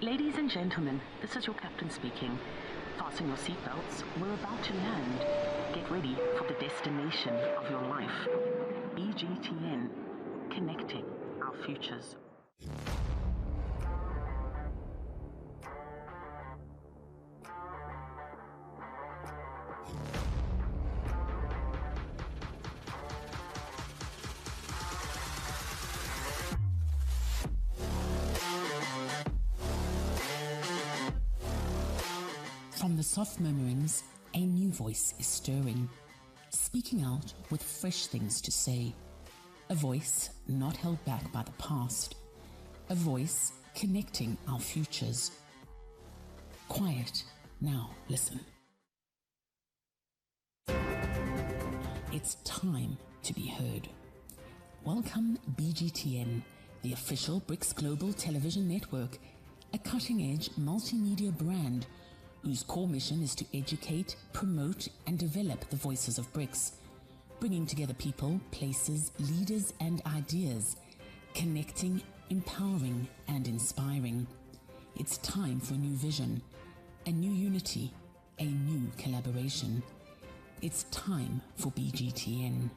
Ladies and gentlemen, this is your captain speaking. Fasten your seatbelts. We're about to land. Get ready for the destination of your life. BGTN, connecting our futures. From the soft murmurings, a new voice is stirring, speaking out with fresh things to say. A voice not held back by the past. A voice connecting our futures. Quiet, now listen. It's time to be heard. Welcome BGTN, the official BRICS Global Television Network, a cutting-edge multimedia brand whose core mission is to educate, promote, and develop the voices of BRICS, bringing together people, places, leaders, and ideas, connecting, empowering, and inspiring. It's time for a new vision, a new unity, a new collaboration. It's time for BGTN.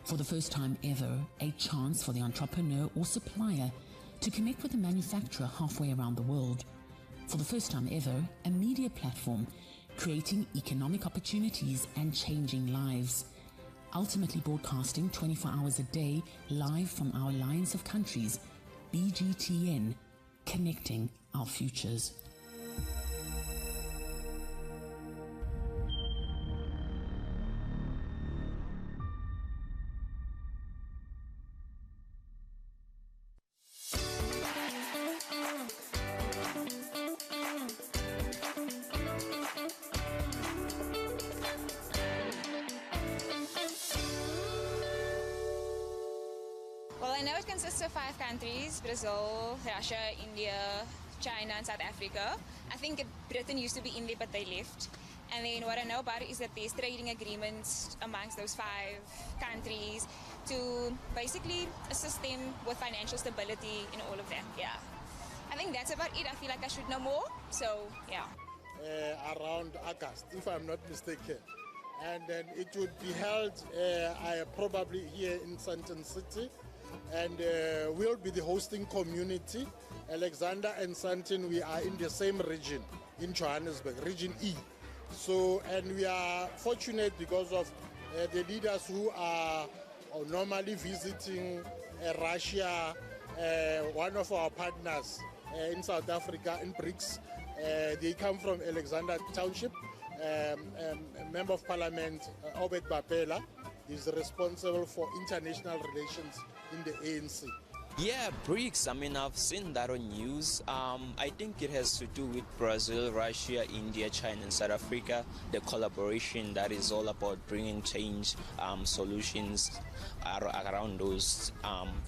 For the first time ever, a chance for the entrepreneur or supplier to connect with a manufacturer halfway around the world. For the first time ever, a media platform creating economic opportunities and changing lives. Ultimately broadcasting 24 hours a day live from our alliance of countries, BGTN, connecting our futures. Well, I know it consists of 5 countries: Brazil, Russia, India, China, and South Africa. I think Britain used to be in there, but they left. And then what I know about it is that there's trading agreements amongst those 5 countries to basically assist them with financial stability and all of that. Yeah, I think that's about it. I feel like I should know more. So, yeah. Around August, if I'm not mistaken. And then it would be held probably here in Sandton City. And we'll be the hosting community. Alexander and Sandton, we are in the same region in Johannesburg, Region E. So, and we are fortunate because of the leaders who are normally visiting Russia, one of our partners in South Africa, in BRICS. They come from Alexander Township. Member of Parliament, Obed Bapela, is responsible for international relations in the ANC. Yeah, BRICS, I mean, I've seen that on news. I think it has to do with Brazil, Russia, India, China, and South Africa. The collaboration that is all about bringing change solutions around those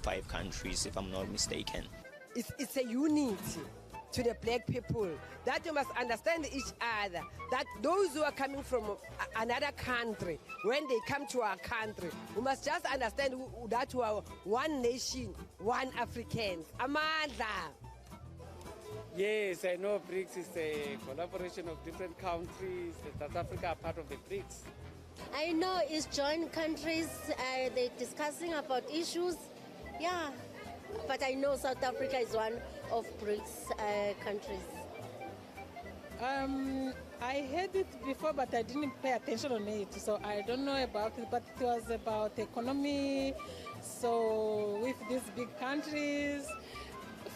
5 countries, if I'm not mistaken. It's a unity to the black people, that you must understand each other, that those who are coming from another country, when they come to our country, we must just understand that we are one nation, one Africans. Amandla. Yes, I know BRICS is a collaboration of different countries. South Africa are part of the BRICS. I know it's joint countries, they're discussing about issues, yeah. But I know South Africa is one of BRICS countries. I heard it before, but I didn't pay attention on it, so I don't know about it. But it was about economy. So with these big countries,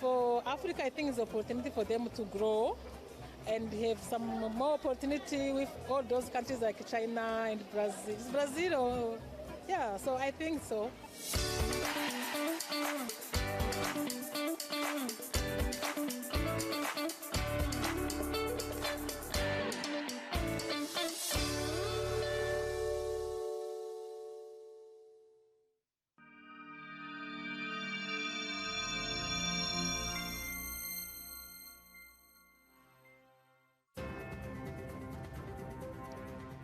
for Africa, I think it's an opportunity for them to grow and have some more opportunity with all those countries like China and Brazil. It's Brazil, or, yeah. So I think so.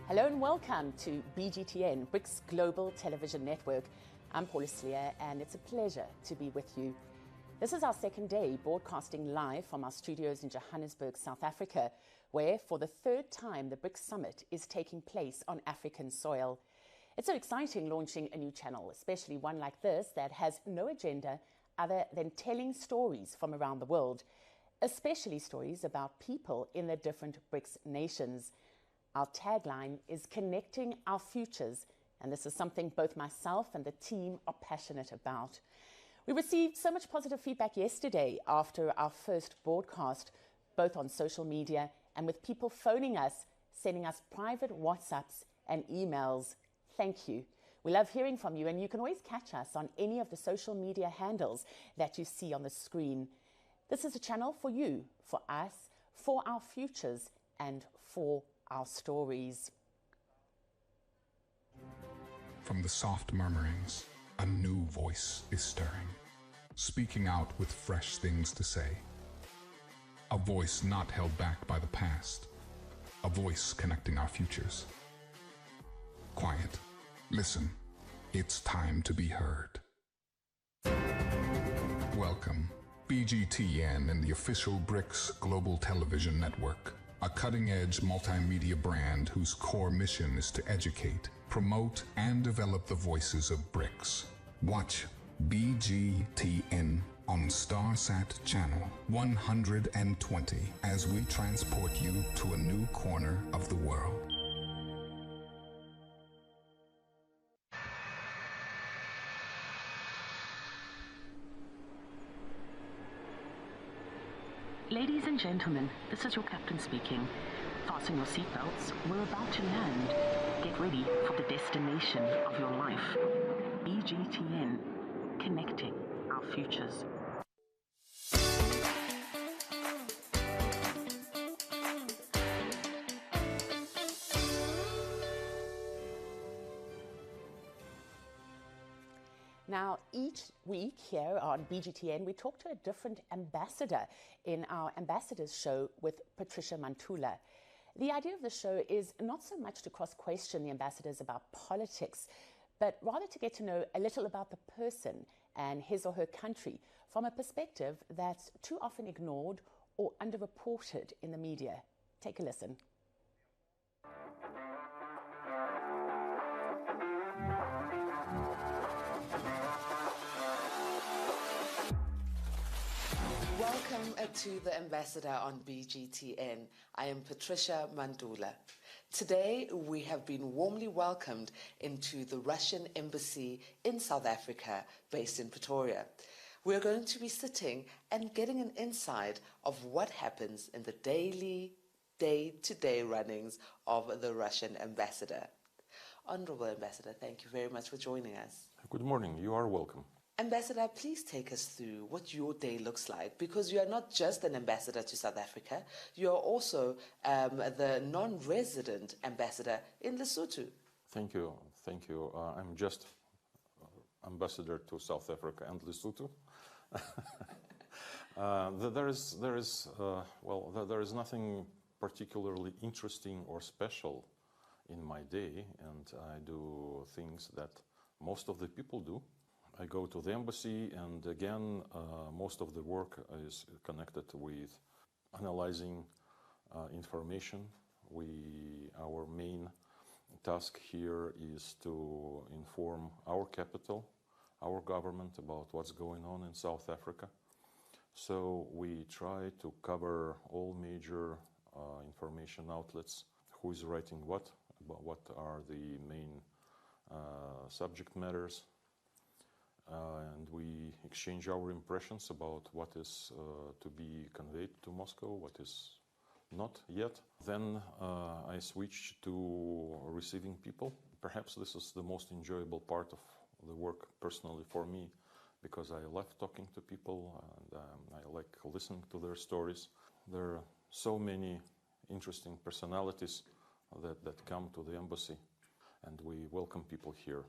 Hello and welcome to BGTN, BRICS Global Television Network. I'm Paula Sleer, and it's a pleasure to be with you. This is our second day broadcasting live from our studios in Johannesburg, South Africa, where for the third time the BRICS Summit is taking place on African soil. It's so exciting launching a new channel, especially one like this that has no agenda other than telling stories from around the world, especially stories about people in the different BRICS nations. Our tagline is Connecting Our Futures, and this is something both myself and the team are passionate about. We received so much positive feedback yesterday after our first broadcast, both on social media and with people phoning us, sending us private WhatsApps and emails. Thank you. We love hearing from you, and you can always catch us on any of the social media handles that you see on the screen. This is a channel for you, for us, for our futures, and for our stories. From the soft murmurings, a new voice is stirring, speaking out with fresh things to say. A voice not held back by the past, a voice connecting our futures. Quiet, listen, it's time to be heard. Welcome, BGTN and the official BRICS Global Television Network, a cutting-edge multimedia brand whose core mission is to educate, promote, and develop the voices of BRICS. Watch BGTN on StarSat Channel 120 as we transport you to a new corner of the world. Ladies and gentlemen, this is your captain speaking. Fasten your seatbelts. We're about to land. Get ready for the destination of your life. BGTN, connecting our futures. Now, each week here on BGTN, we talk to a different ambassador in our Ambassadors Show with Patricia Mantula. The idea of the show is not so much to cross-question the ambassadors about politics, but rather to get to know a little about the person and his or her country from a perspective that's too often ignored or underreported in the media. Take a listen. Welcome to the Ambassador on BGTN. I am Patricia Mandula. Today we have been warmly welcomed into the Russian Embassy in South Africa, based in Pretoria. We're going to be sitting and getting an insight of what happens in the daily, day-to-day runnings of the Russian ambassador. Honorable Ambassador, thank you very much for joining us. Good morning. You are welcome. Ambassador, please take us through what your day looks like, because you are not just an ambassador to South Africa, you are also the non-resident ambassador in Lesotho. Thank you. Thank you. I'm just ambassador to South Africa and Lesotho. There is nothing particularly interesting or special in my day, and I do things that most of the people do. I go to the embassy, and again, most of the work is connected with analyzing information. Our main task here is to inform our capital, our government, about what's going on in South Africa. So we try to cover all major information outlets, who is writing what, about what are the main subject matters. And we exchange our impressions about what is to be conveyed to Moscow, what is not yet. Then I switch to receiving people. Perhaps this is the most enjoyable part of the work personally for me, because I love talking to people and I like listening to their stories. There are so many interesting personalities that come to the embassy, and we welcome people here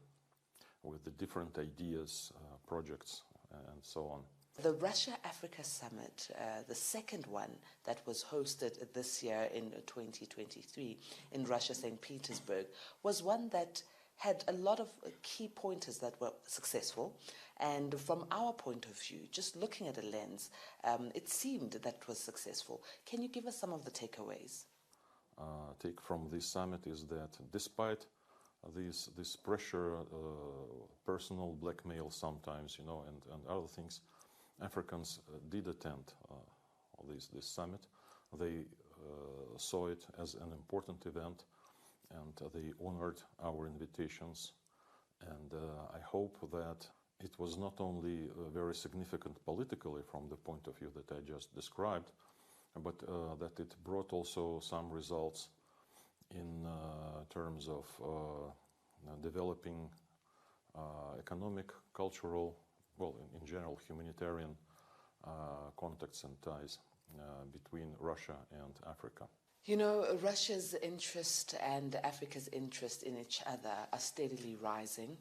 with the different ideas, projects, and so on. The Russia-Africa Summit, the second one that was hosted this year in 2023 in Russia, St. Petersburg, was one that had a lot of key pointers that were successful. And from our point of view, just looking at a lens, it seemed that it was successful. Can you give us some of the takeaways? Take from this summit is that despite this pressure, personal blackmail sometimes, and other things, Africans did attend this summit. They saw it as an important event, and they honored our invitations. And I hope that it was not only very significant politically from the point of view that I just described, but that it brought also some results in terms of developing economic, cultural, well, in general, humanitarian contacts and ties between Russia and Africa. You know, Russia's interest and Africa's interest in each other are steadily rising.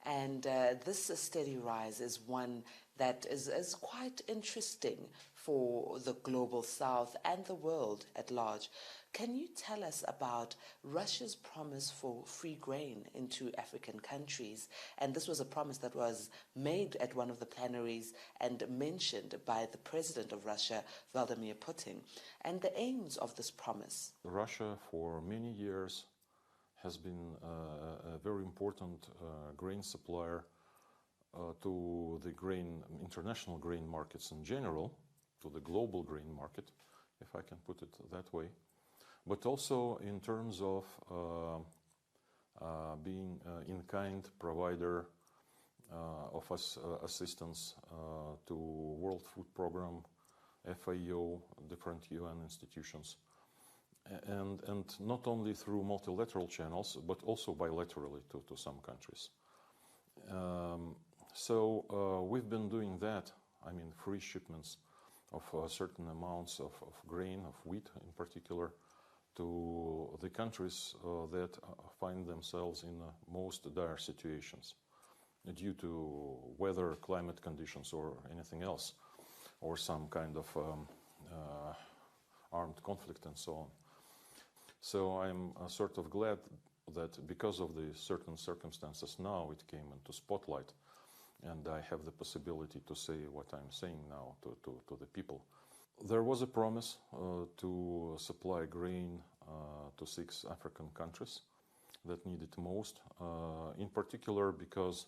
And this steady rise is one that is quite interesting for the global south and the world at large. Can you tell us about Russia's promise for free grain into African countries? And this was a promise that was made at one of the plenaries and mentioned by the president of Russia, Vladimir Putin, and the aims of this promise. Russia, for many years, has been a very important grain supplier to the international grain markets in general, to the global grain market, if I can put it that way, but also in terms of being in-kind provider of assistance to World Food Program, FAO, different UN institutions, and not only through multilateral channels, but also bilaterally to some countries. So we've been doing that, I mean, free shipments of certain amounts of grain, of wheat in particular, to the countries that find themselves in most dire situations due to weather, climate conditions, or anything else, or some kind of armed conflict and so on. So I'm sort of glad that because of the certain circumstances now it came into spotlight, and I have the possibility to say what I'm saying now to the people. There was a promise to supply grain to 6 African countries that need it most, in particular because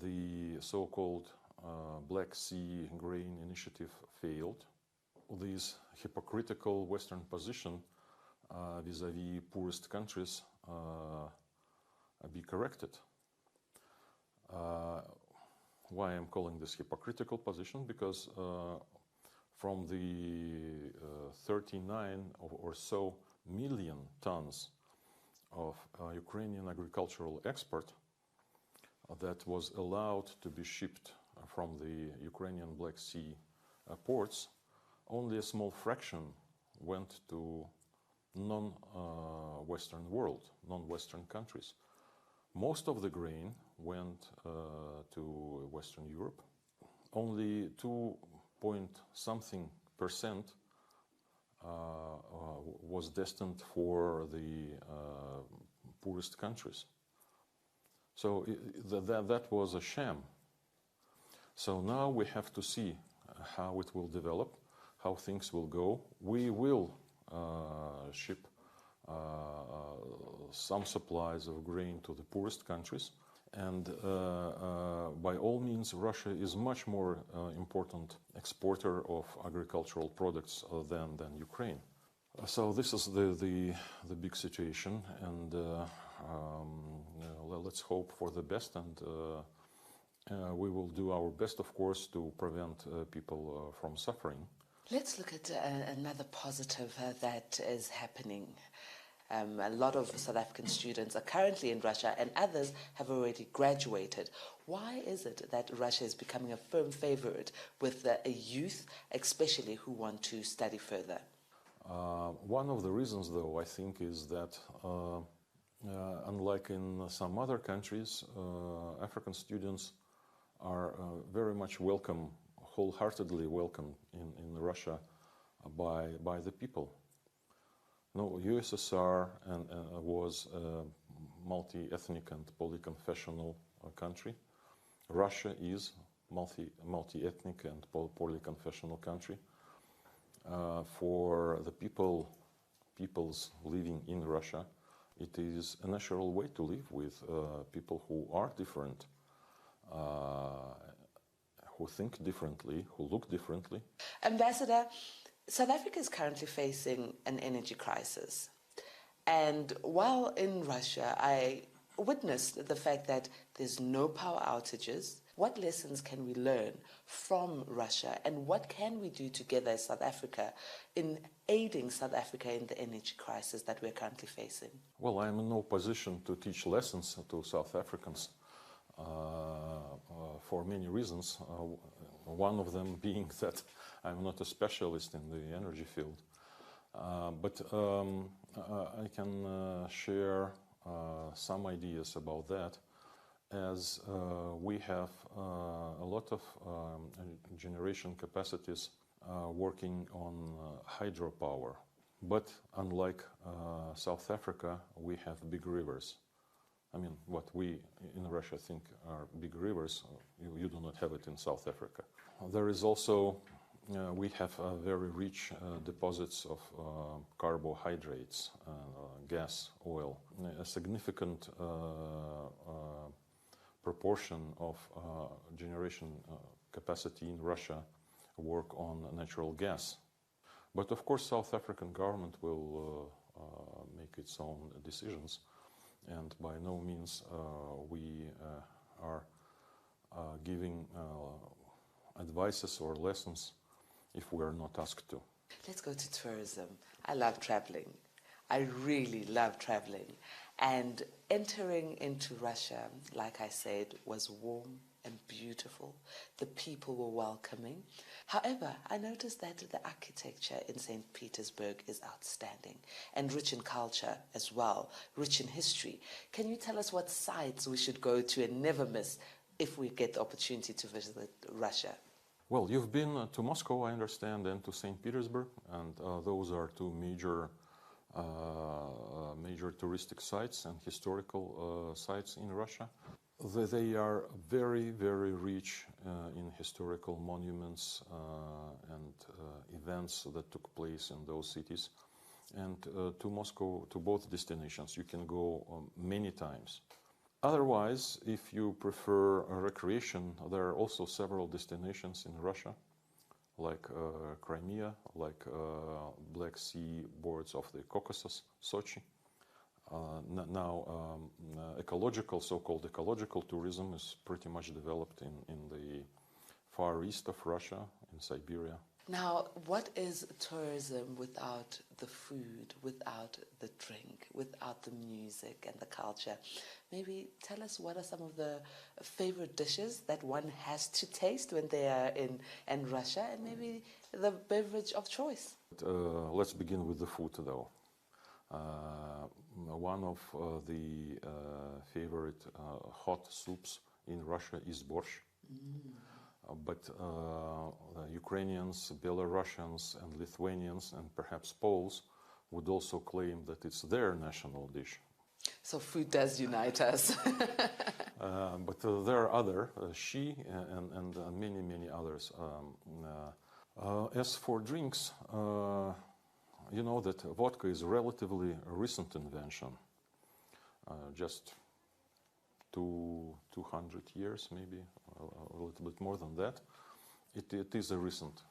the so-called Black Sea Grain Initiative failed. This hypocritical Western position vis-à-vis poorest countries be corrected. Why I'm calling this hypocritical position? Because from the 39 or so million tons of Ukrainian agricultural export that was allowed to be shipped from the Ukrainian Black Sea ports, only a small fraction went to non-Western world, non-Western countries. Most of the grain went to Western Europe. Only 2.something% was destined for the poorest countries. So that was a sham. So now we have to see how it will develop, how things will go. We will ship some supplies of grain to the poorest countries. And by all means, Russia is much more important exporter of agricultural products than Ukraine. So this is the big situation, and let's hope for the best, and we will do our best, of course, to prevent people from suffering. Let's look at another positive that is happening. A lot of South African students are currently in Russia, and others have already graduated. Why is it that Russia is becoming a firm favorite with a youth, especially who want to study further? One of the reasons, though, I think, is that unlike in some other countries, African students are very much welcome, wholeheartedly welcome in Russia by the people. No, USSR was multi-ethnic and polyconfessional country. Russia is multi-ethnic and polyconfessional country. For the peoples living in Russia, it is a natural way to live with people who are different, who think differently, who look differently. Ambassador, South Africa is currently facing an energy crisis. And while in Russia, I witnessed the fact that there's no power outages. What lessons can we learn from Russia, and what can we do together as South Africa in aiding South Africa in the energy crisis that we're currently facing? Well, I'm in no position to teach lessons to South Africans for many reasons. One of them being that I'm not a specialist in the energy field. But I can share some ideas about that, as we have a lot of generation capacities working on hydropower. But unlike South Africa, we have big rivers. I mean, what we in Russia think are big rivers, you do not have it in South Africa. There is also, we have very rich deposits of carbohydrates, gas, oil. A significant proportion of generation capacity in Russia work on natural gas. But of course, South African government will make its own decisions, and by no means we are giving advices or lessons if we are not asked to. Let's go to tourism. I love traveling. I really love traveling. And entering into Russia, like I said, was warm and beautiful. The people were welcoming. However, I noticed that the architecture in St. Petersburg is outstanding and rich in culture as well, rich in history. Can you tell us what sites we should go to and never miss if we get the opportunity to visit Russia? Well, you've been to Moscow, I understand, and to St. Petersburg, and those are two major touristic sites and historical sites in Russia. They are very, very rich in historical monuments and events that took place in those cities. And to Moscow, to both destinations, you can go many times. Otherwise, if you prefer recreation, there are also several destinations in Russia, like Crimea, like Black Sea boards of the Caucasus, Sochi. Now, ecological, so-called ecological tourism is pretty much developed in the far east of Russia, in Siberia. Now, what is tourism without the food, without the drink, without the music and the culture? Maybe tell us what are some of the favorite dishes that one has to taste when they are in Russia, and maybe the beverage of choice. Let's begin with the food, though. One of the favorite hot soups in Russia is borscht. But Ukrainians, Belarusians, and Lithuanians, and perhaps Poles would also claim that it's their national dish. So food does unite us. But there are other, and many, many others. As for drinks, you know that vodka is a relatively recent invention, just 200 years, maybe a little bit more than that. It is a recent,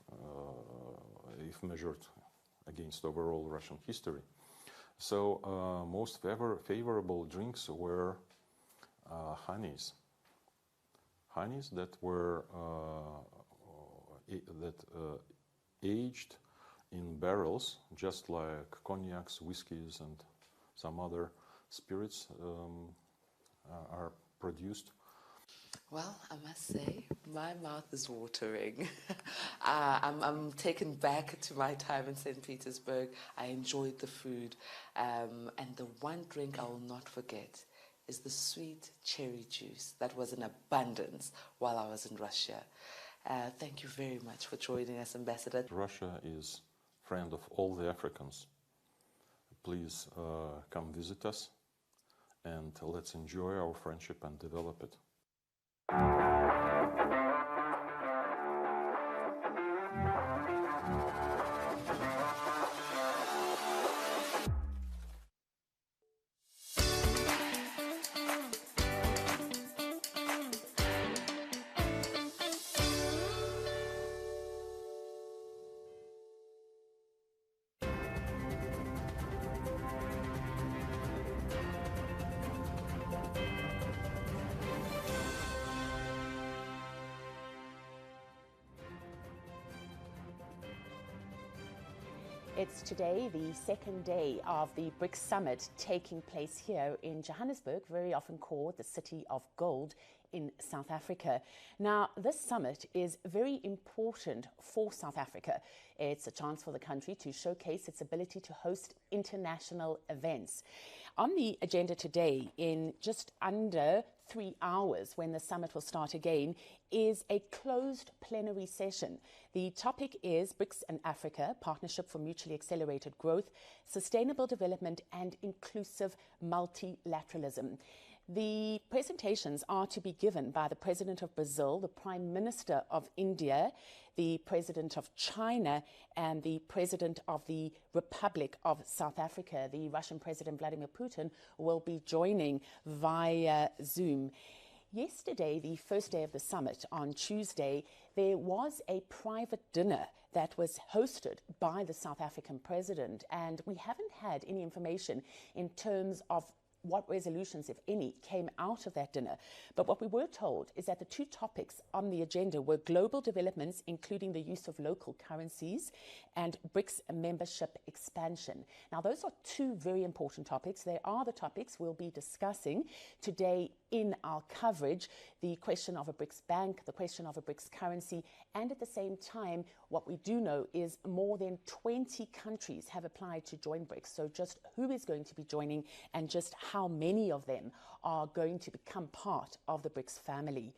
if measured against overall Russian history. So most favorable drinks were honeys that were aged in barrels, just like cognacs, whiskeys, and some other spirits are produced. Well, I must say, my mouth is watering. I'm taken back to my time in St. Petersburg. I enjoyed the food. And the one drink I will not forget is the sweet cherry juice that was in abundance while I was in Russia. Thank you very much for joining us, Ambassador. Russia is a friend of all the Africans. Please come visit us. and let's enjoy our friendship and develop it. It's today the second day of the BRICS summit taking place here in Johannesburg, very often called the City of Gold in South Africa. Now, this summit is very important for South Africa. It's a chance for the country to showcase its ability to host international events. On the agenda today, in just under 3 hours when the summit will start again, is a closed plenary session. The topic is BRICS and Africa, Partnership for Mutually Accelerated Growth, Sustainable Development and Inclusive Multilateralism. The presentations are to be given by the President of Brazil, the Prime Minister of India, the President of China, and the President of the Republic of South Africa. The Russian President Vladimir Putin will be joining via Zoom. Yesterday, the first day of the summit, on Tuesday, there was a private dinner that was hosted by the South African president, and we haven't had any information in terms of what resolutions, if any, came out of that dinner. But what we were told is that the two topics on the agenda were global developments, including the use of local currencies, and BRICS membership expansion. Now, those are two very important topics. They are the topics we'll be discussing today in our coverage: the question of a BRICS bank, the question of a BRICS currency, and at the same time, what we do know is more than 20 countries have applied to join BRICS. So just who is going to be joining and just how many of them are going to become part of the BRICS family.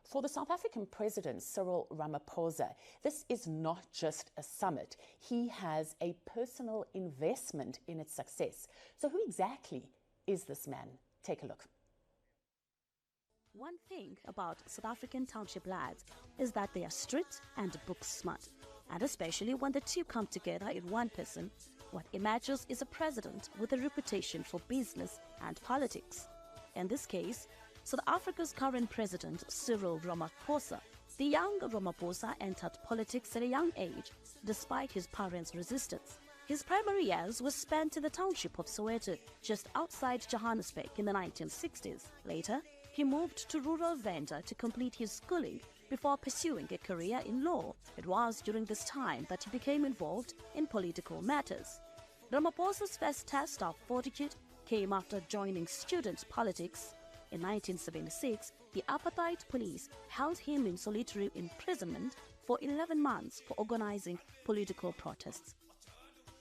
For the South African President, Cyril Ramaphosa, this is not just a summit. He has a personal investment in its success. So who exactly is this man? Take a look. One thing about South African township lads is that they are street and book smart. And especially when the two come together in one person, what emerges is a president with a reputation for business and politics. In this case, South Africa's current president, Cyril Ramaphosa. The young Ramaphosa entered politics at a young age, despite his parents' resistance. His primary years were spent in the township of Soweto, just outside Johannesburg in the 1960s. Later, he moved to rural Venda to complete his schooling before pursuing a career in law. It was during this time that he became involved in political matters. Ramaphosa's first test of fortitude came after joining student politics. In 1976, the apartheid police held him in solitary imprisonment for 11 months for organizing political protests.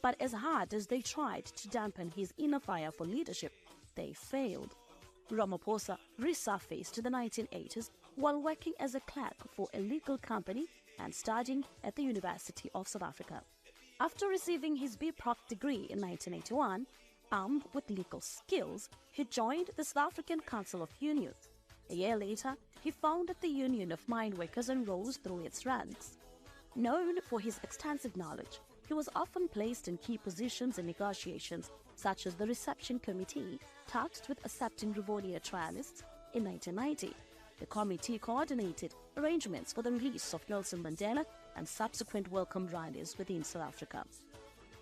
But as hard as they tried to dampen his inner fire for leadership, they failed. Ramaphosa resurfaced in the 1980s while working as a clerk for a legal company and studying at the University of South Africa. After receiving his B.Proc degree in 1981, armed with legal skills, he joined the South African Council of Unions. A year later, he founded the Union of Mine Workers and rose through its ranks. Known for his extensive knowledge, he was often placed in key positions in negotiations, such as the Reception Committee, tasked with accepting Rivonia trialists in 1990. The committee coordinated arrangements for the release of Nelson Mandela and subsequent welcome rallies within South Africa.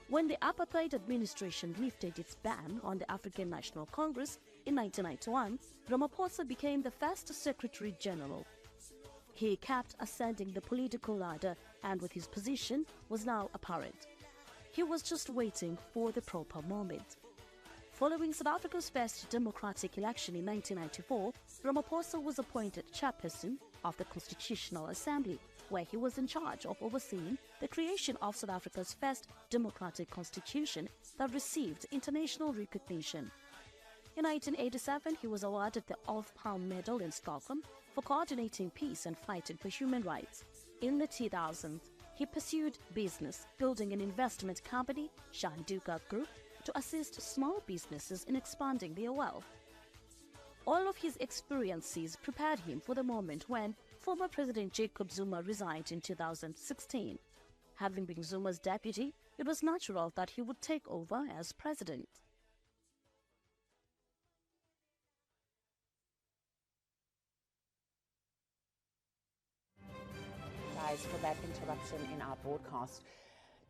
When the apartheid administration lifted its ban on the African National Congress in 1991, Ramaphosa became the first Secretary General. He kept ascending the political ladder, and with his position was now apparent. He was just waiting for the proper moment. Following South Africa's first democratic election in 1994, Ramaphosa was appointed chairperson of the Constitutional Assembly, where he was in charge of overseeing the creation of South Africa's first democratic constitution that received international recognition. In 1987, he was awarded the Olof Palme Medal in Stockholm for coordinating peace and fighting for human rights. In the 2000s, he pursued business, building an investment company, Shanduka Group, to assist small businesses in expanding their wealth. All of his experiences prepared him for the moment when former President Jacob Zuma resigned in 2016. Having been Zuma's deputy, it was natural that he would take over as president. Guys, for that interruption in our broadcast.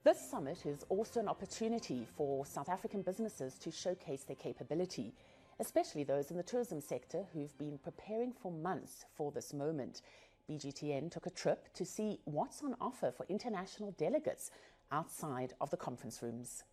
This summit is also an opportunity for South African businesses to showcase their capability, especially those in the tourism sector who've been preparing for months for this moment. BGTN took a trip to see what's on offer for international delegates outside of the conference rooms.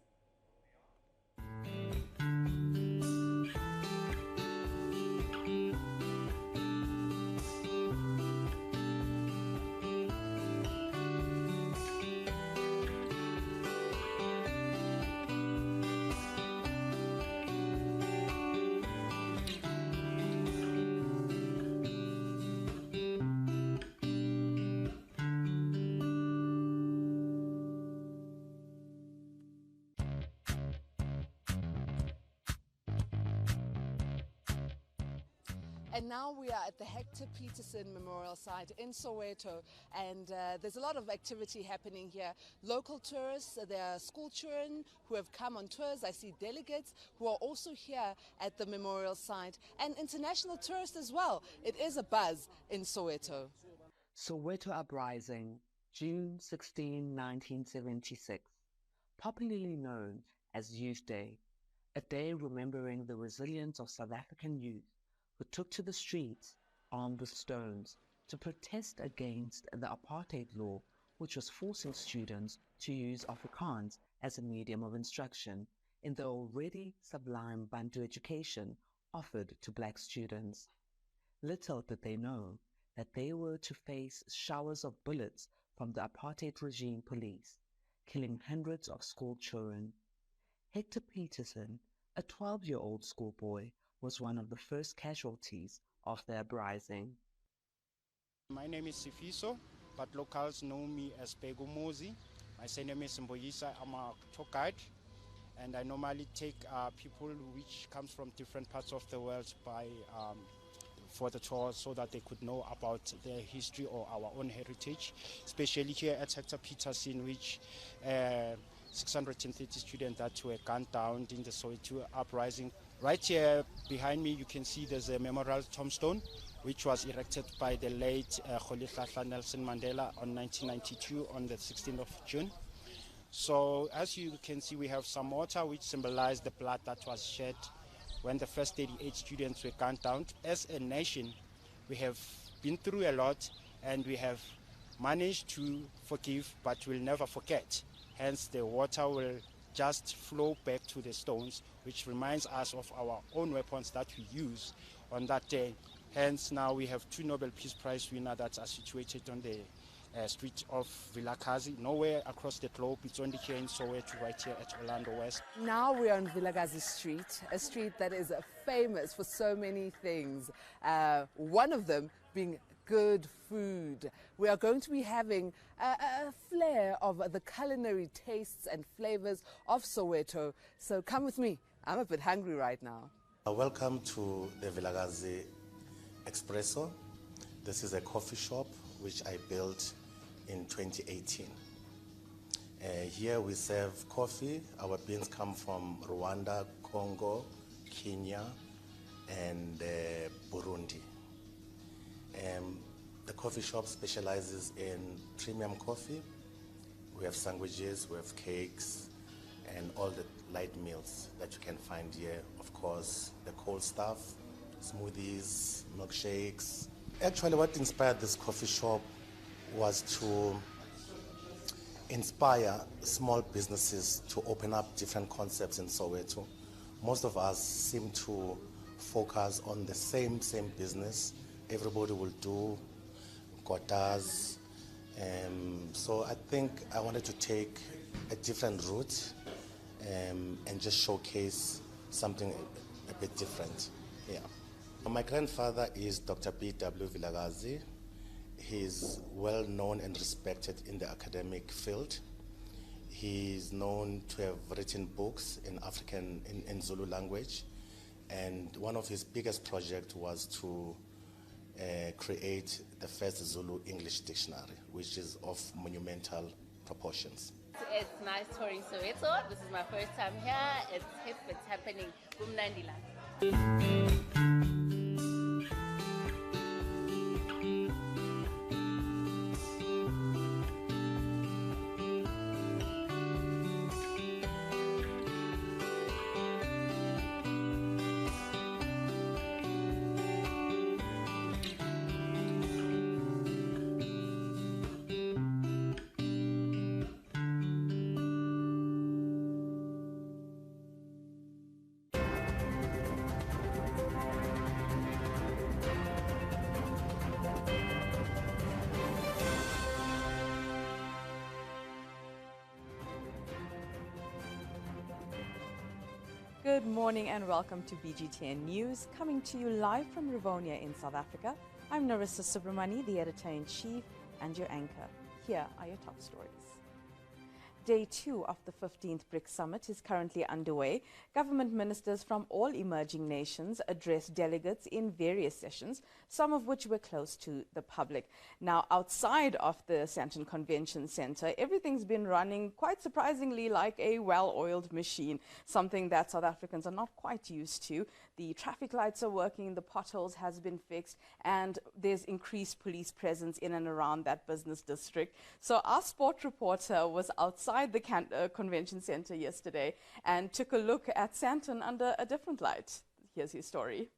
And now we are at the Hector Peterson Memorial Site in Soweto, and there's a lot of activity happening here. Local tourists, there are school children who have come on tours. I see delegates who are also here at the memorial site, and international tourists as well. It is a buzz in Soweto. Soweto Uprising, June 16, 1976, popularly known as Youth Day, a day remembering the resilience of South African youth who took to the streets armed with stones to protest against the apartheid law, which was forcing students to use Afrikaans as a medium of instruction in the already sublime Bantu education offered to black students. Little did they know that they were to face showers of bullets from the apartheid regime police, killing hundreds of school children. Hector Peterson, a 12-year-old schoolboy, was one of the first casualties of the uprising. My name is Sifiso, but locals know me as Pegomozi. My surname is Mboyisa. I'm a tour guide, and I normally take people which comes from different parts of the world for the tour so that they could know about their history or our own heritage, especially here at Hector Peterson, which 630 students that were gunned down in the Soweto uprising. Right here behind me, you can see there's a memorial tombstone, which was erected by the late Rolihlahla Nelson Mandela on 1992 on the 16th of June. So as you can see, we have some water which symbolize the blood that was shed when the first 38 students were gunned down. As a nation, we have been through a lot, and we have managed to forgive, but we'll never forget. Hence, the water will just flow back to the stones, which reminds us of our own weapons that we use on that day. Hence, now we have 2 Nobel Peace Prize winners that are situated on the street of Vilakazi. Nowhere across the globe, it's only here in Soweto, right here at Orlando West. Now we are on Vilakazi Street, a street that is famous for so many things. One of them being good food. We are going to be having a flair of the culinary tastes and flavors of Soweto. So come with me. I'm a bit hungry right now. Welcome to the Vilakazi Espresso. This is a coffee shop which I built in 2018. Here we serve coffee. Our beans come from Rwanda, Congo, Kenya, and Burundi. The coffee shop specializes in premium coffee. We have sandwiches, we have cakes, and all the light meals that you can find here. Of course, the cold stuff, smoothies, milkshakes. Actually, what inspired this coffee shop was to inspire small businesses to open up different concepts in Soweto. Most of us seem to focus on the same business. Everybody will do quotas. So I think I wanted to take a different route and just showcase something a bit different. Yeah. My grandfather is Dr. B.W. Vilakazi. He's well known and respected in the academic field. He's known to have written books in Zulu language, And one of his biggest projects was to create the first Zulu English dictionary, which is of monumental proportions. It's nice touring Soweto. This is my first time here. It's hip, it's happening. Kumnandila. Good morning and welcome to BGTN News, coming to you live from Rivonia in South Africa. I'm Narissa Subramani, the editor-in-chief and your anchor. Here are your top stories. Day 2 of the 15th BRICS Summit is currently underway. Government ministers from all emerging nations addressed delegates in various sessions, some of which were close to the public. Now, outside of the Sandton Convention Centre, everything's been running quite surprisingly like a well-oiled machine, something that South Africans are not quite used to. The traffic lights are working, the potholes has been fixed, and there's increased police presence in and around that business district. So our sport reporter was outside the convention centre yesterday and took a look at Sandton under a different light. Here's his story.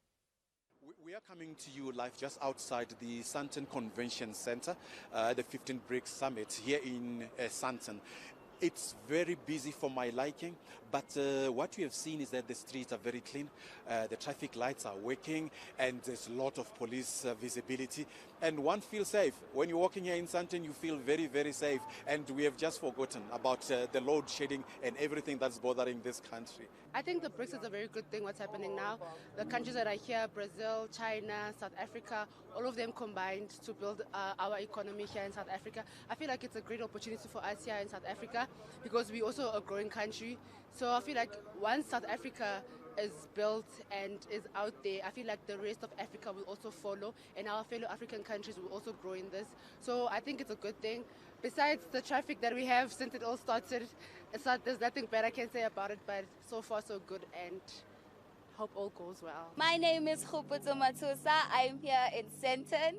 We are coming to you live just outside the Sandton Convention Centre, the 15th BRICS Summit here in Sandton. It's very busy for my liking, but what we have seen is that the streets are very clean, the traffic lights are working, and there's a lot of police visibility, and one feels safe. When you're walking here in Sandton, you feel very, very safe, and we have just forgotten about the load shedding and everything that's bothering this country. I think the BRICS is a very good thing, what's happening now. The countries that are here, Brazil, China, South Africa, all of them combined to build our economy here in South Africa. I feel like it's a great opportunity for us here in South Africa because we're also a growing country. So I feel like once South Africa is built and is out there, I feel like the rest of Africa will also follow, and our fellow African countries will also grow in this. So I think it's a good thing. Besides the traffic that we have since it all started, there's nothing bad I can say about it, but so far so good, and hope all goes well. My name is Khuputo Matusa. I'm here in Sandton,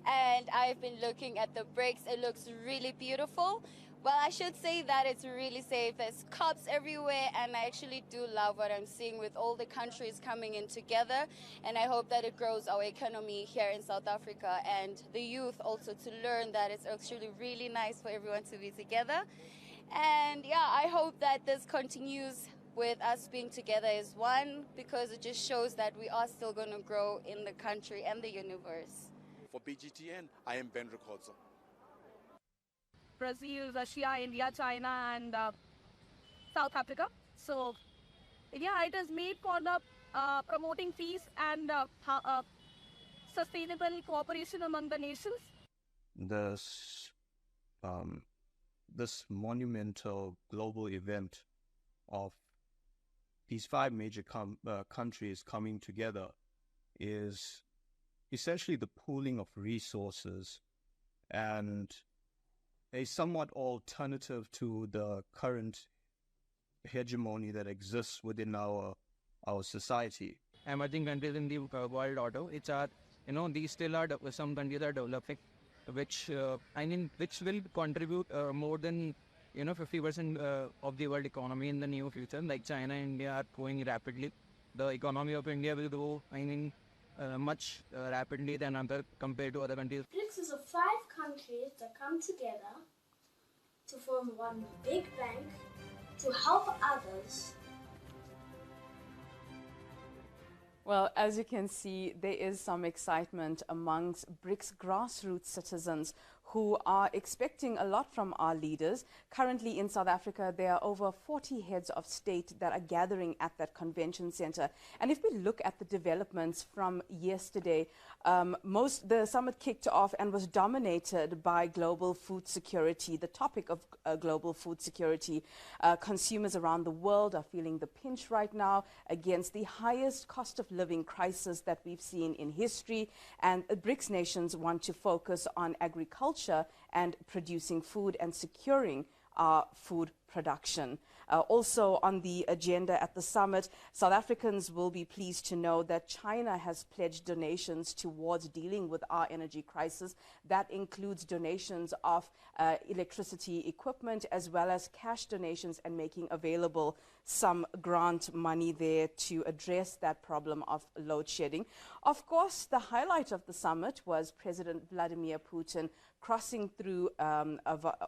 and I've been looking at the BRICS. It looks really beautiful. Well, I should say that it's really safe. There's cops everywhere, and I actually do love what I'm seeing with all the countries coming in together, and I hope that it grows our economy here in South Africa and the youth also to learn that it's actually really nice for everyone to be together. And yeah, I hope that this continues with us being together as one, because it just shows that we are still going to grow in the country and the universe. For BGTN, I am Ben Ricordo. Brazil, Russia, India, China, and South Africa. So, yeah, it is made for the promoting peace and sustainable cooperation among the nations. This monumental global event of these 5 major countries coming together is essentially the pooling of resources and a somewhat alternative to the current hegemony that exists within our society. Emerging countries in the world order, which are, these still are, some countries are developing, which will contribute more than 50% of the world economy in the near future. Like China and India are growing rapidly. The economy of India will grow, much rapidly than compared to other countries. BRICS is of 5 countries that come together to form one big bank to help others. Well, as you can see, there is some excitement amongst BRICS grassroots citizens who are expecting a lot from our leaders. Currently in South Africa, there are over 40 heads of state that are gathering at that convention center. And if we look at the developments from yesterday, the summit kicked off and was dominated by global food security, the topic of global food security. Consumers around the world are feeling the pinch right now against the highest cost of living crisis that we've seen in history. And BRICS nations want to focus on agriculture and producing food and securing our food production. Also on the agenda at the summit, South Africans will be pleased to know that China has pledged donations towards dealing with our energy crisis. That includes donations of electricity equipment as well as cash donations and making available some grant money there to address that problem of load shedding. Of course, the highlight of the summit was President Vladimir Putin crossing through an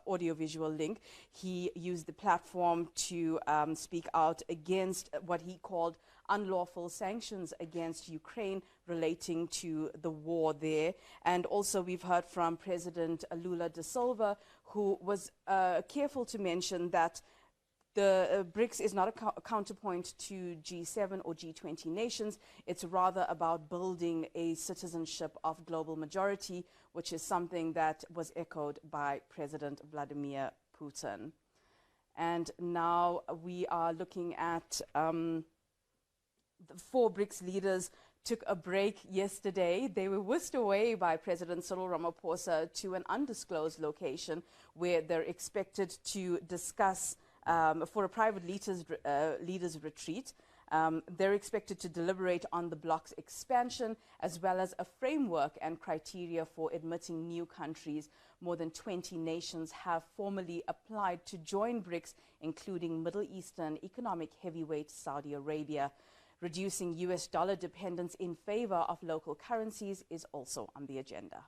audiovisual link. He used the platform to speak out against what he called unlawful sanctions against Ukraine relating to the war there. And also we've heard from President Lula da Silva, who was careful to mention that the BRICS is not a counterpoint to G7 or G20 nations. It's rather about building a citizenship of global majority, which is something that was echoed by President Vladimir Putin. And now we are looking at the 4 BRICS leaders took a break yesterday. They were whisked away by President Cyril Ramaphosa to an undisclosed location where they're expected to discuss for a private leaders retreat. They're expected to deliberate on the bloc's expansion as well as a framework and criteria for admitting new countries. More than 20 nations have formally applied to join BRICS, including Middle Eastern economic heavyweight Saudi Arabia. Reducing US dollar dependence in favor of local currencies is also on the agenda.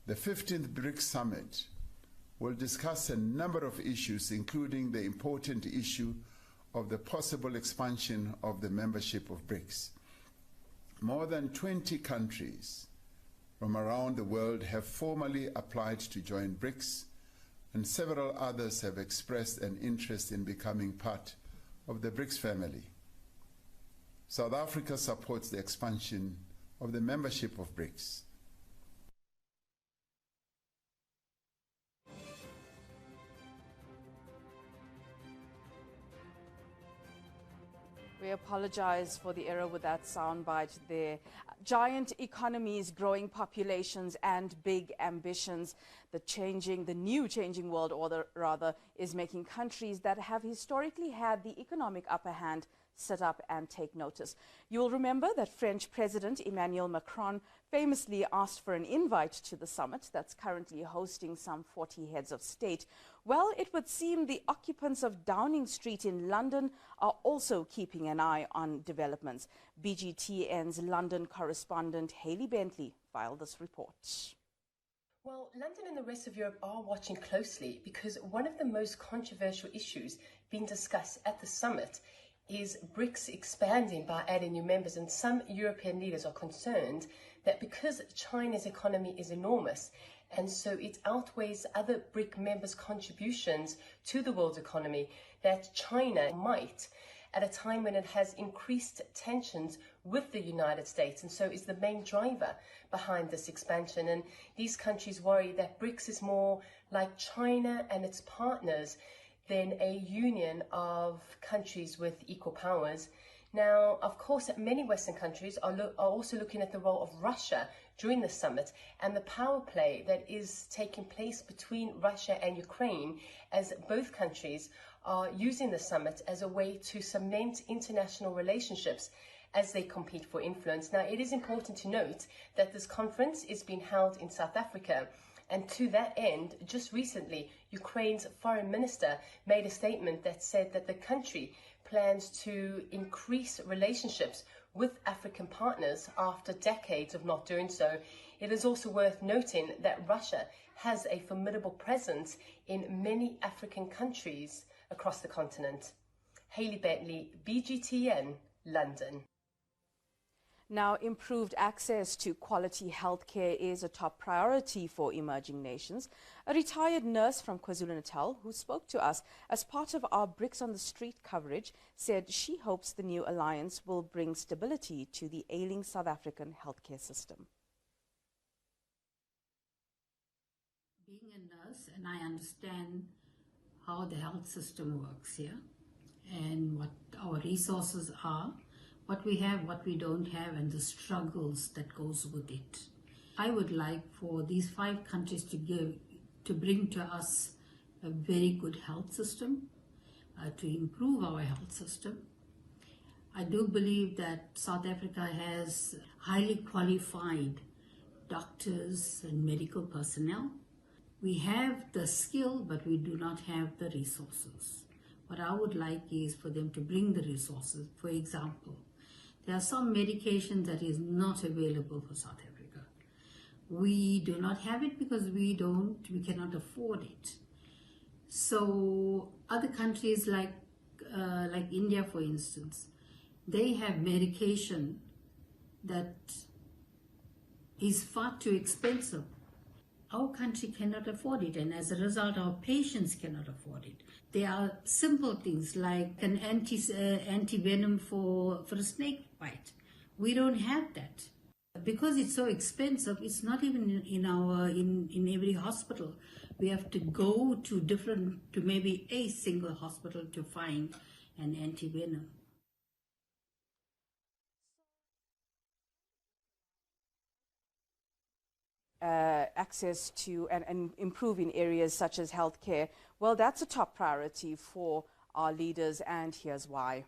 The 15th BRICS Summit will discuss a number of issues, including the important issue of the possible expansion of the membership of BRICS. More than 20 countries from around the world have formally applied to join BRICS, and several others have expressed an interest in becoming part of the BRICS family. South Africa supports the expansion of the membership of BRICS. We apologize for the error with that soundbite there. Giant economies, growing populations, and big ambitions. The new changing world order, rather, is making countries that have historically had the economic upper hand sit up and take notice. You will remember that French President Emmanuel Macron famously asked for an invite to the summit that's currently hosting some 40 heads of state. Well, it would seem the occupants of Downing Street in London are also keeping an eye on developments. BGTN's London correspondent Hayley Bentley filed this report. Well, London and the rest of Europe are watching closely because one of the most controversial issues being discussed at the summit is BRICS expanding by adding new members, and some European leaders are concerned that because China's economy is enormous and so it outweighs other BRIC members' contributions to the world's economy, that China might, at a time when it has increased tensions with the United States, and so is the main driver behind this expansion. And these countries worry that BRICS is more like China and its partners than a union of countries with equal powers. Now, of course, many Western countries are also looking at the role of Russia during the summit and the power play that is taking place between Russia and Ukraine, as both countries are using the summit as a way to cement international relationships as they compete for influence. Now, it is important to note that this conference is being held in South Africa. And to that end, just recently, Ukraine's foreign minister made a statement that said that the country plans to increase relationships with African partners after decades of not doing so. It is also worth noting that Russia has a formidable presence in many African countries across the continent. Hayley Bentley, BGTN, London. Now, improved access to quality healthcare is a top priority for emerging nations. A retired nurse from KwaZulu-Natal who spoke to us as part of our BRICS on the Street coverage said she hopes the new alliance will bring stability to the ailing South African healthcare system. Being a nurse, and I understand how the health system works here and what our resources are, what we have, what we don't have, and the struggles that goes with it. I would like for these 5 countries to bring to us a very good health system, to improve our health system. I do believe that South Africa has highly qualified doctors and medical personnel. We have the skill, but we do not have the resources. What I would like is for them to bring the resources. For example, there are some medication that is not available for South Africa. We do not have it because we cannot afford it. So other countries like India, for instance, they have medication that is far too expensive. Our country cannot afford it, and as a result, our patients cannot afford it. There are simple things like an anti-venom for a snake bite. We don't have that. Because it's so expensive, it's not even in every hospital. We have to go to maybe a single hospital to find an anti-venom. Access to and improve in areas such as healthcare, well, that's a top priority for our leaders, and here's why.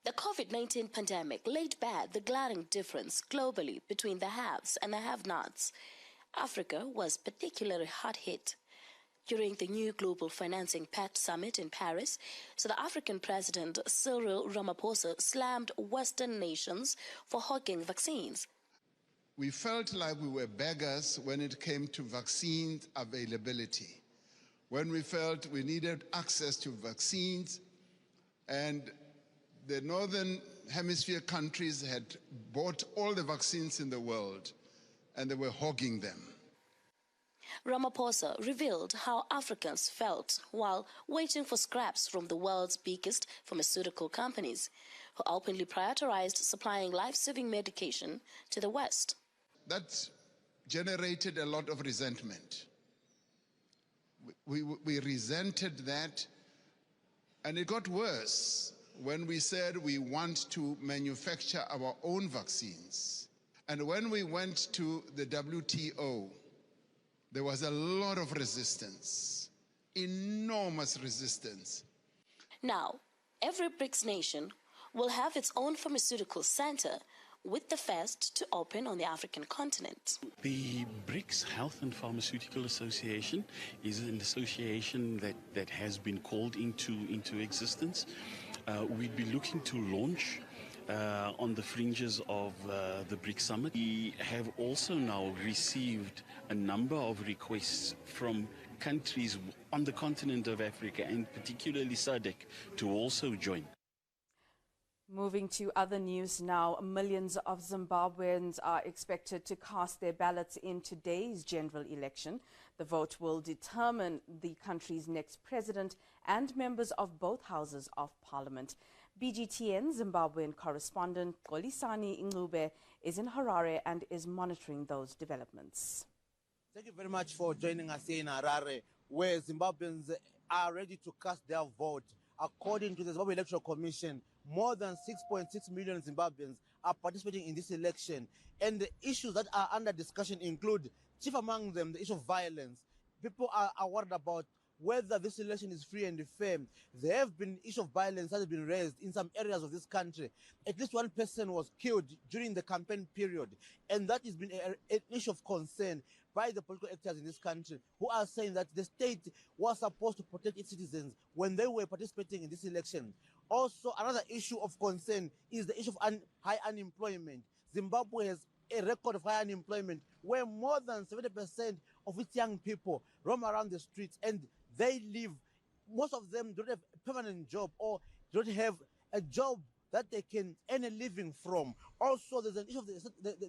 The COVID-19 pandemic laid bare the glaring difference globally between the haves and the have-nots. Africa was particularly hard hit. During the new Global Financing Pact Summit in Paris, South African President Cyril Ramaphosa slammed Western nations for hogging vaccines. We felt like we were beggars when it came to vaccine availability, when we felt we needed access to vaccines, and the Northern Hemisphere countries had bought all the vaccines in the world, and they were hogging them. Ramaphosa revealed how Africans felt while waiting for scraps from the world's biggest pharmaceutical companies, who openly prioritized supplying life-saving medication to the West. That generated a lot of resentment. We resented that, and it got worse when we said we want to manufacture our own vaccines. And when we went to the WTO, there was a lot of resistance, enormous resistance. Now, every BRICS nation will have its own pharmaceutical center, with the first to open on the African continent. The BRICS Health and Pharmaceutical Association is an association that has been called into existence. We'd be looking to launch on the fringes of the BRICS Summit. We have also now received a number of requests from countries on the continent of Africa, and particularly SADC, to also join. Moving to other news now, millions of Zimbabweans are expected to cast their ballots in today's general election. The vote will determine the country's next president and members of both houses of parliament. BGTN Zimbabwean correspondent Golisani Ngube is in Harare and is monitoring those developments. Thank you very much for joining us here in Harare, where Zimbabweans are ready to cast their vote. According to the Zimbabwe Electoral Commission, more than 6.6 million Zimbabweans are participating in this election. And the issues that are under discussion include, chief among them, the issue of violence. People are worried about whether this election is free and fair. There have been issues of violence that have been raised in some areas of this country. At least one person was killed during the campaign period. And that has been an issue of concern by the political actors in this country, who are saying that the state was supposed to protect its citizens when they were participating in this election. Also, another issue of concern is the issue of high unemployment. Zimbabwe has a record of high unemployment, where more than 70% of its young people roam around the streets, and they live, most of them don't have a permanent job or don't have a job that they can earn a living from. Also, there's an issue of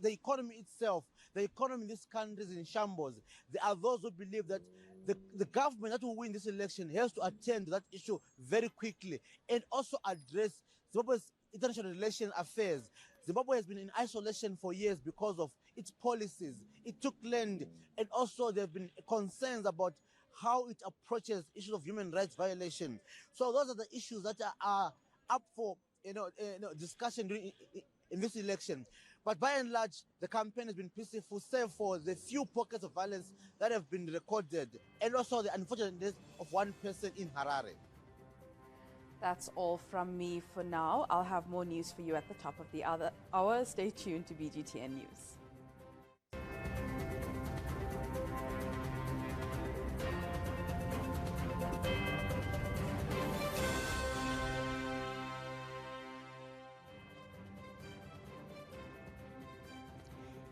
the economy itself. The economy in this country is in shambles. There are those who believe that the government that will win this election has to attend to that issue very quickly and also address Zimbabwe's international relation affairs. Zimbabwe has been in isolation for years because of its policies. It took land, and also there have been concerns about how it approaches issues of human rights violation. So those are the issues that are up for discussion in this election. But by and large, the campaign has been peaceful, save for the few pockets of violence that have been recorded, and also the unfortunate death of one person in Harare. That's all from me for now. I'll have more news for you at the top of the hour. Stay tuned to BGTN News.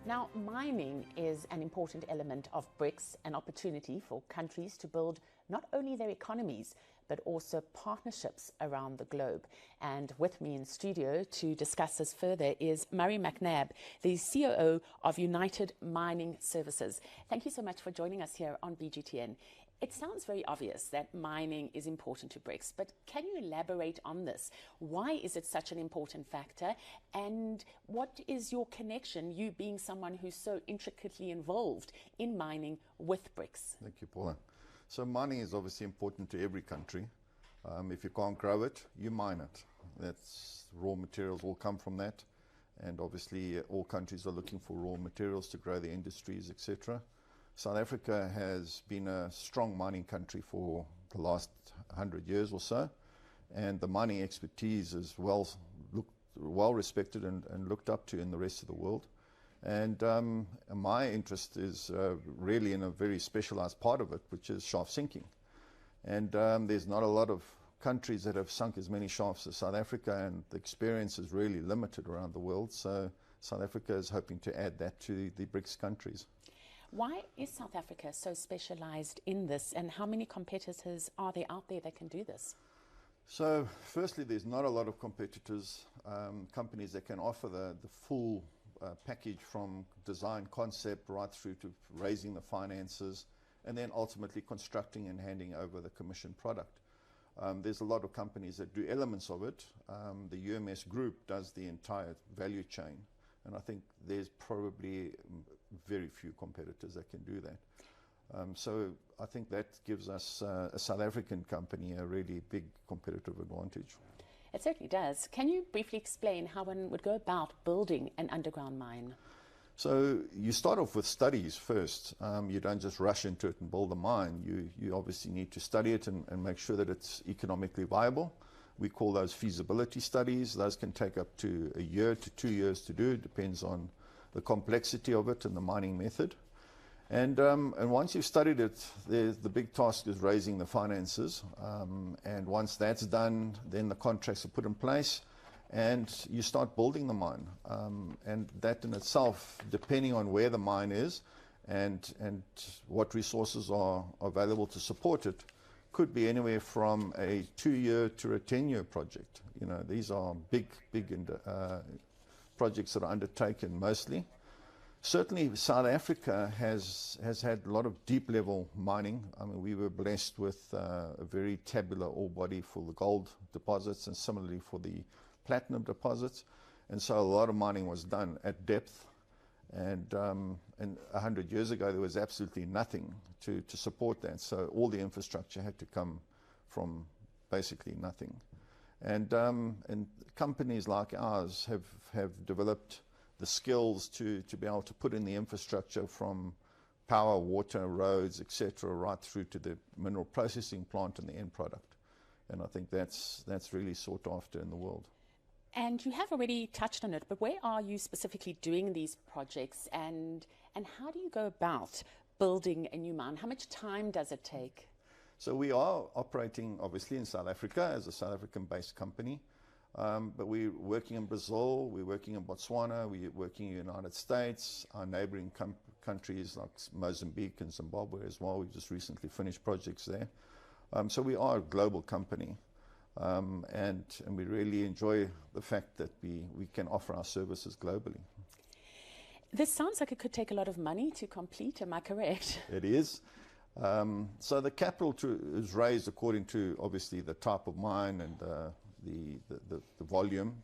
Now, mining is an important element of BRICS, an opportunity for countries to build not only their economies, but also partnerships around the globe. And with me in studio to discuss this further is Murray McNabb, the COO of United Mining Services. Thank you so much for joining us here on BGTN. It sounds very obvious that mining is important to BRICS, but can you elaborate on this? Why is it such an important factor? And what is your connection, you being someone who's so intricately involved in mining, with BRICS? Thank you, Paula. So mining is obviously important to every country. If you can't grow it, you mine it. That's raw materials all come from that. And obviously all countries are looking for raw materials to grow their industries, etc. South Africa has been a strong mining country for the last 100 years or so, and the mining expertise is well respected and looked up to in the rest of the world. And my interest is really in a very specialized part of it, which is shaft sinking. And there's not a lot of countries that have sunk as many shafts as South Africa, and the experience is really limited around the world. So South Africa is hoping to add that to the BRICS countries. Why is South Africa so specialized in this, and how many competitors are there out there that can do this? So firstly, there's not a lot of competitors, companies that can offer the full package from design concept right through to raising the finances and then ultimately constructing and handing over the commissioned product. There's a lot of companies that do elements of it. The UMS group does the entire value chain, and I think there's probably very few competitors that can do that. So I think that gives us, a South African company, a really big competitive advantage. It certainly does. Can you briefly explain how one would go about building an underground mine? So you start off with studies first. You don't just rush into it and build a mine. You obviously need to study it and make sure that it's economically viable. We call those feasibility studies. Those can take up to a year to 2 years to do. It depends on the complexity of it and the mining method. And once you've studied it, the big task is raising the finances. And once that's done, then the contracts are put in place and you start building the mine. And that in itself, depending on where the mine is and what resources are available to support it, could be anywhere from a 2-year to a 10-year project. You know, these are big projects that are undertaken mostly. Certainly South Africa has had a lot of deep level mining. I mean, we were blessed with a very tabular ore body for the gold deposits and similarly for the platinum deposits. And so a lot of mining was done at depth. And 100 years ago, there was absolutely nothing to support that. So all the infrastructure had to come from basically nothing. And companies like ours have developed the skills to be able to put in the infrastructure from power, water, roads, etc., right through to the mineral processing plant and the end product. And I think that's really sought after in the world. And you have already touched on it, but where are you specifically doing these projects, and how do you go about building a new mine? How much time does it take? So we are operating obviously in South Africa as a South African-based company, but we're working in Brazil, we're working in Botswana, we're working in the United States, our neighboring countries like Mozambique and Zimbabwe as well. We've just recently finished projects there. So we are a global company. and we really enjoy the fact that we can offer our services globally. This sounds like it could take a lot of money to complete, am I correct? It is. So the capital is raised according to obviously the type of mine and the volume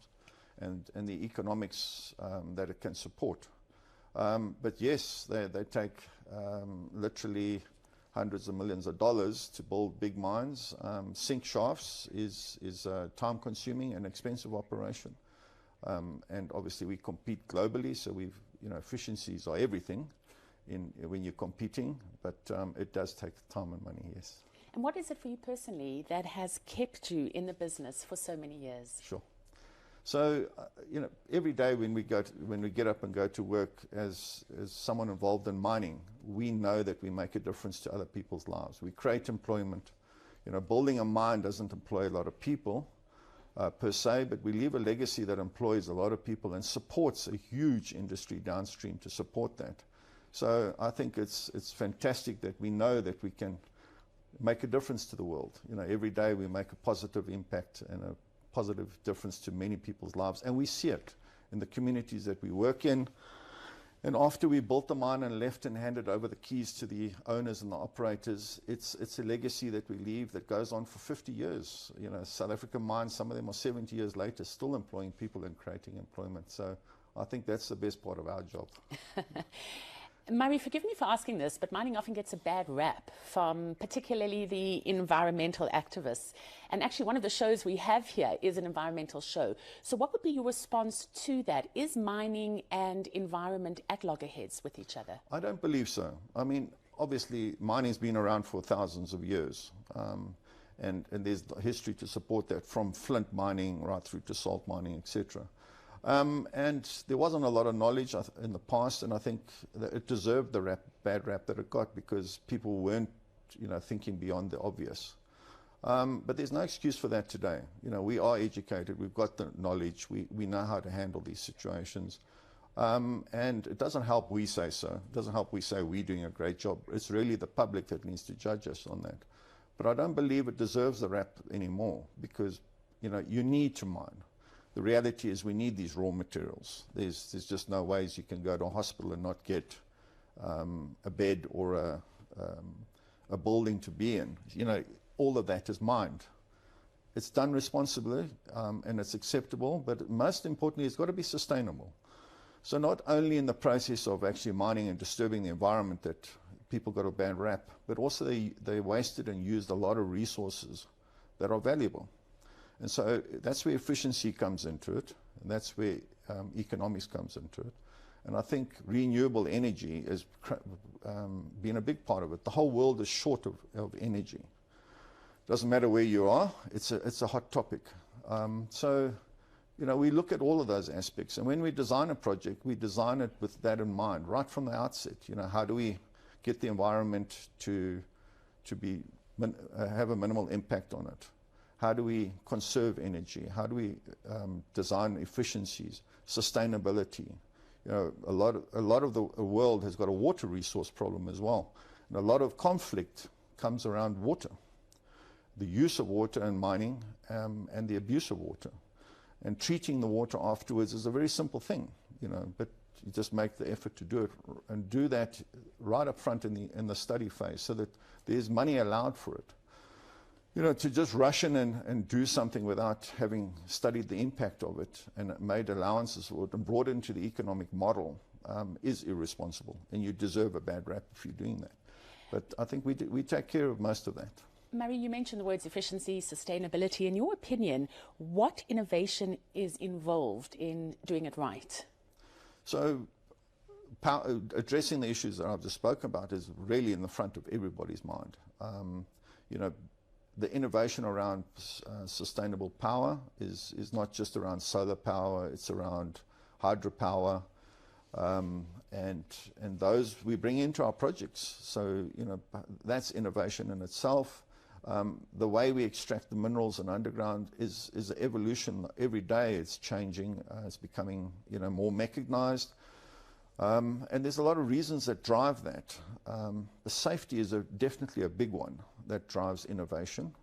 and the economics that it can support. But yes, they take literally hundreds of millions of dollars to build big mines. Sink shafts is a time-consuming and expensive operation. And obviously we compete globally, so efficiencies are everything when you're competing, but it does take time and money, yes. And what is it for you personally that has kept you in the business for so many years? Sure. So, every day when we get up and go to work as someone involved in mining, we know that we make a difference to other people's lives. We create employment. Building a mine doesn't employ a lot of people per se, but we leave a legacy that employs a lot of people and supports a huge industry downstream to support that. So I think it's fantastic that we know that we can make a difference to the world. Every day we make a positive impact and a positive difference to many people's lives, and we see it in the communities that we work in. And after we built the mine and left and handed over the keys to the owners and the operators, it's a legacy that we leave that goes on for 50 years. South African mines, some of them are 70 years later, still employing people and creating employment. So I think that's the best part of our job. Murray, forgive me for asking this, but mining often gets a bad rap from particularly the environmental activists. And actually one of the shows we have here is an environmental show. So what would be your response to that? Is mining and environment at loggerheads with each other? I don't believe so. I mean, obviously mining's been around for thousands of years. And there's history to support that, from flint mining right through to salt mining, etc. And there wasn't a lot of knowledge in the past, and I think that it deserved the bad rap that it got because people weren't, thinking beyond the obvious. But there's no excuse for that today. We are educated, we've got the knowledge, we know how to handle these situations. And it doesn't help we say so. It doesn't help we say we're doing a great job. It's really the public that needs to judge us on that. But I don't believe it deserves the rap anymore because, you need to mine. The reality is we need these raw materials. There's just no ways you can go to a hospital and not get a bed or a building to be in. All of that is mined. It's done responsibly and it's acceptable, but most importantly, it's got to be sustainable. So not only in the process of actually mining and disturbing the environment that people got a bad rap, but also they wasted and used a lot of resources that are valuable. And so that's where efficiency comes into it, and that's where economics comes into it. And I think renewable energy has been a big part of it. The whole world is short of energy. Doesn't matter where you are, it's a hot topic. So, we look at all of those aspects, and when we design a project, we design it with that in mind, right from the outset. How do we get the environment to have a minimal impact on it? How do we conserve energy? How do we design efficiencies, sustainability? A lot of the world has got a water resource problem as well. And a lot of conflict comes around water, the use of water in mining and the abuse of water. And treating the water afterwards is a very simple thing, but you just make the effort to do it and do that right up front in the study phase so that there's money allowed for it. To just rush in and do something without having studied the impact of it and made allowances for it and brought it into the economic model is irresponsible, and you deserve a bad rap if you're doing that. But I think we take care of most of that. Murray, you mentioned the words efficiency, sustainability. In your opinion, what innovation is involved in doing it right? So addressing the issues that I've just spoken about is really in the front of everybody's mind. The innovation around sustainable power is not just around solar power, it's around hydropower, and those we bring into our projects. So, that's innovation in itself. The way we extract the minerals and underground is an evolution. Every day it's changing, it's becoming, more mechanized. And there's a lot of reasons that drive that. The safety is definitely a big one that drives innovation.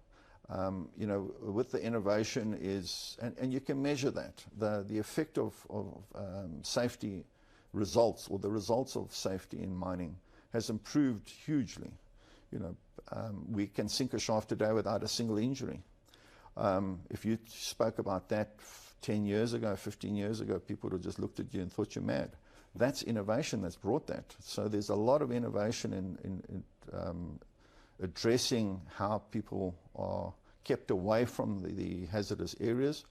You know, with the innovation is, and you can measure that, the effect of safety results, or the results of safety in mining, has improved hugely. You know, we can sink a shaft today without a single injury. If you spoke about that 10 years ago, 15 years ago, people would have just looked at you and thought you're mad. That's innovation that's brought that. So there's a lot of innovation in addressing how people are kept away from the hazardous areas.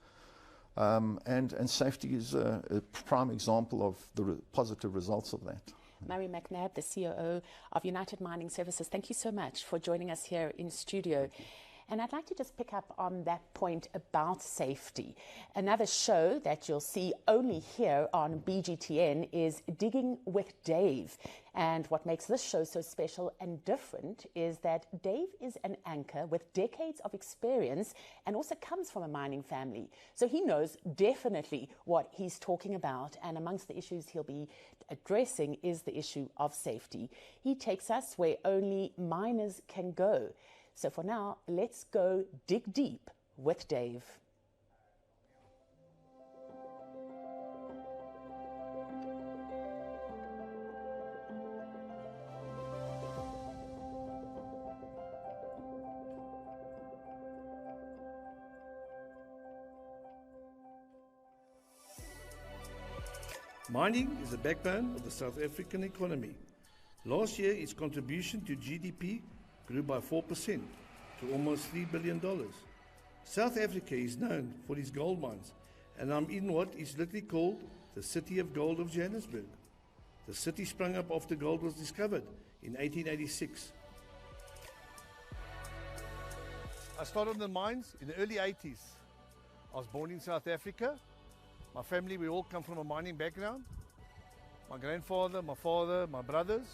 And safety is a prime example of the positive results of that. Murray McNabb, the COO of United Mining Services, thank you so much for joining us here in studio. And I'd like to just pick up on that point about safety. Another show that you'll see only here on BGTN is Digging with Dave. And what makes this show so special and different is that Dave is an anchor with decades of experience and also comes from a mining family. So he knows definitely what he's talking about. And amongst the issues he'll be addressing is the issue of safety. He takes us where only miners can go. So for now, let's go dig deep with Dave. Mining is the backbone of the South African economy. Last year, its contribution to GDP grew by 4% to almost $3 billion. South Africa is known for its gold mines, and I'm in what is literally called the City of Gold of Johannesburg. The city sprung up after gold was discovered in 1886. I started in the mines in the early 80s. I was born in South Africa. My family, we all come from a mining background. My grandfather, my father, my brothers,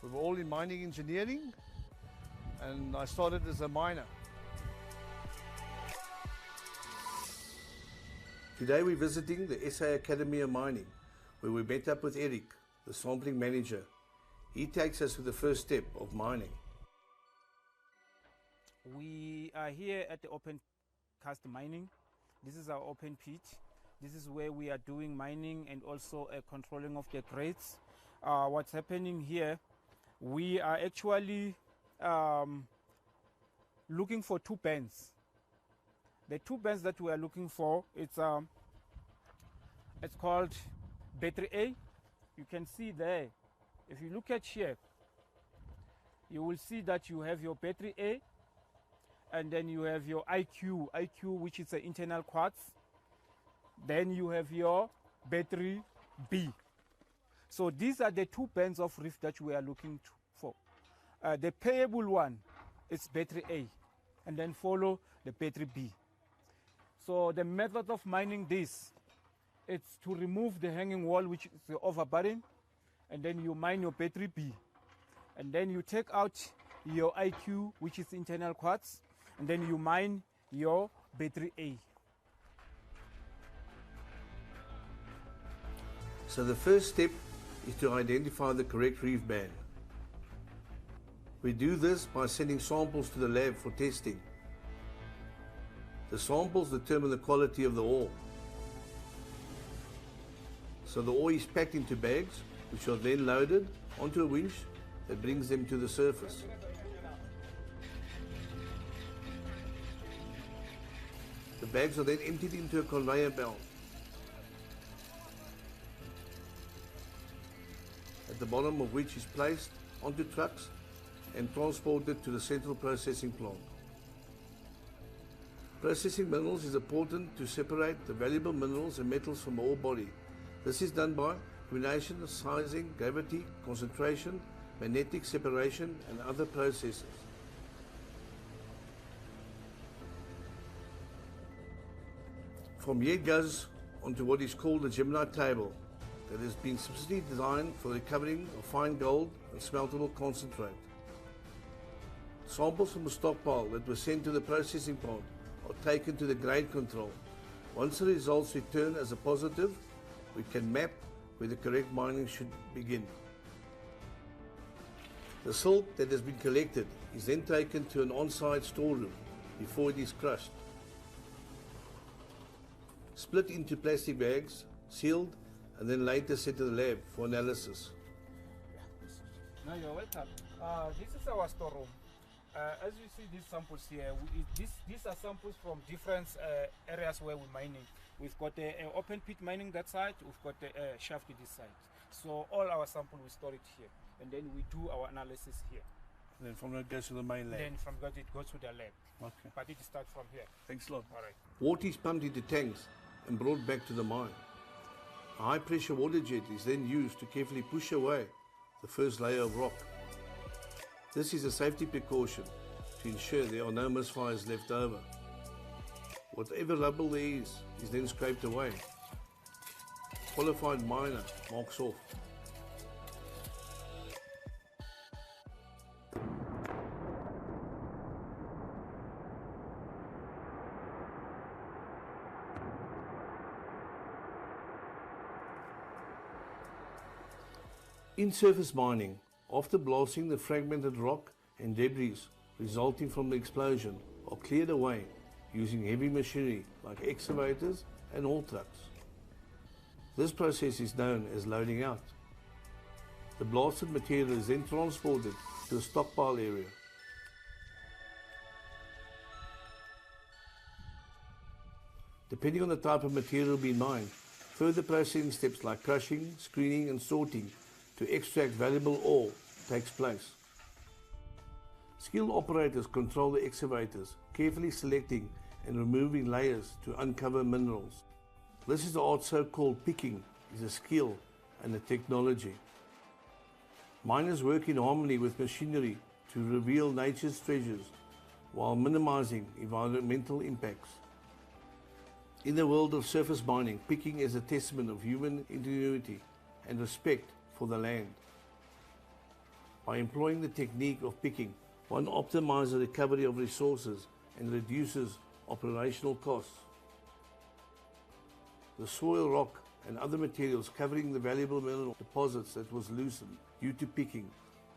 we were all in mining engineering. And I started as a miner. Today we're visiting the SA Academy of Mining, where we met up with Eric, the sampling manager. He takes us to the first step of mining. We are here at the open cast mining. This is our open pit. This is where we are doing mining and also controlling of the grades. What's happening here, we are actually looking for two bands. The two bands that we are looking for, it's called battery A. You can see there, if you look at here, you will see that you have your battery A, and then you have your IQ, which is an internal quartz. Then you have your battery B. So these are the two bands of reef that we are looking for. The payable one is battery A, and then follow the battery B. So the method of mining this, it's to remove the hanging wall, which is the overburden, and then you mine your battery B. And then you take out your IQ, which is internal quartz, and then you mine your battery A. So the first step is to identify the correct reef band. We do this by sending samples to the lab for testing. The samples determine the quality of the ore. So the ore is packed into bags, which are then loaded onto a winch that brings them to the surface. The bags are then emptied into a conveyor belt. At the bottom of which is placed onto trucks and transported to the central processing plant. Processing minerals is important to separate the valuable minerals and metals from the ore body. This is done by combination of sizing, gravity, concentration, magnetic separation, and other processes. From here it goes onto what is called the Gemini table that has been specifically designed for the recovering of fine gold and smeltable concentrate. Samples from a stockpile that were sent to the processing plant are taken to the grade control. Once the results return as a positive, we can map where the correct mining should begin. The silt that has been collected is then taken to an on-site storeroom before it is crushed. Split into plastic bags, sealed, and then later sent to the lab for analysis. No, you're welcome. This is our storeroom. As you see these samples here, these are samples from different areas where we're mining. We've got open pit mining that side, we've got a shaft this side. So all our sample we store it here, and then we do our analysis here. And then from there it goes to the main lab. Then from that it goes to the lab. Okay. But it starts from here. Thanks a lot. All right. Water is pumped into tanks and brought back to the mine. A high pressure water jet is then used to carefully push away the first layer of rock. This is a safety precaution to ensure there are no misfires left over. Whatever rubble there is then scraped away. Qualified miner marks off. In surface mining, after blasting, the fragmented rock and debris resulting from the explosion are cleared away using heavy machinery like excavators and haul trucks. This process is known as loading out. The blasted material is then transported to a stockpile area. Depending on the type of material being mined, further processing steps like crushing, screening and sorting to extract valuable ore takes place. Skilled operators control the excavators, carefully selecting and removing layers to uncover minerals. This is the art so-called picking, is a skill and a technology. Miners work in harmony with machinery to reveal nature's treasures while minimizing environmental impacts. In the world of surface mining, picking is a testament of human ingenuity and respect for the land. By employing the technique of picking, one optimizes the recovery of resources and reduces operational costs. The soil, rock and other materials covering the valuable mineral deposits that was loosened due to picking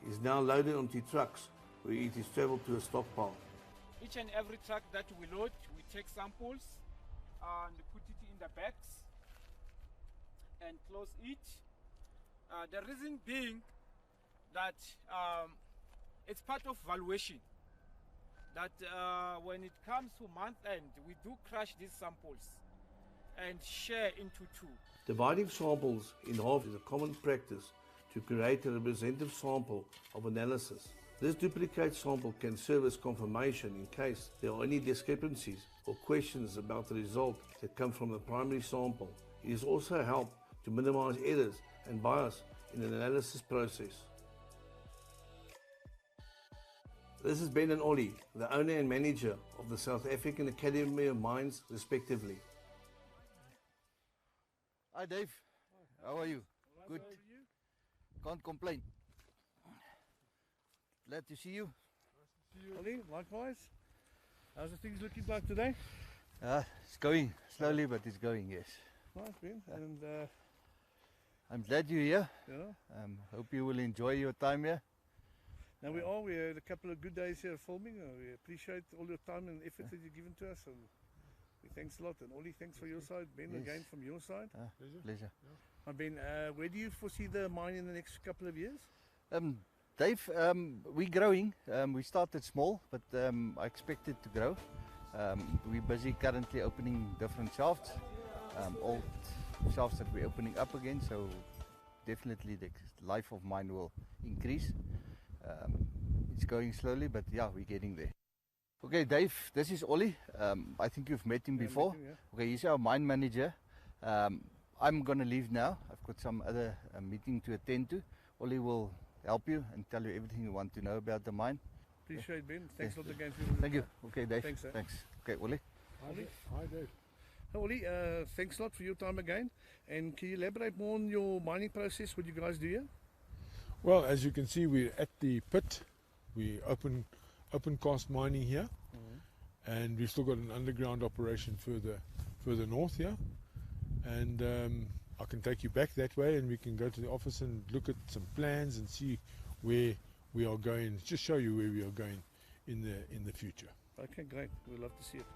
is now loaded onto trucks where it is travelled to a stockpile. Each and every truck that we load, we take samples and put it in the bags and close it. The reason being that it's part of valuation. That when it comes to month end, we do crush these samples and share into two. Dividing samples in half is a common practice to create a representative sample of analysis. This duplicate sample can serve as confirmation in case there are any discrepancies or questions about the result that come from the primary sample. It is also a help to minimize errors and bias in an analysis process. This is Ben and Ollie, the owner and manager of the South African Academy of Mines, respectively. Hi Dave, how are you? Good. Can't complain. Glad to see you. Ollie, likewise. How's the things looking like today? It's going slowly, but it's going, yes. Nice, Ben. And I'm glad you're here. Yeah. Hope you will enjoy your time here. Now we had a couple of good days here filming. We appreciate all your time and effort that you've given to us. And we thanks a lot. And Ollie, thanks for your side. Ben, Yes. again from your side. Pleasure. Ben, where do you foresee the mine in the next couple of years? Dave, we're growing. We started small, but I expect it to grow. We're busy currently opening different shafts, old shafts that we're opening up again, so definitely the life of mine will increase. It's going slowly, but yeah, we're getting there. Okay, Dave, this is Ollie. I think you've met him before. Met him, yeah. Okay, he's our mine manager. I'm going to leave now. I've got some other meeting to attend to. Ollie will help you and tell you everything you want to know about the mine. Appreciate Ben. Thanks a lot again. Thank you. Okay, Dave. Thanks, sir. Thanks. Okay, Ollie. Hi, Dave. Ollie, thanks a lot for your time again. And can you elaborate more on your mining process, what you guys do here? Well, as you can see, we're at the pit. We open cast mining here, and we've still got an underground operation further north here. And I can take you back that way, and we can go to the office and look at some plans and see where we are going. Just show you where we are going in the future. Okay, great. We'd love to see it.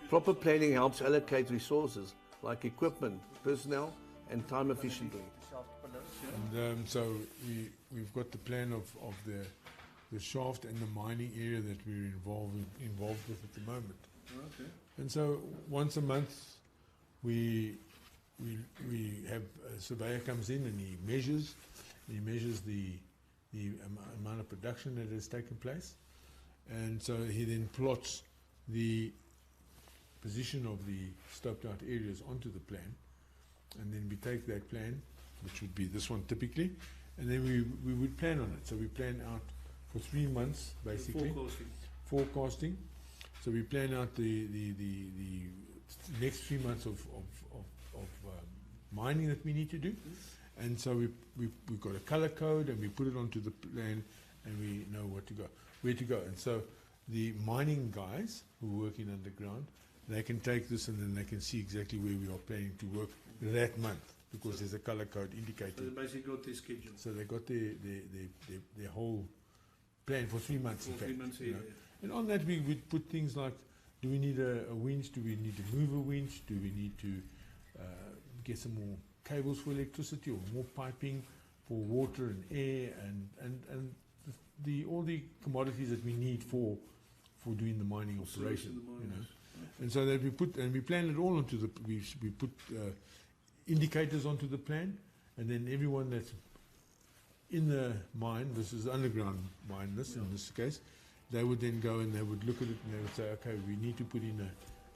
Proper planning helps allocate resources like equipment, personnel, and time efficiently. And so we've got the plan of the shaft and the mining area that we're involved with at the moment. Okay. And so once a month we have a surveyor comes in and he measures the amount of production that has taken place, and so he then plots the position of the stoped out areas onto the plan, and then we take that plan, which would be this one typically, and then we would plan on it. So we plan out for 3 months basically. Forecasting. So we plan out the next 3 months of mining that we need to do, and so we've got a color code and we put it onto the plan, and we know where to go. And so the mining guys who are working underground, they can take this and then they can see exactly where we are planning to work that month, because there's a color code indicating. So they basically got their schedule. So they got their whole plan for 3 months. For 3 months, yeah. And on that we would put things like, do we need a winch? Do we need to move a winch? Do we need to get some more cables for electricity, or more piping for water and air, and all the commodities that we need for doing the mining operation, you know. And so that we plan it all onto we put indicators onto the plan, and then everyone that's in the mine, this is underground mine, in this case, they would then go and they would look at it and they would say, okay, we need to put in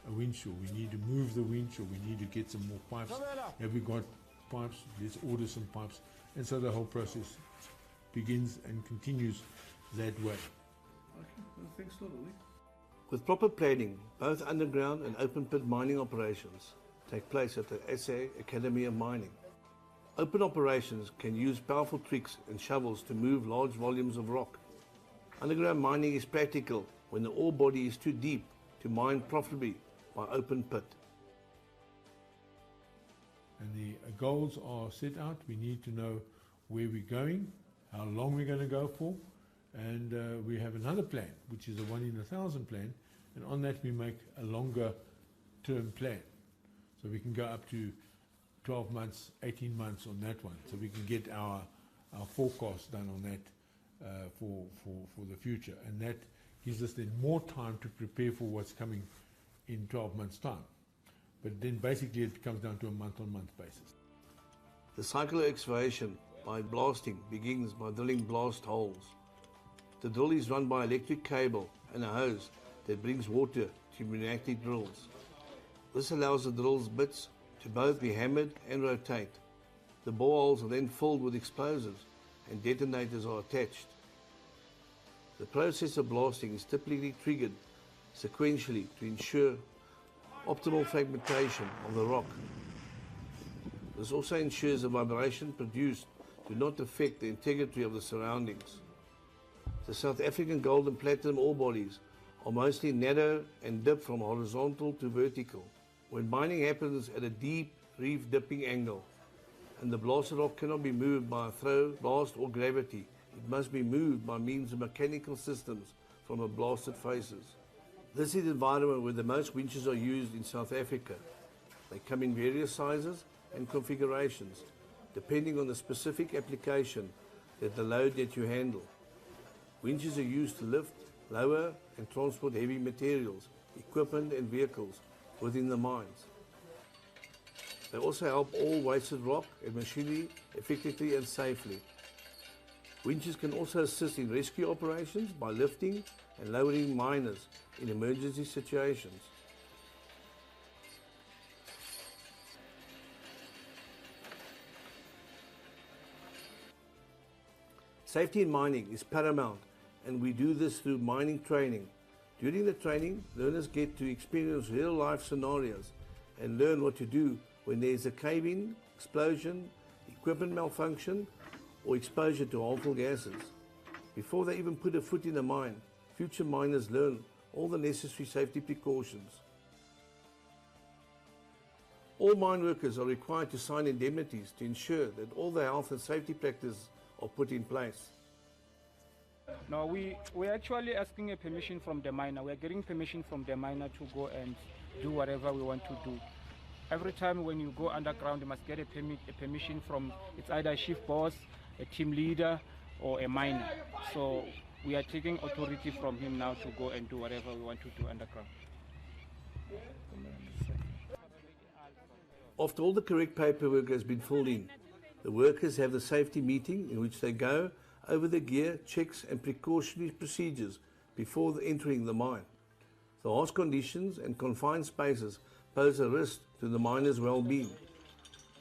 a winch, or we need to move the winch, or we need to get some more pipes. Have we got pipes? Let's order some pipes. And so the whole process begins and continues that way. Okay, well, thanks a lot, Oli. With proper planning, both underground and open pit mining operations take place at the SA Academy of Mining. Open operations can use powerful tricks and shovels to move large volumes of rock. Underground mining is practical when the ore body is too deep to mine profitably by open pit. And the goals are set out. We need to know where we're going, how long we're going to go for, and we have another plan, which is a 1 in 1,000 plan, and on that we make a longer term plan. So we can go up to 12 months, 18 months on that one, so we can get our forecast done on that for the future, and that gives us then more time to prepare for what's coming in 12 months' time. But then basically it comes down to a month-on-month basis. The cycle of excavation by blasting begins by drilling blast holes. The drill is run by electric cable and a hose that brings water to pneumatic drills. This allows the drill's bits to both be hammered and rotate. The boreholes are then filled with explosives and detonators are attached. The process of blasting is typically triggered sequentially to ensure optimal fragmentation of the rock. This also ensures the vibration produced do not affect the integrity of the surroundings. The South African gold and platinum ore bodies are mostly narrow and dip from horizontal to vertical. When mining happens at a deep reef dipping angle and the blasted rock cannot be moved by a throw, blast or gravity, it must be moved by means of mechanical systems from the blasted faces. This is the environment where the most winches are used in South Africa. They come in various sizes and configurations, depending on the specific application that the load that you handle. Winches are used to lift, lower and transport heavy materials, equipment and vehicles within the mines. They also help haul wasted rock and machinery effectively and safely. Winches can also assist in rescue operations by lifting and lowering miners in emergency situations. Safety in mining is paramount, and we do this through mining training. During the training, learners get to experience real-life scenarios and learn what to do when there is a cave-in, explosion, equipment malfunction, or exposure to harmful gases. Before they even put a foot in a mine, future miners learn all the necessary safety precautions. All mine workers are required to sign indemnities to ensure that all the health and safety practices are put in place. No, we're actually asking a permission from the miner. We're getting permission from the miner to go and do whatever we want to do. Every time when you go underground, you must get a permission from, it's either a shift boss, a team leader, or a miner. So we are taking authority from him now to go and do whatever we want to do underground. After all the correct paperwork has been filled in, the workers have the safety meeting in which they go over the gear, checks and precautionary procedures before entering the mine. The harsh conditions and confined spaces pose a risk to the miners' well-being.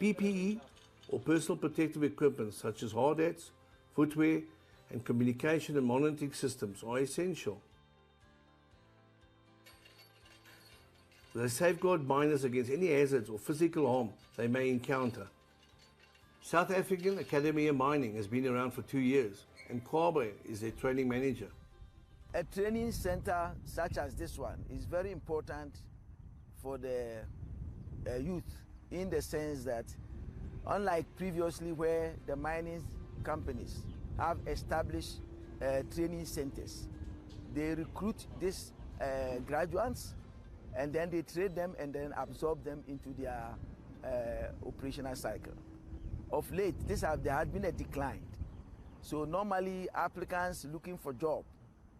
PPE or personal protective equipment such as hard hats, footwear and communication and monitoring systems are essential. They safeguard miners against any hazards or physical harm they may encounter. South African Academy of Mining has been around for 2 years and Kwabe is their training manager. A training center such as this one is very important for the youth, in the sense that unlike previously where the mining companies have established training centers, they recruit these graduates and then they train them and then absorb them into their operational cycle. Of late, there has been a decline. So normally applicants looking for job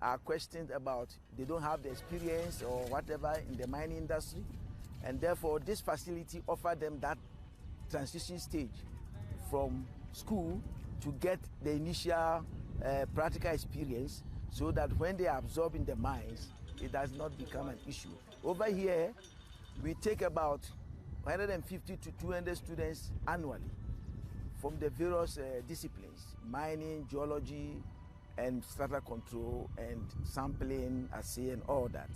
are questioned about they don't have the experience or whatever in the mining industry, and therefore this facility offers them that transition stage from school to get the initial practical experience, so that when they are absorbed in the mines, it does not become an issue. Over here, we take about 150 to 200 students annually from the various disciplines: mining, geology, and strata control, and sampling, assay, and all that.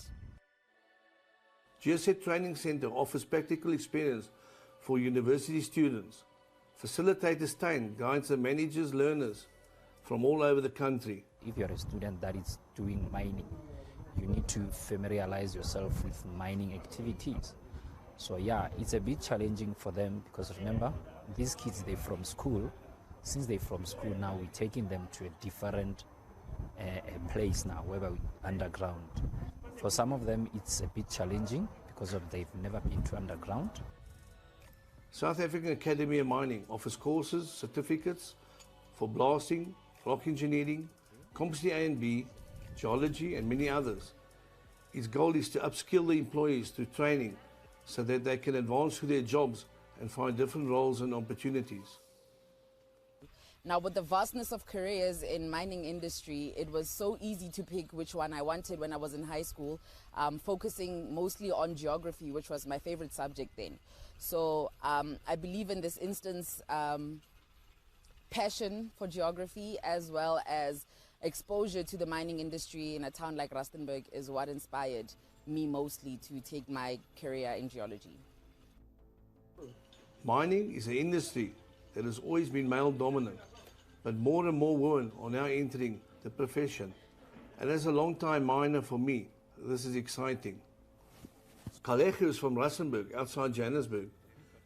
GSET Training Center offers practical experience for university students. Facilitator Stein guides the managers, learners from all over the country. If you're a student that is doing mining, you need to familiarize yourself with mining activities. So yeah, it's a bit challenging for them, because remember, these kids, they're from school. Since they're from school now, we're taking them to a different place now, where we're underground. For some of them, it's a bit challenging because they've never been to underground. South African Academy of Mining offers courses, certificates for blasting, rock engineering, composite A and B, geology and many others. Its goal is to upskill the employees through training so that they can advance through their jobs and find different roles and opportunities. Now, with the vastness of careers in mining industry, it was so easy to pick which one I wanted when I was in high school, focusing mostly on geography, which was my favorite subject then. So I believe in this instance, passion for geography as well as exposure to the mining industry in a town like Rustenburg is what inspired me mostly to take my career in geology. Mining is an industry that has always been male dominant, but more and more women are now entering the profession. And as a long-time miner for me, this is exciting. Kalecha is from Rustenburg, outside Johannesburg.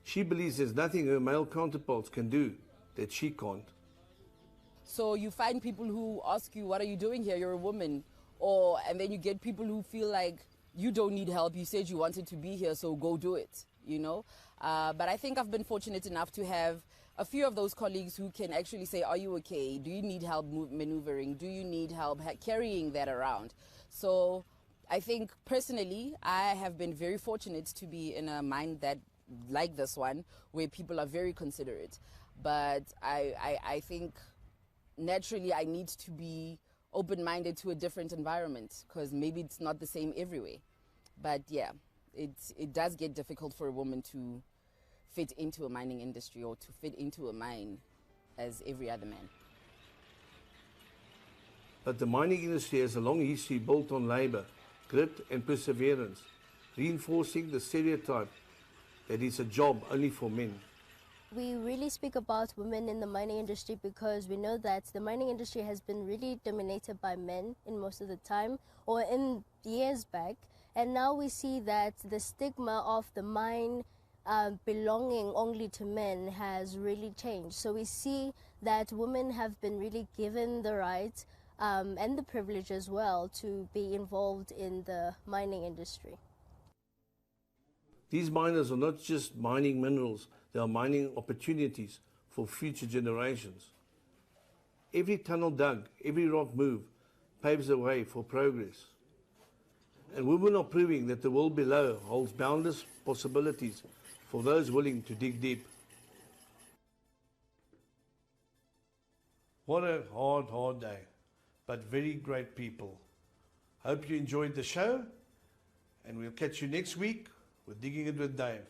She believes there's nothing her male counterparts can do that she can't. So you find people who ask you, what are you doing here? You're a woman. And then you get people who feel like you don't need help. You said you wanted to be here, so go do it, you know? But I think I've been fortunate enough to have a few of those colleagues who can actually say, are you okay? Do you need help maneuvering? Do you need help carrying that around? So I think personally, I have been very fortunate to be in a mine that like this one, where people are very considerate. But I think naturally I need to be open-minded to a different environment, because maybe it's not the same everywhere. But yeah, it does get difficult for a woman to fit into a mining industry or to fit into a mine as every other man. But the mining industry has a long history built on labour, grit and perseverance, reinforcing the stereotype that it's a job only for men. We really speak about women in the mining industry because we know that the mining industry has been really dominated by men in most of the time, or in years back. And now we see that the stigma of the mine belonging only to men has really changed. So we see that women have been really given the right and the privilege as well to be involved in the mining industry. These miners are not just mining minerals, they are mining opportunities for future generations. Every tunnel dug, every rock moved, paves the way for progress. And women are proving that the world below holds boundless possibilities for those willing to dig deep. What a hard day, but very great people. Hope you enjoyed the show, and we'll catch you next week with Digging It with Dave.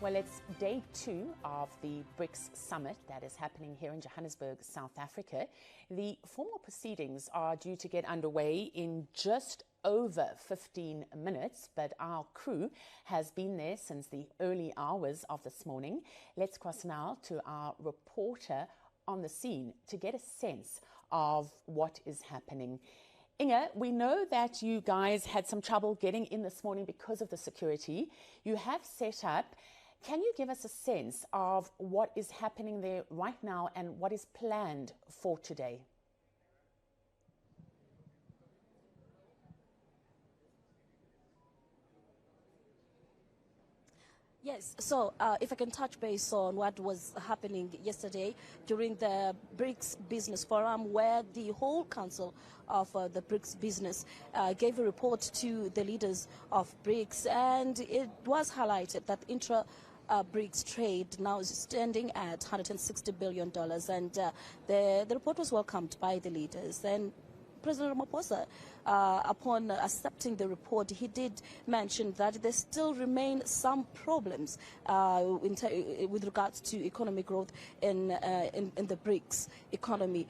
Well, it's day 2 of the BRICS summit that is happening here in Johannesburg, South Africa. The formal proceedings are due to get underway in just over 15 minutes, but our crew has been there since the early hours of this morning. Let's cross now to our reporter on the scene to get a sense of what is happening. Inge, we know that you guys had some trouble getting in this morning because of the security. You have set up. Can you give us a sense of what is happening there right now and what is planned for today? Yes, so if I can touch base on what was happening yesterday during the BRICS Business Forum, where the whole council of the BRICS business gave a report to the leaders of BRICS, and it was highlighted that BRICS trade now is standing at $160 billion, and the report was welcomed by the leaders. And President Ramaphosa, upon accepting the report, he did mention that there still remain some problems with regards to economic growth in the BRICS economy,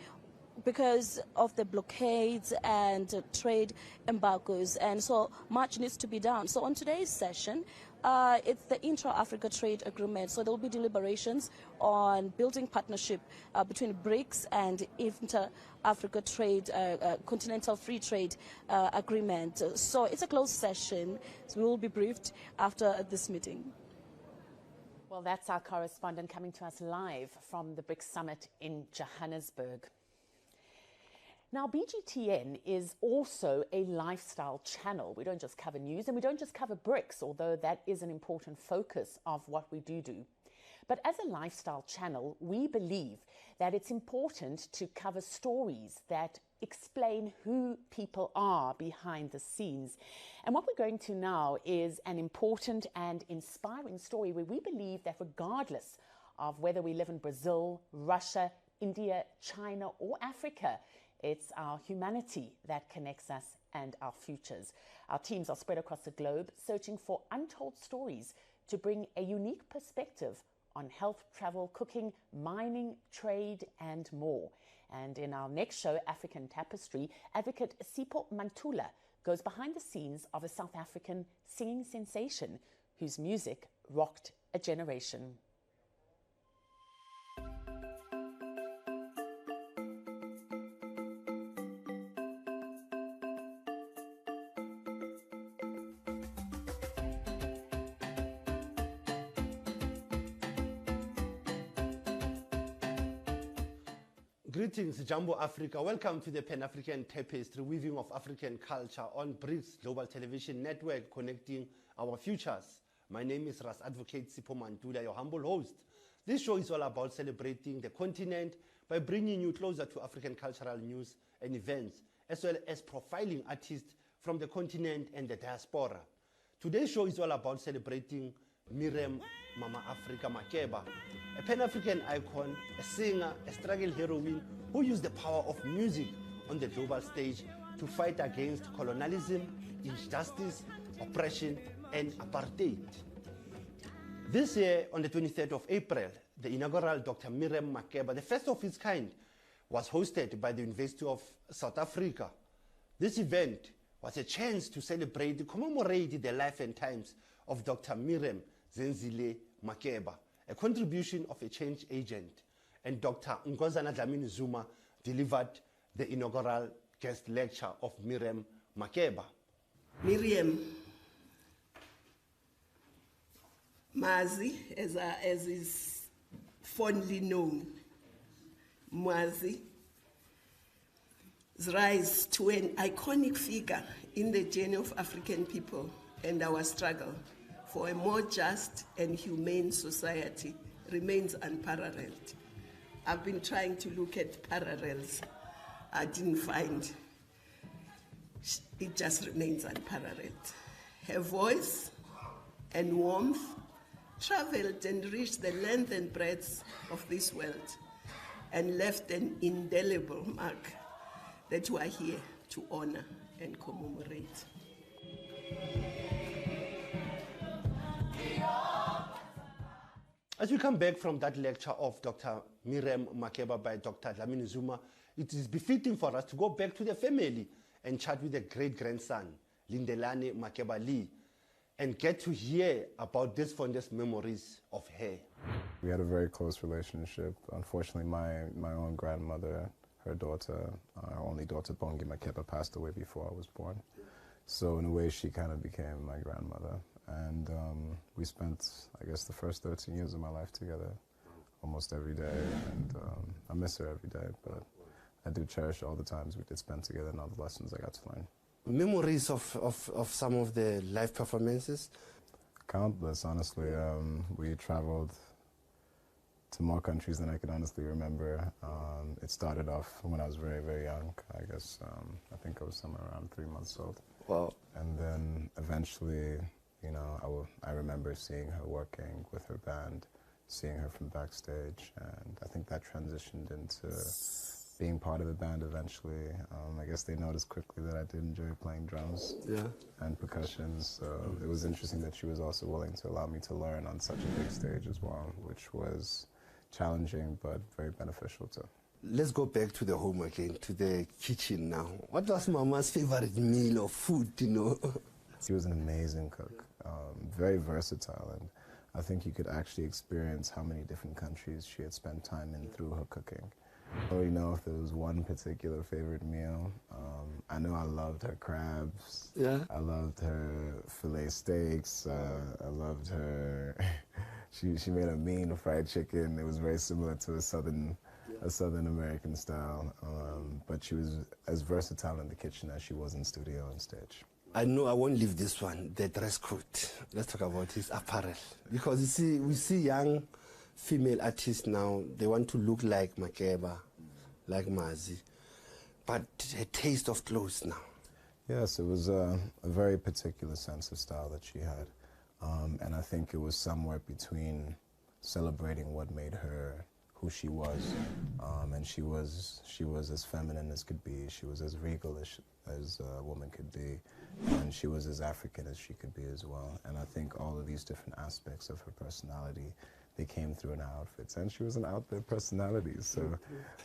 because of the blockades and trade embargoes, and so much needs to be done. So on today's session, it's the intra-Africa trade agreement. So there will be deliberations on building partnership between BRICS and inter-Africa trade, continental free trade agreement. So it's a closed session. So we will be briefed after this meeting. Well, that's our correspondent coming to us live from the BRICS summit in Johannesburg. Now, BGTN is also a lifestyle channel. We don't just cover news and we don't just cover BRICS, although that is an important focus of what we do. But as a lifestyle channel, we believe that it's important to cover stories that explain who people are behind the scenes. And what we're going to now is an important and inspiring story where we believe that regardless of whether we live in Brazil, Russia, India, China, or Africa, it's our humanity that connects us and our futures. Our teams are spread across the globe, searching for untold stories to bring a unique perspective on health, travel, cooking, mining, trade, and more. And in our next show, African Tapestry, advocate Sipho Mantula goes behind the scenes of a South African singing sensation whose music rocked a generation. Greetings, Jumbo Africa. Welcome to the Pan-African Tapestry, weaving of African culture on BRICS Global Television Network, connecting our futures. My name is Ras Advocate Sipho Mantula, your humble host. This show is all about celebrating the continent by bringing you closer to African cultural news and events, as well as profiling artists from the continent and the diaspora. Today's show is all about celebrating Miriam Mama Africa Makeba, a Pan-African icon, a singer, a struggle heroine who used the power of music on the global stage to fight against colonialism, injustice, oppression, and apartheid. This year, on the 23rd of April, the inaugural Dr. Miriam Makeba, the first of its kind, was hosted by the University of South Africa. This event was a chance to celebrate, commemorate the life and times of Dr. Miriam Zenzile Makeba, a contribution of a change agent, and Dr. Nkosazana Dlamini Zuma delivered the inaugural guest lecture of Miriam Makeba. Miriam Mazi, as is fondly known, Mazi's rise to an iconic figure in the journey of African people and our struggle for a more just and humane society remains unparalleled. I've been trying to look at parallels. I didn't find. It just remains unparalleled. Her voice and warmth traveled and reached the length and breadth of this world and left an indelible mark that we are here to honor and commemorate. As we come back from that lecture of Dr. Miriam Makeba by Dr. Dlamini Zuma, it is befitting for us to go back to the family and chat with the great-grandson, Lindelani Makeba Lee, and get to hear about these fondest memories of her. We had a very close relationship. Unfortunately, my own grandmother, her daughter, our only daughter, Bongi Makeba, passed away before I was born. So in a way, she kind of became my grandmother. And we spent, I guess, the first 13 years of my life together almost every day. And I miss her every day, but I do cherish all the times we did spend together and all the lessons I got to learn. Memories of some of the live performances? Countless, honestly. We traveled to more countries than I could honestly remember. It started off when I was very, very young. I guess, I think I was somewhere around 3 months old. Wow. And then eventually, you know, I remember seeing her working with her band, seeing her from backstage, and I think that transitioned into being part of the band eventually. I guess they noticed quickly that I did enjoy playing drums and percussion, so it was interesting that she was also willing to allow me to learn on such a big stage as well, which was challenging but very beneficial too. Let's go back to the home again, to the kitchen now. What was Mama's favorite meal or food, you know? She was an amazing cook, very versatile, and I think you could actually experience how many different countries she had spent time in through her cooking. I don't really know if there was one particular favorite meal. I know I loved her crabs. Yeah. I loved her filet steaks. I loved her. She made a mean fried chicken. It was very similar to a Southern American style, but she was as versatile in the kitchen as she was in studio and stage. I know I won't leave this one, the dress code. Let's talk about his apparel. Because you see, we see young female artists now, they want to look like Makeba, like Mazi, but a taste of clothes now. Yes, it was a very particular sense of style that she had. And I think it was somewhere between celebrating what made her who she was, and she was as feminine as could be. She was as regal as a woman could be, and she was as African as she could be as well. And I think all of these different aspects of her personality, they came through in her outfits, and she was an out there personality. So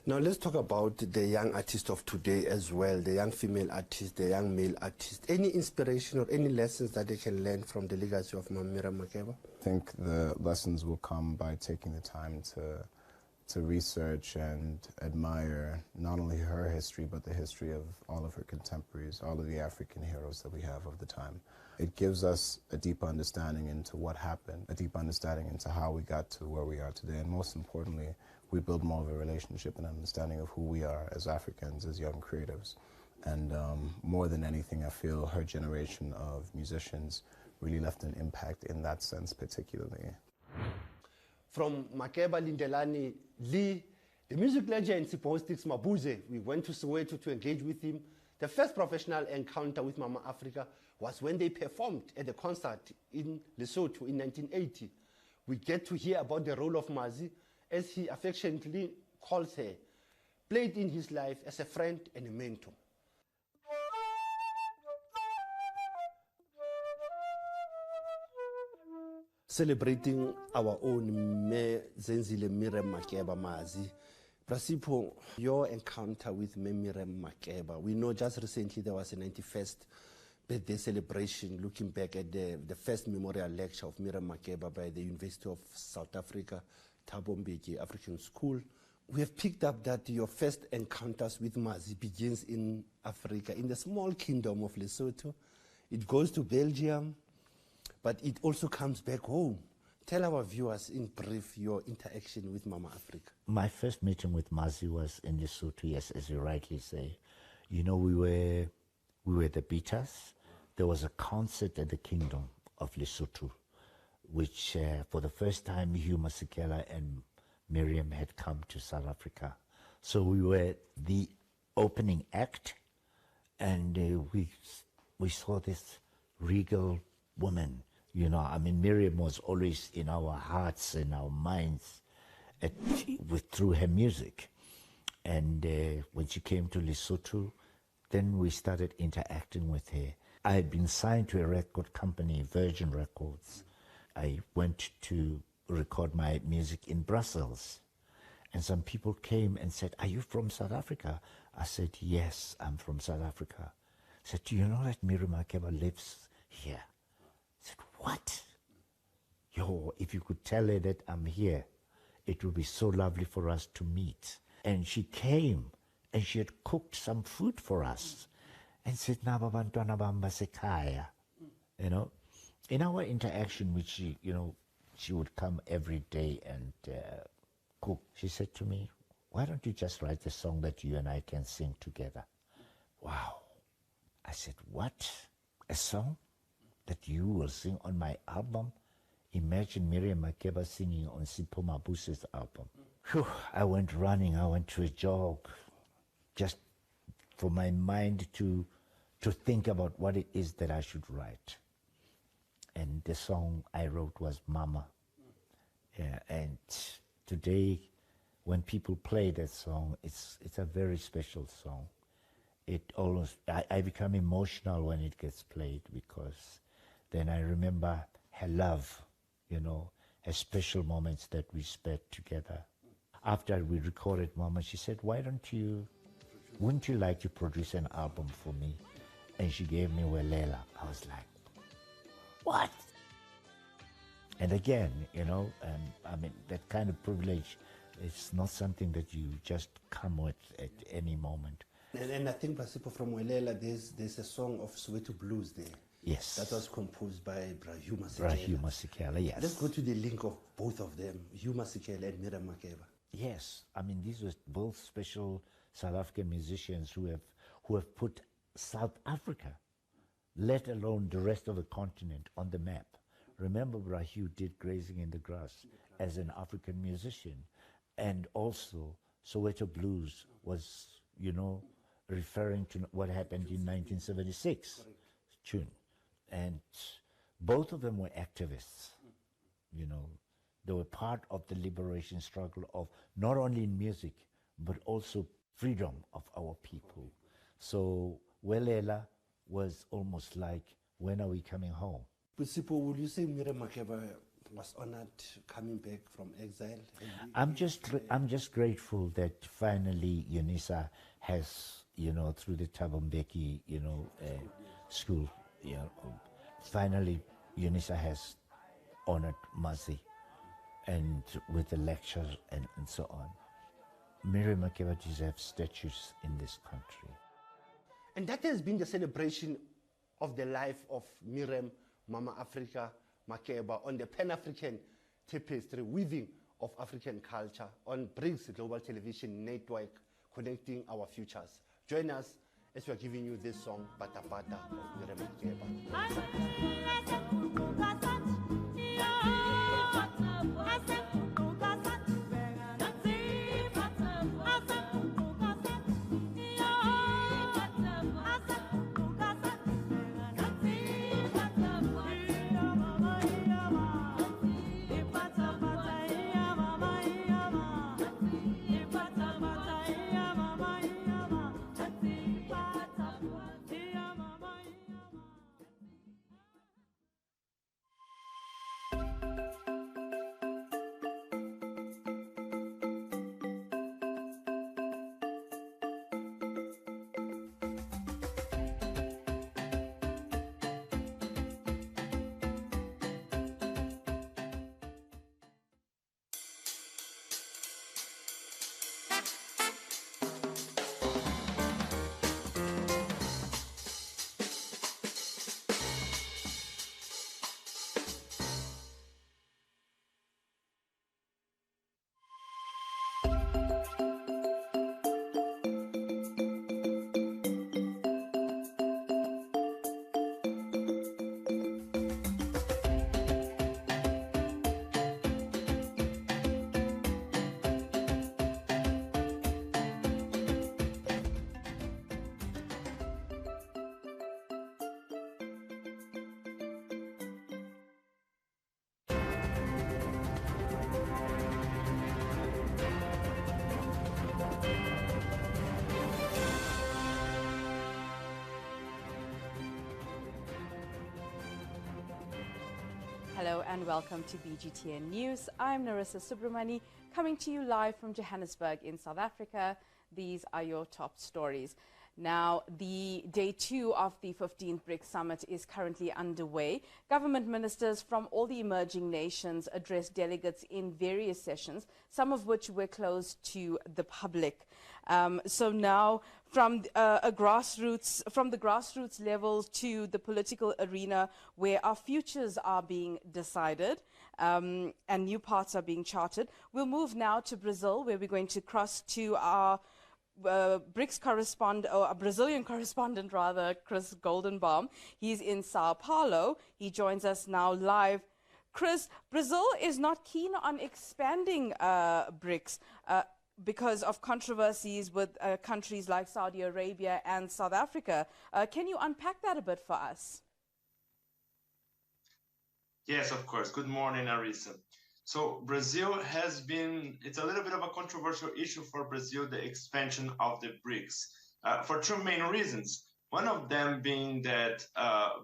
now let's talk about the young artists of today as well, the young female artists, the young male artists. Any inspiration or any lessons that they can learn from the legacy of Miriam Makeba? I think the lessons will come by taking the time to research and admire not only her history, but the history of all of her contemporaries, all of the African heroes that we have of the time. It gives us a deeper understanding into what happened, a deeper understanding into how we got to where we are today, and most importantly, we build more of a relationship and understanding of who we are as Africans, as young creatives. And more than anything, I feel her generation of musicians really left an impact in that sense particularly. From Makeba Lindelani Lee, the music legend Sipho Mabuze, we went to Soweto to engage with him. The first professional encounter with Mama Africa was when they performed at the concert in Lesotho in 1980. We get to hear about the role of Mazi, as he affectionately calls her, played in his life as a friend and a mentor. Celebrating our own Zenzile Miriam Makeba Mazi. Prasipo, your encounter with Miriam Makeba, we know just recently there was a 91st birthday celebration, looking back at the first memorial lecture of Miriam Makeba by the University of South Africa, Thabo Mbeki African School. We have picked up that your first encounters with Mazi begins in Africa, in the small kingdom of Lesotho. It goes to Belgium, but it also comes back home. Tell our viewers in brief your interaction with Mama Africa. My first meeting with Mazi was in Lesotho, yes, as you rightly say. You know, we were the beaters. There was a concert at the Kingdom of Lesotho, which for the first time Hugh Masekela and Miriam had come to South Africa. So we were the opening act, and we saw this regal woman. You know, I mean, Miriam was always in our hearts and our minds through her music. And when she came to Lesotho, then we started interacting with her. I had been signed to a record company, Virgin Records. I went to record my music in Brussels. And some people came and said, "Are you from South Africa?" I said, "Yes, I'm from South Africa." I said, "Do you know that Miriam Makeba lives here?" I said, "What? Yo, if you could tell her that I'm here, it would be so lovely for us to meet." And she came, and she had cooked some food for us and said, "Naba bantwana bam basekhaya." You know, in our interaction with she, you know, she would come every day and cook. She said to me, "Why don't you just write a song that you and I can sing together?" Wow. I said, "What? A song that you will sing on my album?" Imagine Miriam Makeba singing on Sipho Mabuse's album. Whew, I went running, I went to a jog, just for my mind to think about what it is that I should write. And the song I wrote was Mama. Yeah, and today, when people play that song, it's a very special song. It almost, I become emotional when it gets played, because then I remember her love, you know, her special moments that we spent together. After we recorded Mama, she said, wouldn't you like to produce an album for me? And she gave me Welela. I was like, what? And again, you know, I mean, that kind of privilege is not something that you just come with at any moment. And I think, Basipo, from Welela, there's a song of Soweto Blues there. Yes. That was composed by Hugh Masekela. Hugh Masekela, yes. Let's go to the link of both of them, Hugh Masekela and Miriam Makeba. Yes, I mean, these were both special South African musicians who have put South Africa, let alone the rest of the continent, on the map. Remember, Hugh did Grazing in the Grass as an African musician, and also Soweto Blues was, you know, referring to what happened in 1976 tune. And both of them were activists, you know. They were part of the liberation struggle of not only in music, but also freedom of our people. So Welela was almost like, when are we coming home? Bisipo, would you say Miriam Makeba was honored coming back from exile? I'm just grateful that finally UNISA has, you know, through the Thabo Mbeki, you know, school, you know, finally UNISA has honored Mazi, and with the lectures and so on. Miriam Makeba deserves statues in this country. And that has been the celebration of the life of Miriam Mama Africa Makeba on the Pan-African tapestry, weaving of African culture on BRICS Global Television Network, connecting our futures. Join us as we are giving you this song, Bata Bata, of Miriam Makeba. and welcome to BGTN News. I'm Narissa Subramani, coming to you live from Johannesburg in South Africa. These are your top stories. Now, the day 2 of the 15th BRICS Summit is currently underway. Government ministers from all the emerging nations addressed delegates in various sessions, some of which were closed to the public. So now, from the grassroots level to the political arena, where our futures are being decided and new paths are being charted, we'll move now to Brazil, where we're going to cross to our BRICS correspondent, or a Brazilian correspondent rather, Chris Goldenbaum. He's in Sao Paulo. He joins us now live. Chris, Brazil is not keen on expanding BRICS because of controversies with countries like Saudi Arabia and South Africa. Can you unpack that a bit for us? Yes, of course. Good morning, Arisa. So Brazil has been, it's a little bit of a controversial issue for Brazil, the expansion of the BRICS, for two main reasons. One of them being that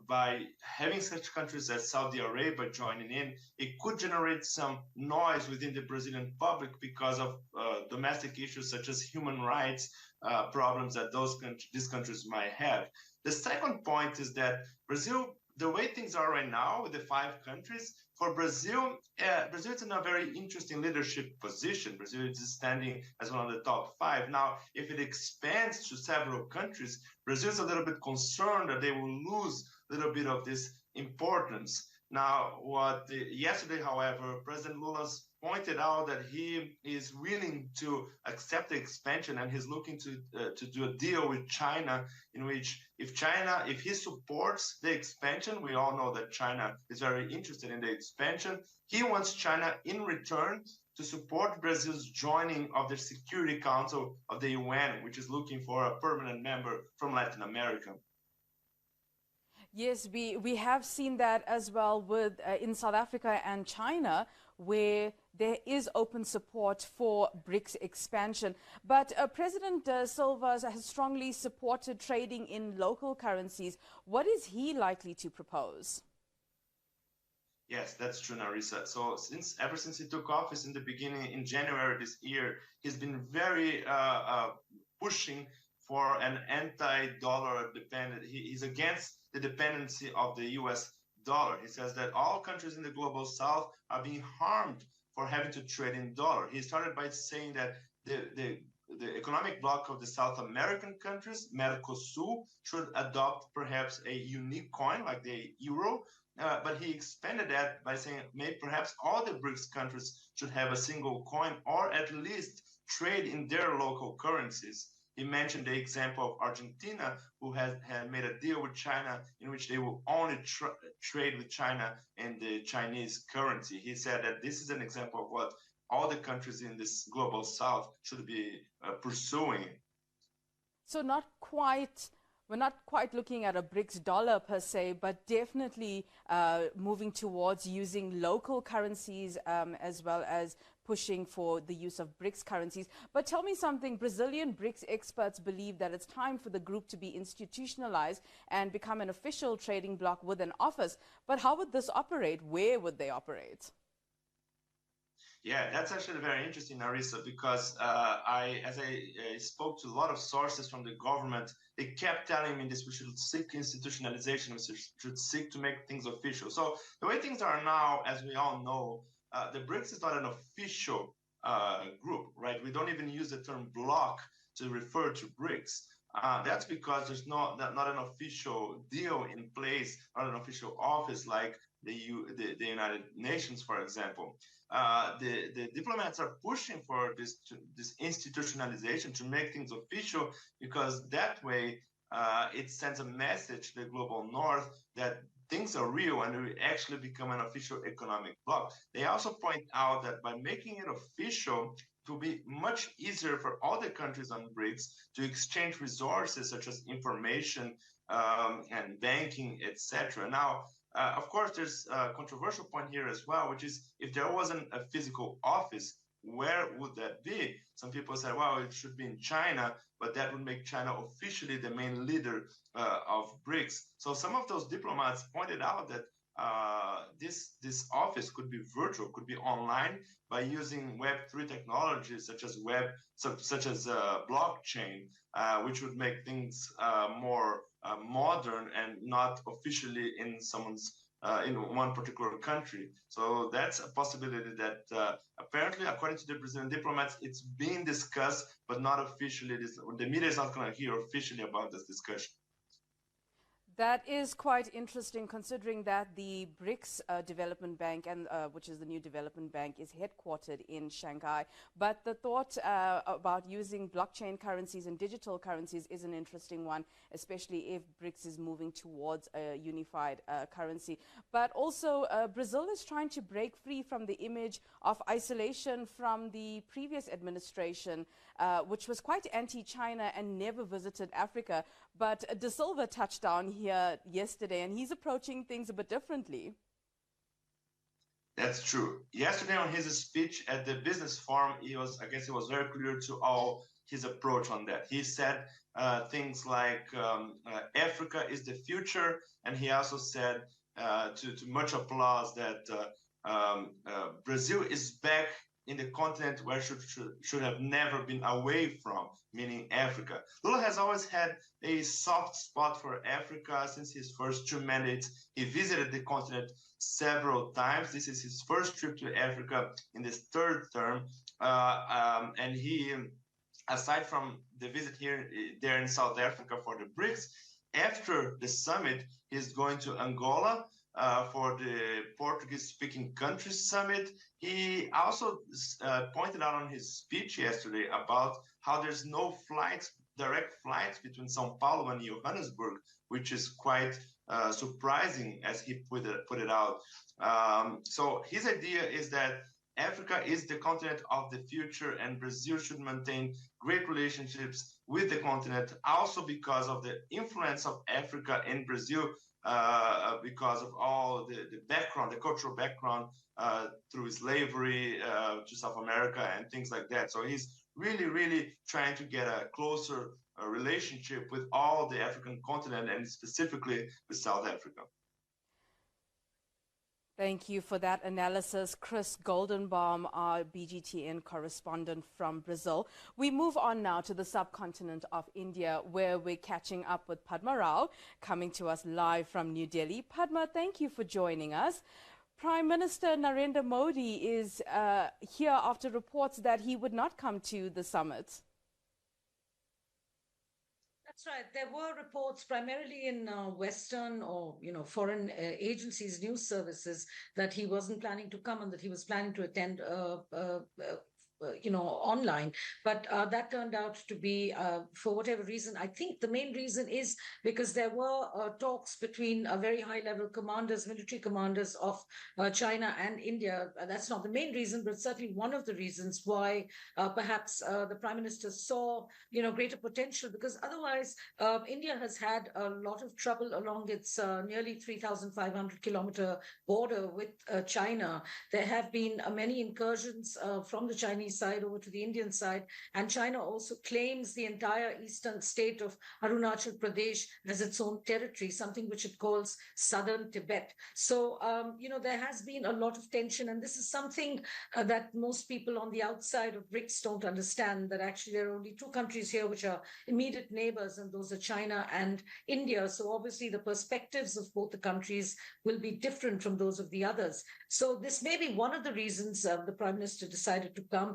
by having such countries as Saudi Arabia joining in, it could generate some noise within the Brazilian public because of domestic issues such as human rights problems that these countries might have. The second point is that Brazil, the way things are right now with the 5 countries, for Brazil, Brazil is in a very interesting leadership position. Brazil is standing as one of the top 5. Now, if it expands to several countries, Brazil is a little bit concerned that they will lose a little bit of this importance. Now, yesterday, however, President Lula's pointed out that he is willing to accept the expansion, and he's looking to do a deal with China, in which if he supports the expansion, we all know that China is very interested in the expansion. He wants China in return to support Brazil's joining of the Security Council of the UN, which is looking for a permanent member from Latin America. Yes, we have seen that as well with in South Africa and China, where there is open support for BRICS expansion. But President Silva has strongly supported trading in local currencies. What is he likely to propose? Yes, that's true, Narissa. So ever since he took office in the beginning, in January this year, he's been very pushing for an anti-dollar dependent. He's against the dependency of the US dollar. He says that all countries in the global south are being harmed for having to trade in dollar. He started by saying that the economic bloc of the South American countries, Mercosur, should adopt perhaps a unique coin like the euro. But he expanded that by saying maybe perhaps all the BRICS countries should have a single coin, or at least trade in their local currencies. He mentioned the example of Argentina, who had made a deal with China in which they will only trade with China in the Chinese currency. He said that this is an example of what all the countries in this global south should be pursuing. So we're not quite looking at a BRICS dollar per se, but definitely moving towards using local currencies as well as pushing for the use of BRICS currencies. But tell me something, Brazilian BRICS experts believe that it's time for the group to be institutionalized and become an official trading bloc with an office. But how would this operate? Where would they operate? Yeah, that's actually very interesting, Narissa, because as I spoke to a lot of sources from the government, they kept telling me this: we should seek institutionalization, we should seek to make things official. So the way things are now, as we all know, the BRICS is not an official group, right? We don't even use the term bloc to refer to BRICS. That's because there's not an official deal in place, not an official office like the United Nations, for example. The diplomats are pushing for this institutionalization to make things official, because that way it sends a message to the global north that things are real and we actually become an official economic bloc. They also point out that by making it official, it will be much easier for all the countries on BRICS to exchange resources such as information and banking, etc. Now, of course, there's a controversial point here as well, which is if there wasn't a physical office, where would that be? Some people say, well, it should be in China, but that would make China officially the main leader of BRICS. So some of those diplomats pointed out that this office could be virtual, could be online by using Web3 technologies such as blockchain, which would make things more modern and not officially in someone's in one particular country. So that's a possibility that apparently, according to the Brazilian diplomats, it's being discussed, but not officially. The media is not going to hear officially about this discussion. That is quite interesting, considering that the BRICS Development Bank, and which is the new development bank, is headquartered in Shanghai. But the thought about using blockchain currencies and digital currencies is an interesting one, especially if BRICS is moving towards a unified currency. But also, Brazil is trying to break free from the image of isolation from the previous administration, which was quite anti-China and never visited Africa. But De Silva touched down here yesterday, and he's approaching things a bit differently. That's true. Yesterday on his speech at the business forum, he was very clear to all his approach on that. He said things like Africa is the future, and he also said to much applause that Brazil is back in the continent where should have never been away from, meaning Africa. Lula has always had a soft spot for Africa since his first 2 mandates. He visited the continent several times. This is his first trip to Africa in this 3rd term. And he, aside from the visit there in South Africa for the BRICS, after the summit, he's going to Angola for the Portuguese-speaking countries summit. He also pointed out on his speech yesterday about how there's no direct flights between São Paulo and Johannesburg, which is quite surprising, as he put it out. So his idea is that Africa is the continent of the future, and Brazil should maintain great relationships with the continent, also because of the influence of Africa in Brazil, because of all the background, the cultural background through slavery to South America and things like that. So he's really trying to get a closer relationship with all the African continent, and specifically with South Africa. Thank you for that analysis, Chris Goldenbaum, our BGTN correspondent from Brazil. We move on now to the subcontinent of India, where we're catching up with Padma Rao, coming to us live from New Delhi. Padma, thank you for joining us. Prime Minister Narendra Modi is here after reports that he would not come to the summit. That's right. There were reports primarily in Western or foreign agencies, news services, that he wasn't planning to come and that he was planning to attend online, but that turned out to be, for whatever reason, I think the main reason is because there were talks between very high-level commanders, military commanders of China and India. That's not the main reason, but certainly one of the reasons why perhaps the Prime Minister saw, greater potential, because otherwise India has had a lot of trouble along its nearly 3,500-kilometer border with China. There have been many incursions from the Chinese side over to the Indian side, and China also claims the entire eastern state of Arunachal Pradesh as its own territory, something which it calls southern Tibet. So, there has been a lot of tension, and this is something that most people on the outside of BRICS don't understand, that actually there are only 2 countries here which are immediate neighbors, and those are China and India. So obviously the perspectives of both the countries will be different from those of the others. So this may be one of the reasons the Prime Minister decided to come.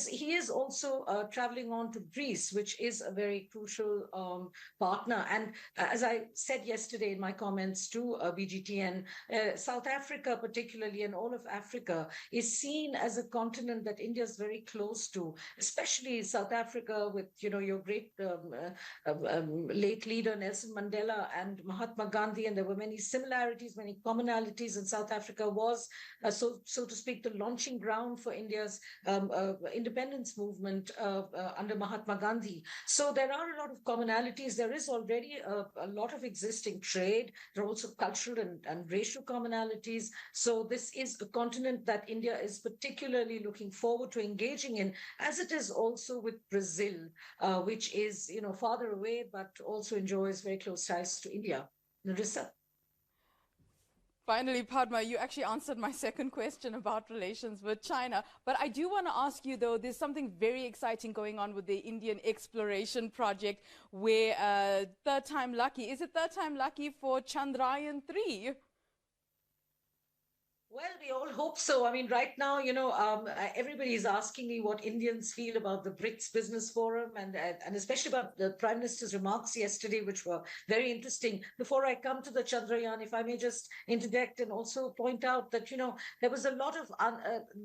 He is also traveling on to Greece, which is a very crucial partner. And as I said yesterday in my comments to BGTN, South Africa particularly, and all of Africa, is seen as a continent that India is very close to, especially South Africa with, your great late leader Nelson Mandela and Mahatma Gandhi. And there were many similarities, many commonalities, and South Africa was, so to speak, the launching ground for India's independence movement under Mahatma Gandhi. So there are a lot of commonalities. There is already a lot of existing trade. There are also cultural and racial commonalities. So this is a continent that India is particularly looking forward to engaging in, as it is also with Brazil, which is, farther away, but also enjoys very close ties to India. Narissa? Finally, Padma, you actually answered my second question about relations with China. But I do want to ask you, though, there's something very exciting going on with the Indian exploration project where third time lucky. Is it third time lucky for Chandrayaan-3? Well, we all hope so. I mean, right now, everybody is asking me what Indians feel about the BRICS Business Forum and especially about the Prime Minister's remarks yesterday, which were very interesting. Before I come to the Chandrayaan, if I may just interject and also point out that, there was a lot of,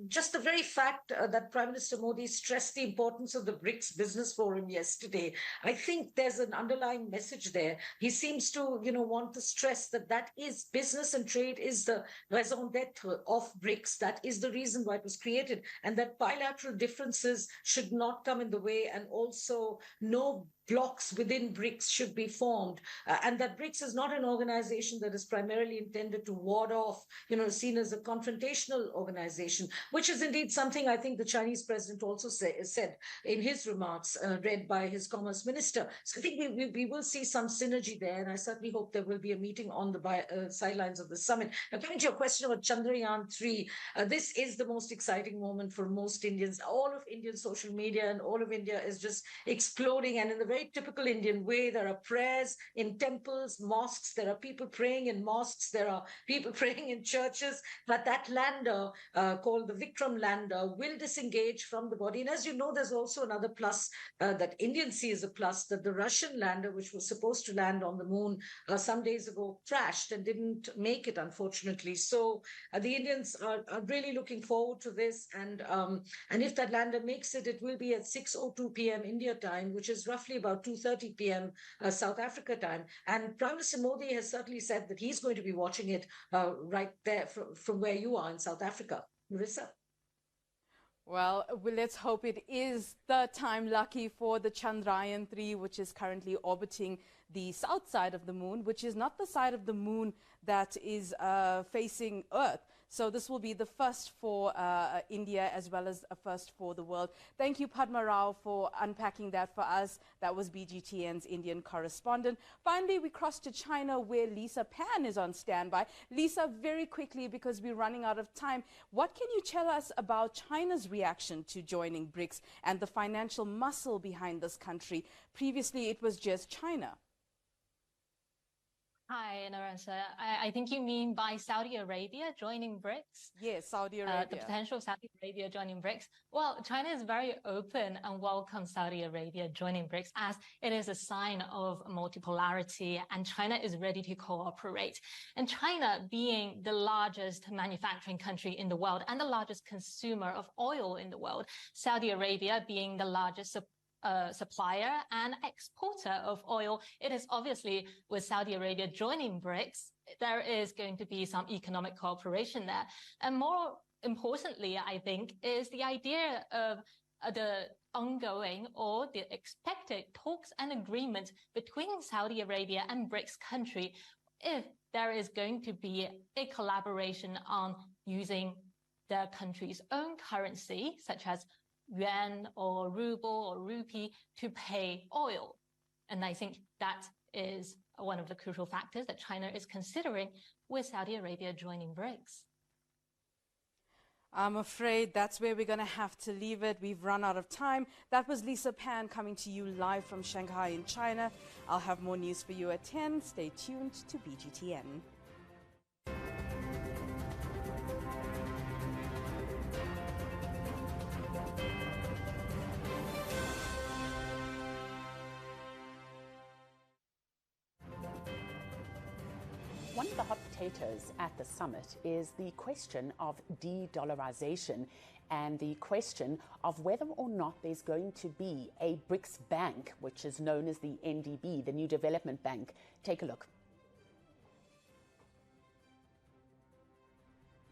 just the very fact that Prime Minister Modi stressed the importance of the BRICS Business Forum yesterday. I think there's an underlying message there. He seems to, want to stress that is business and trade is the raison d'etre of BRICS. That is the reason why it was created, and that bilateral differences should not come in the way, and also no blocks within BRICS should be formed, and that BRICS is not an organization that is primarily intended to ward off, seen as a confrontational organization, which is indeed something I think the Chinese president also said in his remarks read by his commerce minister. So I think we will see some synergy there, and I certainly hope there will be a meeting on the sidelines of the summit. Now, coming to your question about Chandrayaan-3, this is the most exciting moment for most Indians. All of Indian social media and all of India is just exploding, and in the very typical Indian way, there are prayers in temples, mosques, there are people praying in mosques, there are people praying in churches, but that lander called the Vikram lander will disengage from the body. And as you know, there's also another plus that Indians see as a plus, that the Russian lander, which was supposed to land on the moon some days ago, crashed and didn't make it, unfortunately. So the Indians are really looking forward to this, and if that lander makes it, it will be at 6:02 p.m. India time, which is roughly about 2:30 p.m. South Africa time. And Prime Minister Modi has certainly said that he's going to be watching it right there from where you are in South Africa. Marissa? Well, let's hope it is third time lucky for the Chandrayaan-3, which is currently orbiting the south side of the moon, which is not the side of the moon that is facing Earth. So this will be the first for India as well as a first for the world. Thank you, Padma Rao, for unpacking that for us. That was BGTN's Indian correspondent. Finally, we cross to China, where Lisa Pan is on standby. Lisa, very quickly, because we're running out of time, what can you tell us about China's reaction to joining BRICS and the financial muscle behind this country? Previously, it was just China. Hi, Narasa. I think you mean by Saudi Arabia joining BRICS? Yes, Saudi Arabia. The potential of Saudi Arabia joining BRICS. Well, China is very open and welcomes Saudi Arabia joining BRICS, as it is a sign of multipolarity, and China is ready to cooperate. And China, being the largest manufacturing country in the world and the largest consumer of oil in the world, Saudi Arabia being the largest supplier and exporter of oil, it is obviously, with Saudi Arabia joining BRICS, there is going to be some economic cooperation there. And more importantly, I think, is the idea of the ongoing or the expected talks and agreement between Saudi Arabia and BRICS country, if there is going to be a collaboration on using their country's own currency, such as yuan or ruble or rupee, to pay oil. And I think that is one of the crucial factors that China is considering with Saudi Arabia joining BRICS. I'm afraid that's where we're going to have to leave it. We've run out of time. That was Lisa Pan coming to you live from Shanghai in China. I'll have more news for you at 10. Stay tuned to BGTN. One of the hot potatoes at the summit is the question of de-dollarization and the question of whether or not there's going to be a BRICS bank, which is known as the NDB, the New Development Bank. Take a look.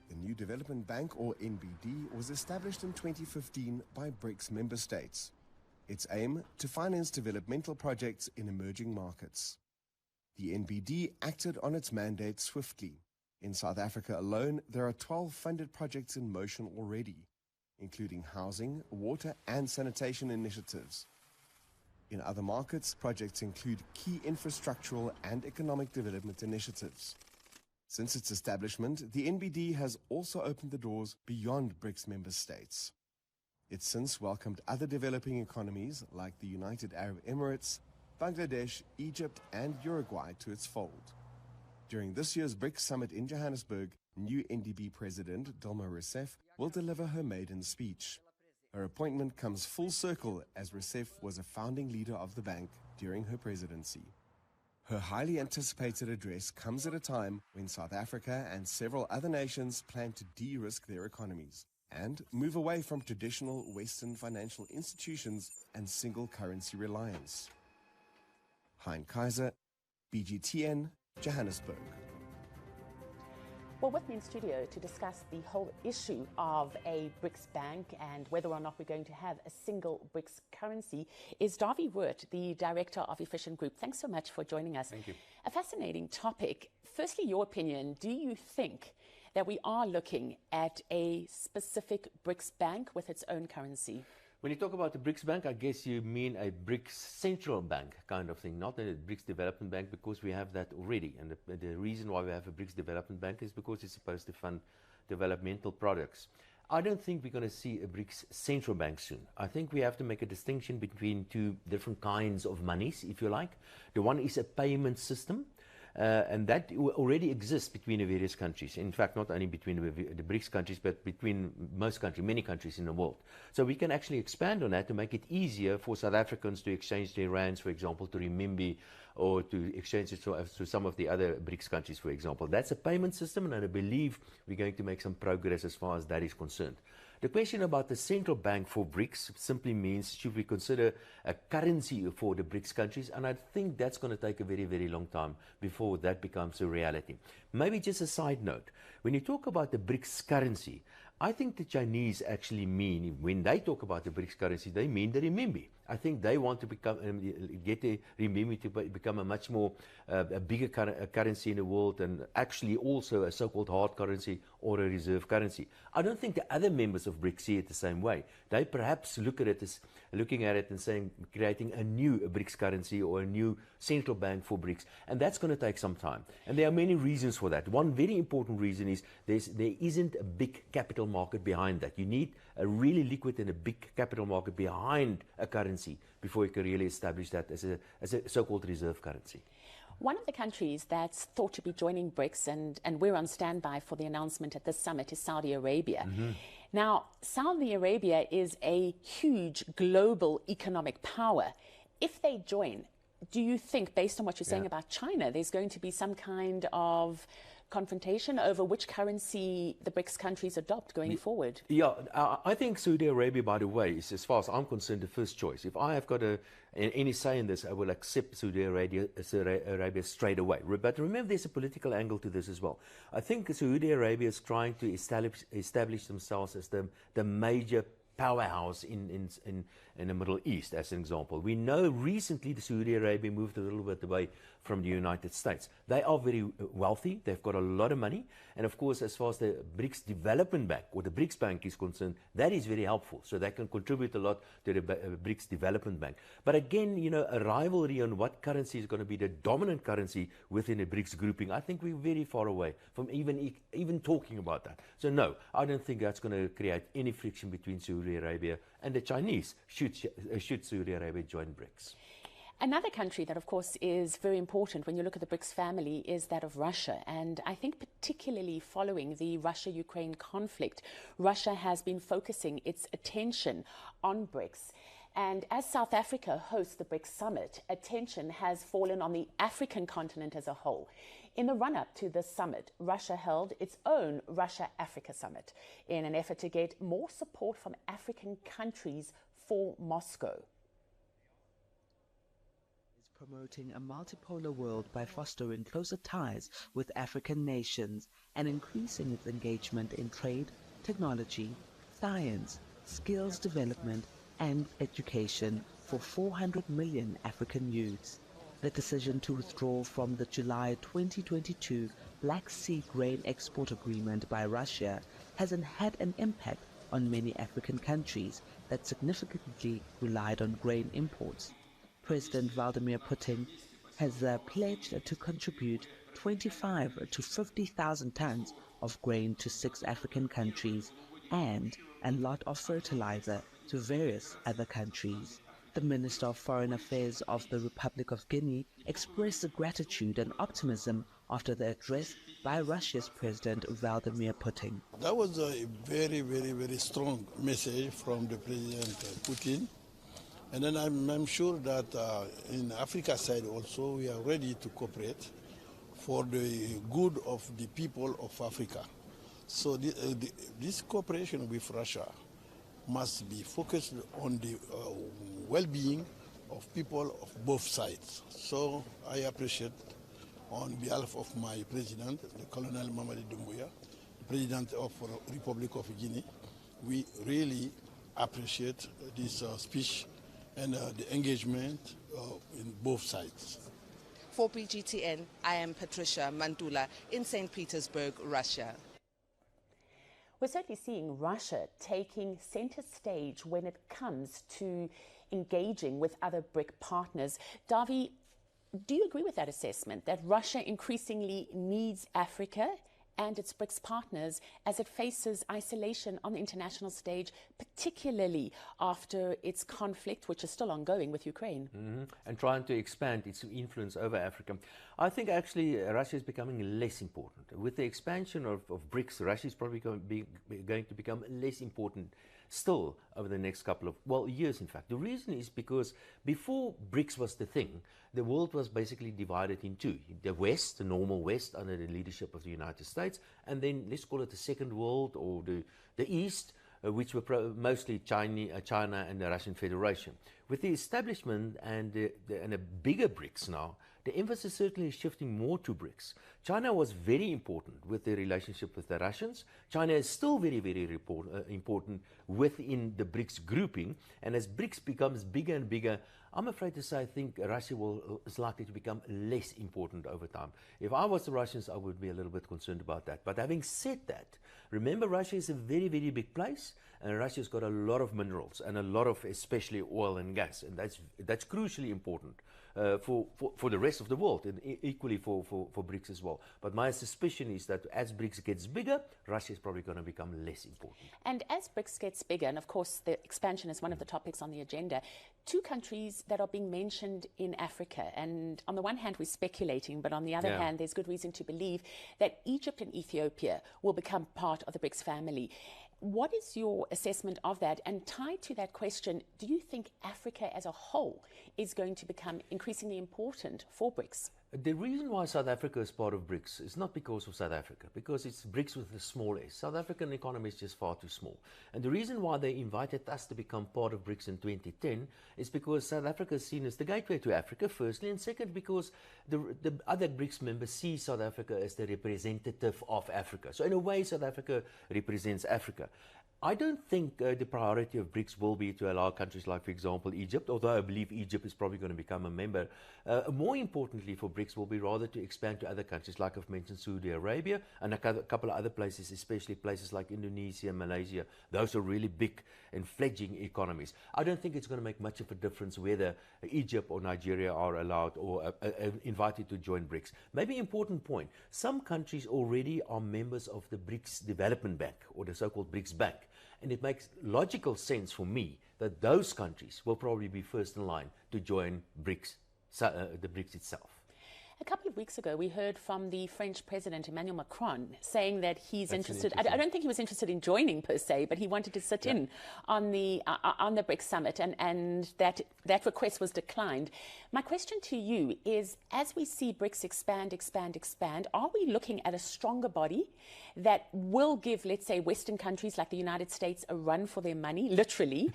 The New Development Bank, or NBD, was established in 2015 by BRICS member states. Its aim to finance developmental projects in emerging markets. The NBD acted on its mandate swiftly. In South Africa alone, there are 12 funded projects in motion already, including housing, water and sanitation initiatives. In other markets, projects include key infrastructural and economic development initiatives. Since its establishment, the NBD has also opened the doors beyond BRICS member states. It's since welcomed other developing economies like the United Arab Emirates, Bangladesh, Egypt, and Uruguay to its fold. During this year's BRICS summit in Johannesburg, new NDB President Dilma Rousseff will deliver her maiden speech. Her appointment comes full circle as Rousseff was a founding leader of the bank during her presidency. Her highly anticipated address comes at a time when South Africa and several other nations plan to de-risk their economies and move away from traditional Western financial institutions and single currency reliance. Hein Kaiser, BGTN, Johannesburg. Well, with me in studio to discuss the whole issue of a BRICS bank and whether or not we're going to have a single BRICS currency is Davy Wirt, the Director of Efficient Group. Thanks so much for joining us. Thank you. A fascinating topic. Firstly, your opinion. Do you think that we are looking at a specific BRICS bank with its own currency? When you talk about the BRICS Bank, I guess you mean a BRICS central bank kind of thing, not a BRICS development bank, because we have that already. And the reason why we have a BRICS development bank is because it's supposed to fund developmental products. I don't think we're going to see a BRICS central bank soon. I think we have to make a distinction between two different kinds of monies, if you like. The one is a payment system. And that already exists between the various countries. In fact, not only between the BRICS countries, but between most countries, many countries in the world. So we can actually expand on that to make it easier for South Africans to exchange their rands, for example, to renminbi, or to exchange it to some of the other BRICS countries, for example. That's a payment system, and I believe we're going to make some progress as far as that is concerned. The question about the central bank for BRICS simply means, should we consider a currency for the BRICS countries? And I think that's going to take a very, very long time before that becomes a reality. Maybe just a side note. When you talk about the BRICS currency, I think the Chinese actually mean, when they talk about the BRICS currency, they mean the renminbi. I think they want to become, get the renminbi to become a much more, a bigger currency in the world, and actually also a so-called hard currency or a reserve currency. I don't think the other members of BRICS see it the same way. They perhaps look at it as looking at it and saying, creating a new BRICS currency or a new central bank for BRICS, and that's going to take some time. And there are many reasons for that. One very important reason is there isn't a big capital market behind that. You need a really liquid and a big capital market behind a currency before you can really establish that as a so-called reserve currency. One of the countries that's thought to be joining BRICS, and we're on standby for the announcement at this summit, is Saudi Arabia. Mm-hmm. Now, Saudi Arabia is a huge global economic power. If they join, do you think, based on what you're saying about China, there's going to be some kind of confrontation over which currency the BRICS countries adopt going forward? Yeah, I think Saudi Arabia, by the way, is, as far as I'm concerned, the first choice. If I have got any say in this, I will accept Saudi Arabia straight away. But remember, there's a political angle to this as well. I think Saudi Arabia is trying to establish themselves as the major powerhouse in the Middle East, as an example. We know recently the Saudi Arabia moved a little bit away from the United States. They are very wealthy, they've got a lot of money, and of course, as far as the BRICS Development Bank or the BRICS Bank is concerned, that is very helpful, so they can contribute a lot to the BRICS Development Bank. But again, you know, a rivalry on what currency is going to be the dominant currency within the BRICS grouping, I think we're very far away from even talking about that. So no, I don't think that's going to create any friction between Saudi Arabia and the Chinese, should Saudi Arabia join BRICS. Another country that, of course, is very important when you look at the BRICS family is that of Russia. And I think particularly following the Russia-Ukraine conflict, Russia has been focusing its attention on BRICS. And as South Africa hosts the BRICS summit, attention has fallen on the African continent as a whole. In the run-up to this summit, Russia held its own Russia-Africa summit in an effort to get more support from African countries for Moscow. Promoting a multipolar world by fostering closer ties with African nations and increasing its engagement in trade, technology, science, skills development, and education for 400 million African youths. The decision to withdraw from the July 2022 Black Sea grain export agreement by Russia has had an impact on many African countries that significantly relied on grain imports. President Vladimir Putin has pledged to contribute 25 to 50,000 tons of grain to 6 African countries and a lot of fertilizer to various other countries. The Minister of Foreign Affairs of the Republic of Guinea expressed gratitude and optimism after the address by Russia's President Vladimir Putin. That was a very, very, very strong message from the President Putin. And then I'm sure that in Africa side also we are ready to cooperate for the good of the people of Africa. So this cooperation with Russia must be focused on the well-being of people of both sides. So I appreciate, on behalf of my president, the Colonel Mamadi Doumbouya, the President of the Republic of Guinea, we really appreciate this speech and the engagement in both sides. For BGTN, I am Patricia Mantula in St. Petersburg, Russia. We're certainly seeing Russia taking center stage when it comes to engaging with other BRIC partners. Davi, do you agree with that assessment, that Russia increasingly needs Africa and its BRICS partners as it faces isolation on the international stage, particularly after its conflict, which is still ongoing with Ukraine? And trying to expand its influence over Africa. I think actually Russia is becoming less important. With the expansion of BRICS, Russia is probably going to become less important still over the next couple of, well, years in fact. The reason is because before BRICS was the thing, the world was basically divided in two. The West, the normal West under the leadership of the United States, and then let's call it the Second World, or the East, which were mostly China and the Russian Federation. With the establishment and a bigger BRICS now, the emphasis certainly is shifting more to BRICS. China was very important with the relationship with the Russians. China is still very, very important within the BRICS grouping. And as BRICS becomes bigger and bigger, I'm afraid to say I think Russia is likely to become less important over time. If I was the Russians, I would be a little bit concerned about that. But having said that, remember Russia is a very, very big place, and Russia's got a lot of minerals and a lot of especially oil and gas, and that's crucially important for the rest of the world, and equally for BRICS as well. But my suspicion is that as BRICS gets bigger, Russia is probably going to become less important. And as BRICS gets bigger, and of course the expansion is one of the topics on the agenda, two countries that are being mentioned in Africa, and on the one hand we're speculating, but on the other hand there's good reason to believe that Egypt and Ethiopia will become part of the BRICS family. What is your assessment of that? And tied to that question, do you think Africa as a whole is going to become increasingly important for BRICS? The reason why South Africa is part of BRICS is not because of South Africa, because it's BRICS with a small s. South African economy is just far too small. And the reason why they invited us to become part of BRICS in 2010 is because South Africa is seen as the gateway to Africa, firstly, and second, because the other BRICS members see South Africa as the representative of Africa. So in a way, South Africa represents Africa. I don't think the priority of BRICS will be to allow countries like, for example, Egypt, although I believe Egypt is probably going to become a member. More importantly for BRICS will be rather to expand to other countries, like I've mentioned, Saudi Arabia, and a couple of other places, especially places like Indonesia, Malaysia. Those are really big and fledgling economies. I don't think it's going to make much of a difference whether Egypt or Nigeria are allowed or invited to join BRICS. Maybe an important point, some countries already are members of the BRICS Development Bank, or the so-called BRICS Bank. And it makes logical sense for me that those countries will probably be first in line to join BRICS, the BRICS itself. A couple of weeks ago, we heard from the French President Emmanuel Macron saying that he's interested. I don't think he was interested in joining per se, but he wanted to sit in on the BRICS summit, and that request was declined. My question to you is, as we see BRICS expand, are we looking at a stronger body that will give, let's say, Western countries like the United States a run for their money, literally,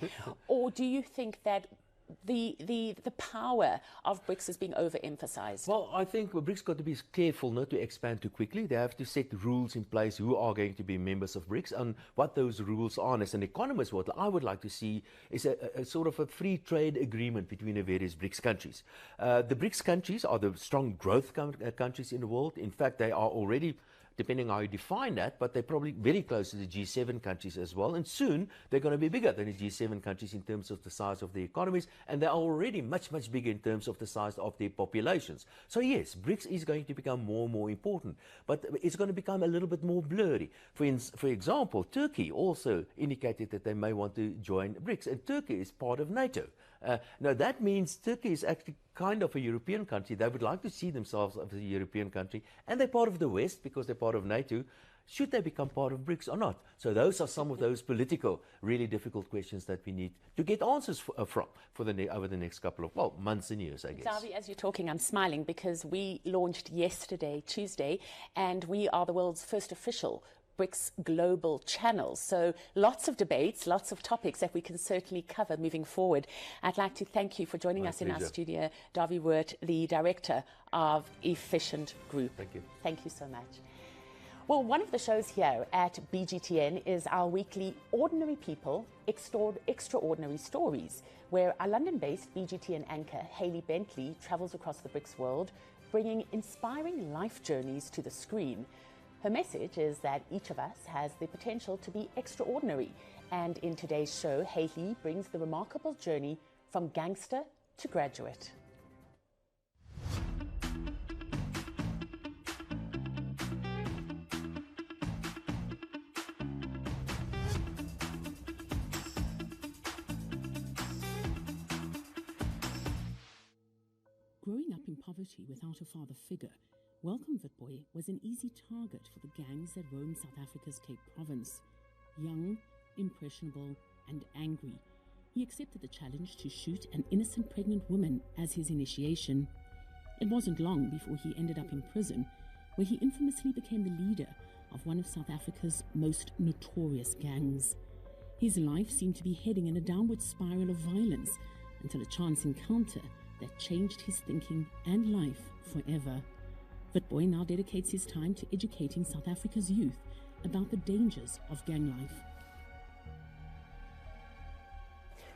or do you think that the power of BRICS is being overemphasized? Well, I think BRICS got to be careful not to expand too quickly. They have to set rules in place who are going to be members of BRICS and what those rules are. And as an economist, what I would like to see is a sort of a free trade agreement between the various BRICS countries. The BRICS countries are the strong growth countries in the world. In fact, they are already depending on how you define that, but they're probably very close to the G7 countries as well. And soon they're going to be bigger than the G7 countries in terms of the size of their economies. And they're already much, much bigger in terms of the size of their populations. So yes, BRICS is going to become more and more important, but it's going to become a little bit more blurry. For example, Turkey also indicated that they may want to join BRICS, and Turkey is part of NATO. Now that means Turkey is actually kind of a European country. They would like to see themselves as a European country, and they're part of the West because they're part of NATO. Should they become part of BRICS or not? So those are some of those political, really difficult questions that we need to get answers from over the next couple of, months and years, I guess. Davi, as you're talking, I'm smiling because we launched yesterday, Tuesday, and we are the world's first official BRICS global channel. So lots of debates, lots of topics that we can certainly cover moving forward. I'd like to thank you for joining us in our studio, Davi Wirt, the director of Efficient Group. Thank you. Thank you so much. Well, one of the shows here at BGTN is our weekly Ordinary People, Extraordinary Stories, where our London-based BGTN anchor, Hayley Bentley, travels across the BRICS world, bringing inspiring life journeys to the screen. Her message is that each of us has the potential to be extraordinary. And in today's show, Hayley brings the remarkable journey from gangster to graduate. Growing up in poverty without a father figure, Welcome Witbooi was an easy target for the gangs that roamed South Africa's Cape Province. Young, impressionable, and angry, he accepted the challenge to shoot an innocent pregnant woman as his initiation. It wasn't long before he ended up in prison, where he infamously became the leader of one of South Africa's most notorious gangs. His life seemed to be heading in a downward spiral of violence until a chance encounter that changed his thinking and life forever. Witbooi now dedicates his time to educating South Africa's youth about the dangers of gang life.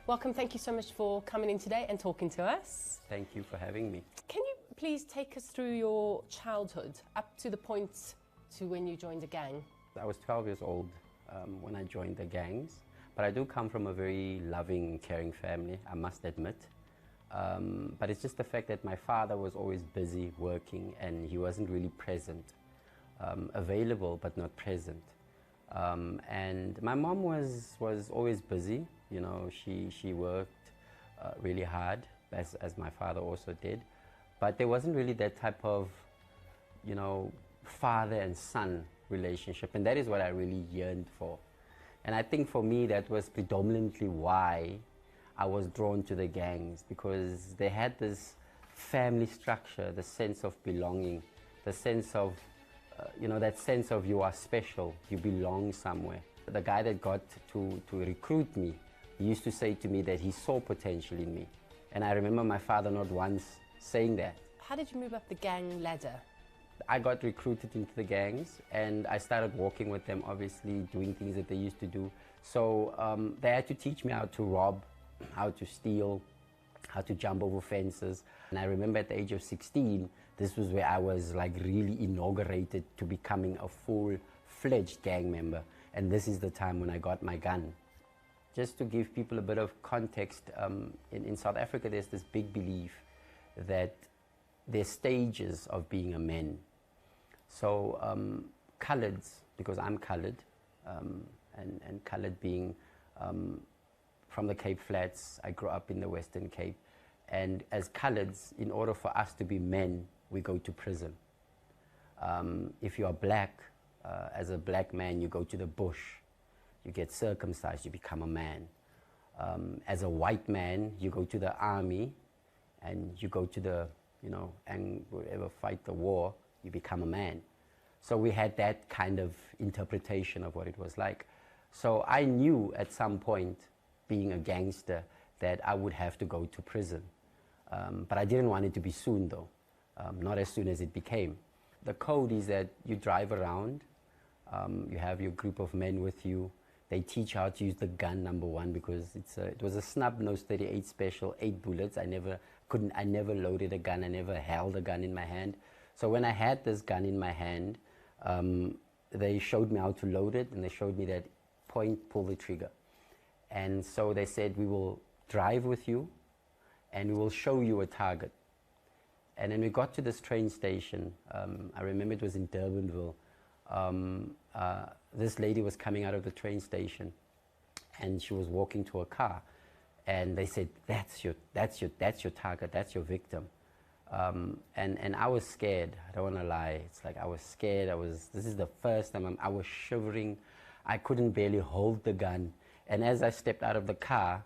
Welcome, thank you so much for coming in today and talking to us. Thank you for having me. Can you please take us through your childhood up to the point to when you joined a gang? I was 12 years old when I joined the gangs, but I do come from a very loving, caring family, I must admit. But it's just the fact that my father was always busy working and he wasn't really present, available but not present. And my mom was always busy, you know, she worked really hard, as my father also did. But there wasn't really that type of, you know, father and son relationship, and that is what I really yearned for. And I think for me that was predominantly why I was drawn to the gangs, because they had this family structure, the sense of belonging, the sense of, you know, that sense of you are special, you belong somewhere. The guy that got to recruit me, he used to say to me that he saw potential in me. And I remember my father not once saying that. How did you move up the gang ladder? I got recruited into the gangs and I started walking with them, obviously, doing things that they used to do. So they had to teach me how to rob, how to steal, how to jump over fences. And I remember at the age of 16, this was where I was like really inaugurated to becoming a full-fledged gang member. And this is the time when I got my gun. Just to give people a bit of context, in South Africa there's this big belief that there's stages of being a man. So coloreds, because I'm colored, and colored being from the Cape Flats, I grew up in the Western Cape, and as coloreds, in order for us to be men, we go to prison. If you are black, as a black man, you go to the bush, you get circumcised, you become a man. As a white man, you go to the army, and you go to the, you know, and whatever, fight the war, you become a man. So we had that kind of interpretation of what it was like. So I knew at some point, being a gangster, that I would have to go to prison. But I didn't want it to be soon though, not as soon as it became. The code is that you drive around, you have your group of men with you, they teach you how to use the gun, number one, because it was a snub-nose 38 special, 8 bullets. I never loaded a gun, I never held a gun in my hand. So when I had this gun in my hand, They showed me how to load it, and they showed me that point, pull the trigger. And so they said, we will drive with you, and we will show you a target. And then we got to this train station. I remember it was in Durbanville. This lady was coming out of the train station, and she was walking to a car. And they said, that's your target, that's your victim. And I was scared, I don't want to lie. It's like I was scared. This is the first time I was shivering. I couldn't barely hold the gun. And as I stepped out of the car,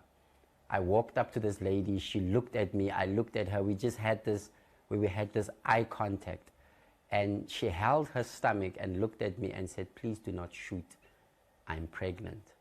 I walked up to this lady. She looked at me, I looked at her. We had this eye contact. And she held her stomach and looked at me and said, please do not shoot, I'm pregnant.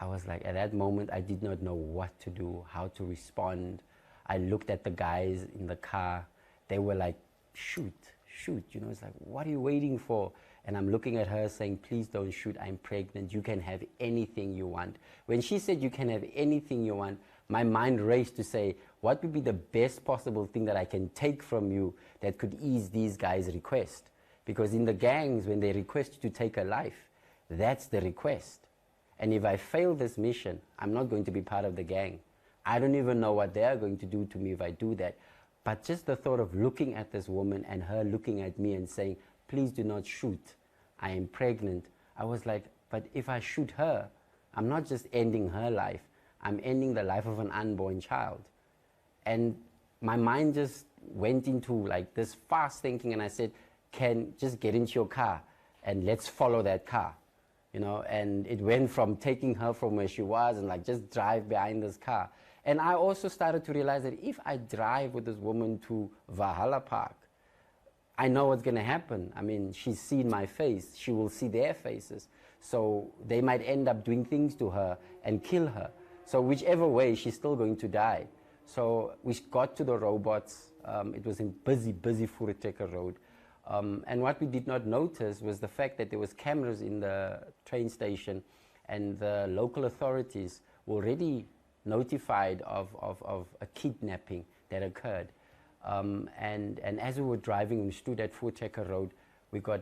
I was like, at that moment, I did not know what to do, how to respond. I looked at the guys in the car. They were like, shoot, shoot. You know, it's like, what are you waiting for? And I'm looking at her saying, please don't shoot, I'm pregnant. You can have anything you want. When she said you can have anything you want, my mind raced to say, what would be the best possible thing that I can take from you that could ease these guys' request? Because in the gangs, when they request you to take a life, that's the request. And if I fail this mission, I'm not going to be part of the gang. I don't even know what they are going to do to me if I do that. But just the thought of looking at this woman and her looking at me and saying, please do not shoot, I am pregnant. I was like, but if I shoot her, I'm not just ending her life, I'm ending the life of an unborn child. And my mind just went into like this fast thinking, and I said, just get into your car and let's follow that car. You know, and it went from taking her from where she was and like just drive behind this car. And I also started to realize that if I drive with this woman to Valhalla Park, I know what's going to happen. I mean, she's seen my face. She will see their faces. So they might end up doing things to her and kill her. So whichever way, she's still going to die. So we got to the robots. It was in busy Fureteka Road. And what we did not notice was the fact that there was cameras in the train station, and the local authorities were already notified of a kidnapping that occurred. And as we were driving, we stood at Fureteka Road, we got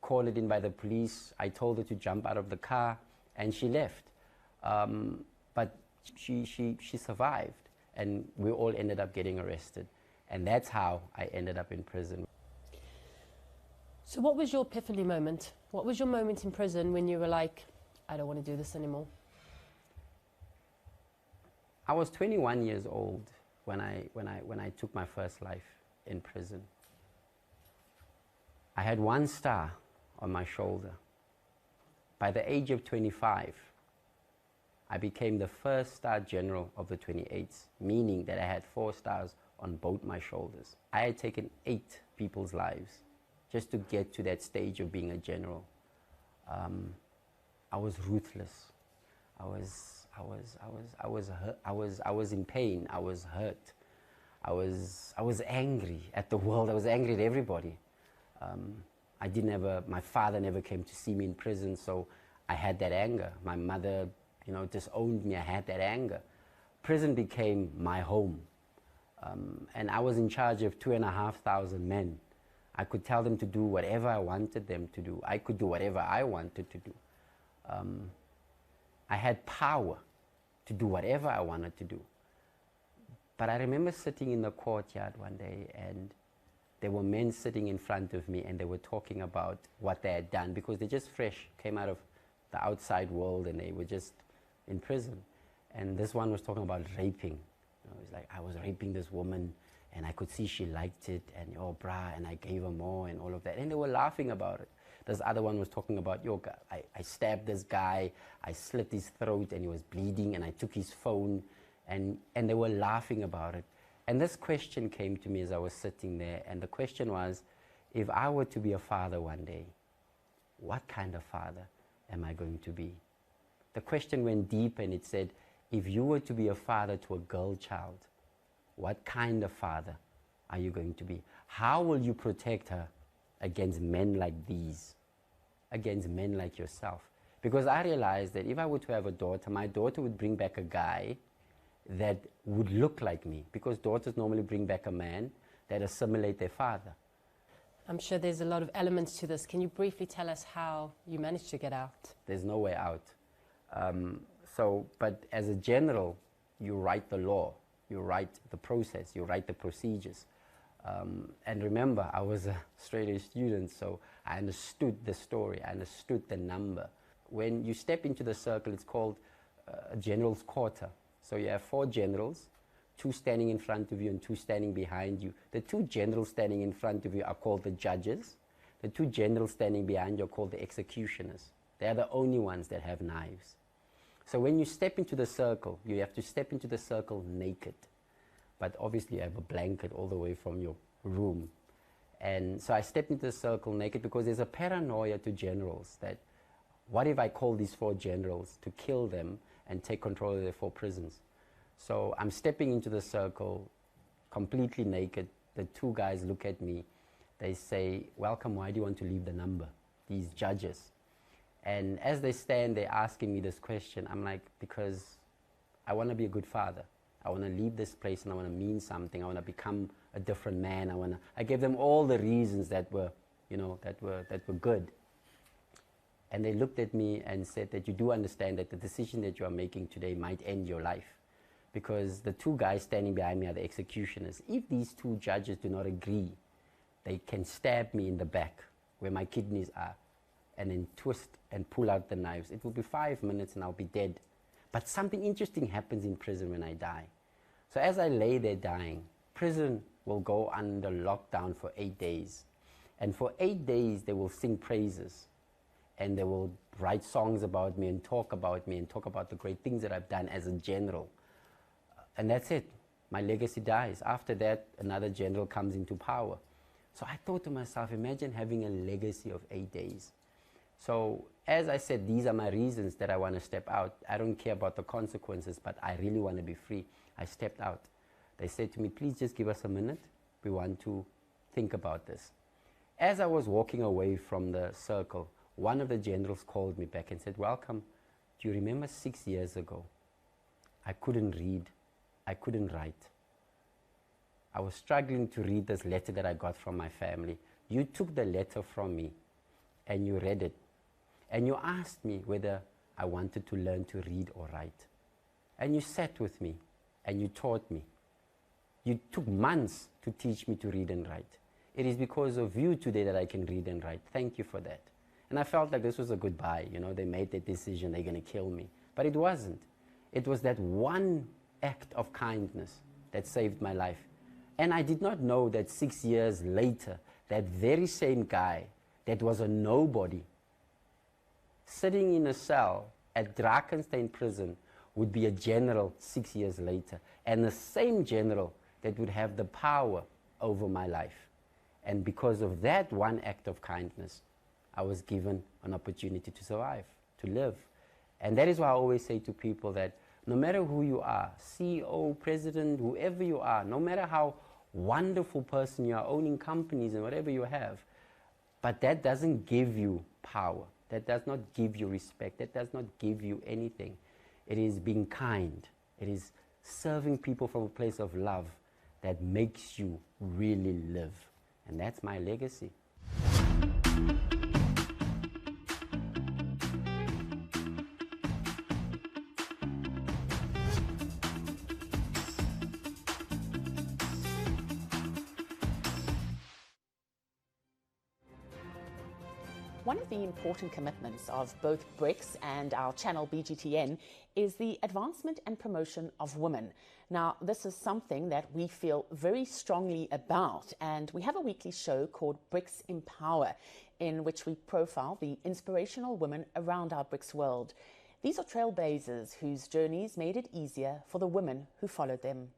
called in by the police. I told her to jump out of the car, and she left. But she survived, and we all ended up getting arrested. And that's how I ended up in prison. So what was your epiphany moment? What was your moment in prison when you were like, I don't want to do this anymore? I was 21 years old when I took my first life in prison. I had one star on my shoulder. By the age of 25, I became the first star general of the 28s, meaning that I had 4 stars on both my shoulders. I had taken 8 people's lives just to get to that stage of being a general. I was ruthless. I was in pain. I was hurt. I was angry at the world. I was angry at everybody. My father never came to see me in prison, so I had that anger. My mother, disowned me. I had that anger. Prison became my home. And I was in charge of 2,500 men. I could tell them to do whatever I wanted them to do. I could do whatever I wanted to do. I had power to do whatever I wanted to do. But I remember sitting in the courtyard one day, and there were men sitting in front of me, and they were talking about what they had done, because they just fresh came out of the outside world and they were just in prison. And this one was talking about raping. It was like, I was raping this woman, and I could see she liked it, and oh brah, and I gave her more and all of that. And they were laughing about it. This other one was talking about, I stabbed this guy, I slit his throat and he was bleeding, and I took his phone, and they were laughing about it. And this question came to me as I was sitting there, and the question was, if I were to be a father one day, what kind of father am I going to be? The question went deep, and it said, if you were to be a father to a girl child, what kind of father are you going to be? How will you protect her against men like these, against men like yourself? Because I realized that if I were to have a daughter, my daughter would bring back a guy that would look like me, because daughters normally bring back a man that assimilates their father. I'm sure there's a lot of elements to this. Can you briefly tell us how you managed to get out? There's no way out. But as a general, you write the law, you write the process, you write the procedures. And remember, I was a straight-A student, so I understood the story, I understood the number. When you step into the circle, it's called a general's quarter. So you have 4 generals, 2 standing in front of you and 2 standing behind you. The 2 generals standing in front of you are called the judges. The 2 generals standing behind you are called the executioners. They are the only ones that have knives. So when you step into the circle, you have to step into the circle naked. But obviously you have a blanket all the way from your room. And so I stepped into the circle naked because there's a paranoia to generals that what if I call these 4 generals to kill them and take control of their 4 prisons? So I'm stepping into the circle completely naked. The 2 guys look at me. They say, "Welcome, why do you want to leave the number?" These judges. And as they stand, they're asking me this question. I'm like, because I want to be a good father. I want to leave this place and I want to mean something. I want to become a different man. I gave them all the reasons that were, that were good. And they looked at me and said that you do understand that the decision that you are making today might end your life. Because the 2 guys standing behind me are the executioners. If these 2 judges do not agree, they can stab me in the back where my kidneys are and then twist and pull out the knives. It will be 5 minutes and I'll be dead. But something interesting happens in prison when I die. So as I lay there dying, prison will go under lockdown for 8 days. And for 8 days, they will sing praises. And they will write songs about me and talk about the great things that I've done as a general. And that's it. My legacy dies. After that, another general comes into power. So I thought to myself, imagine having a legacy of 8 days. So as I said, these are my reasons that I want to step out. I don't care about the consequences, but I really want to be free. I stepped out. They said to me, please just give us a minute. We want to think about this. As I was walking away from the circle, one of the generals called me back and said, "Welcome, do you remember 6 years ago? I couldn't read. I couldn't write. I was struggling to read this letter that I got from my family. You took the letter from me and you read it. And you asked me whether I wanted to learn to read or write. And you sat with me and you taught me. You took months to teach me to read and write. It is because of you today that I can read and write. Thank you for that." And I felt like this was a goodbye. They made the decision, they're going to kill me. But it wasn't. It was that one act of kindness that saved my life. And I did not know that 6 years later, that very same guy that was a nobody, sitting in a cell at Drakensberg prison, would be a general 6 years later. And the same general that would have the power over my life. And because of that one act of kindness, I was given an opportunity to survive, to live. And that is why I always say to people that no matter who you are, CEO, president, whoever you are, no matter how wonderful person you are, owning companies and whatever you have, but that doesn't give you power. That does not give you respect. That does not give you anything. It is being kind. It is serving people from a place of love that makes you really live. And that's my legacy. One of the important commitments of both BRICS and our channel BGTN is the advancement and promotion of women. Now, this is something that we feel very strongly about, and we have a weekly show called BRICS Empower, in which we profile the inspirational women around our BRICS world. These are trailblazers whose journeys made it easier for the women who followed them.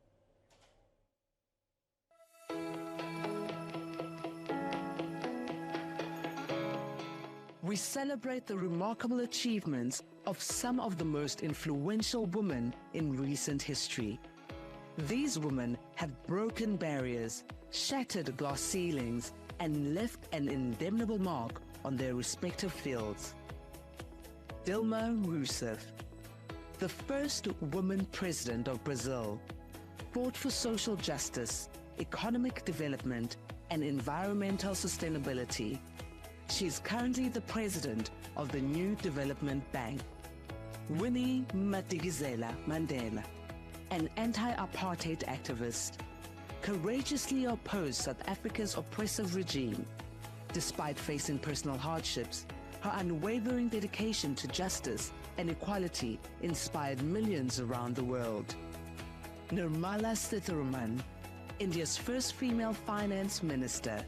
We celebrate the remarkable achievements of some of the most influential women in recent history. These women have broken barriers, shattered glass ceilings, and left an indelible mark on their respective fields. Dilma Rousseff, the first woman president of Brazil, fought for social justice economic development, and environmental sustainability. She is currently the president of the New Development Bank. Winnie Madikizela Mandela, an anti-apartheid activist, courageously opposed South Africa's oppressive regime. Despite facing personal hardships, her unwavering dedication to justice and equality inspired millions around the world. Nirmala Sitharaman, India's first female finance minister.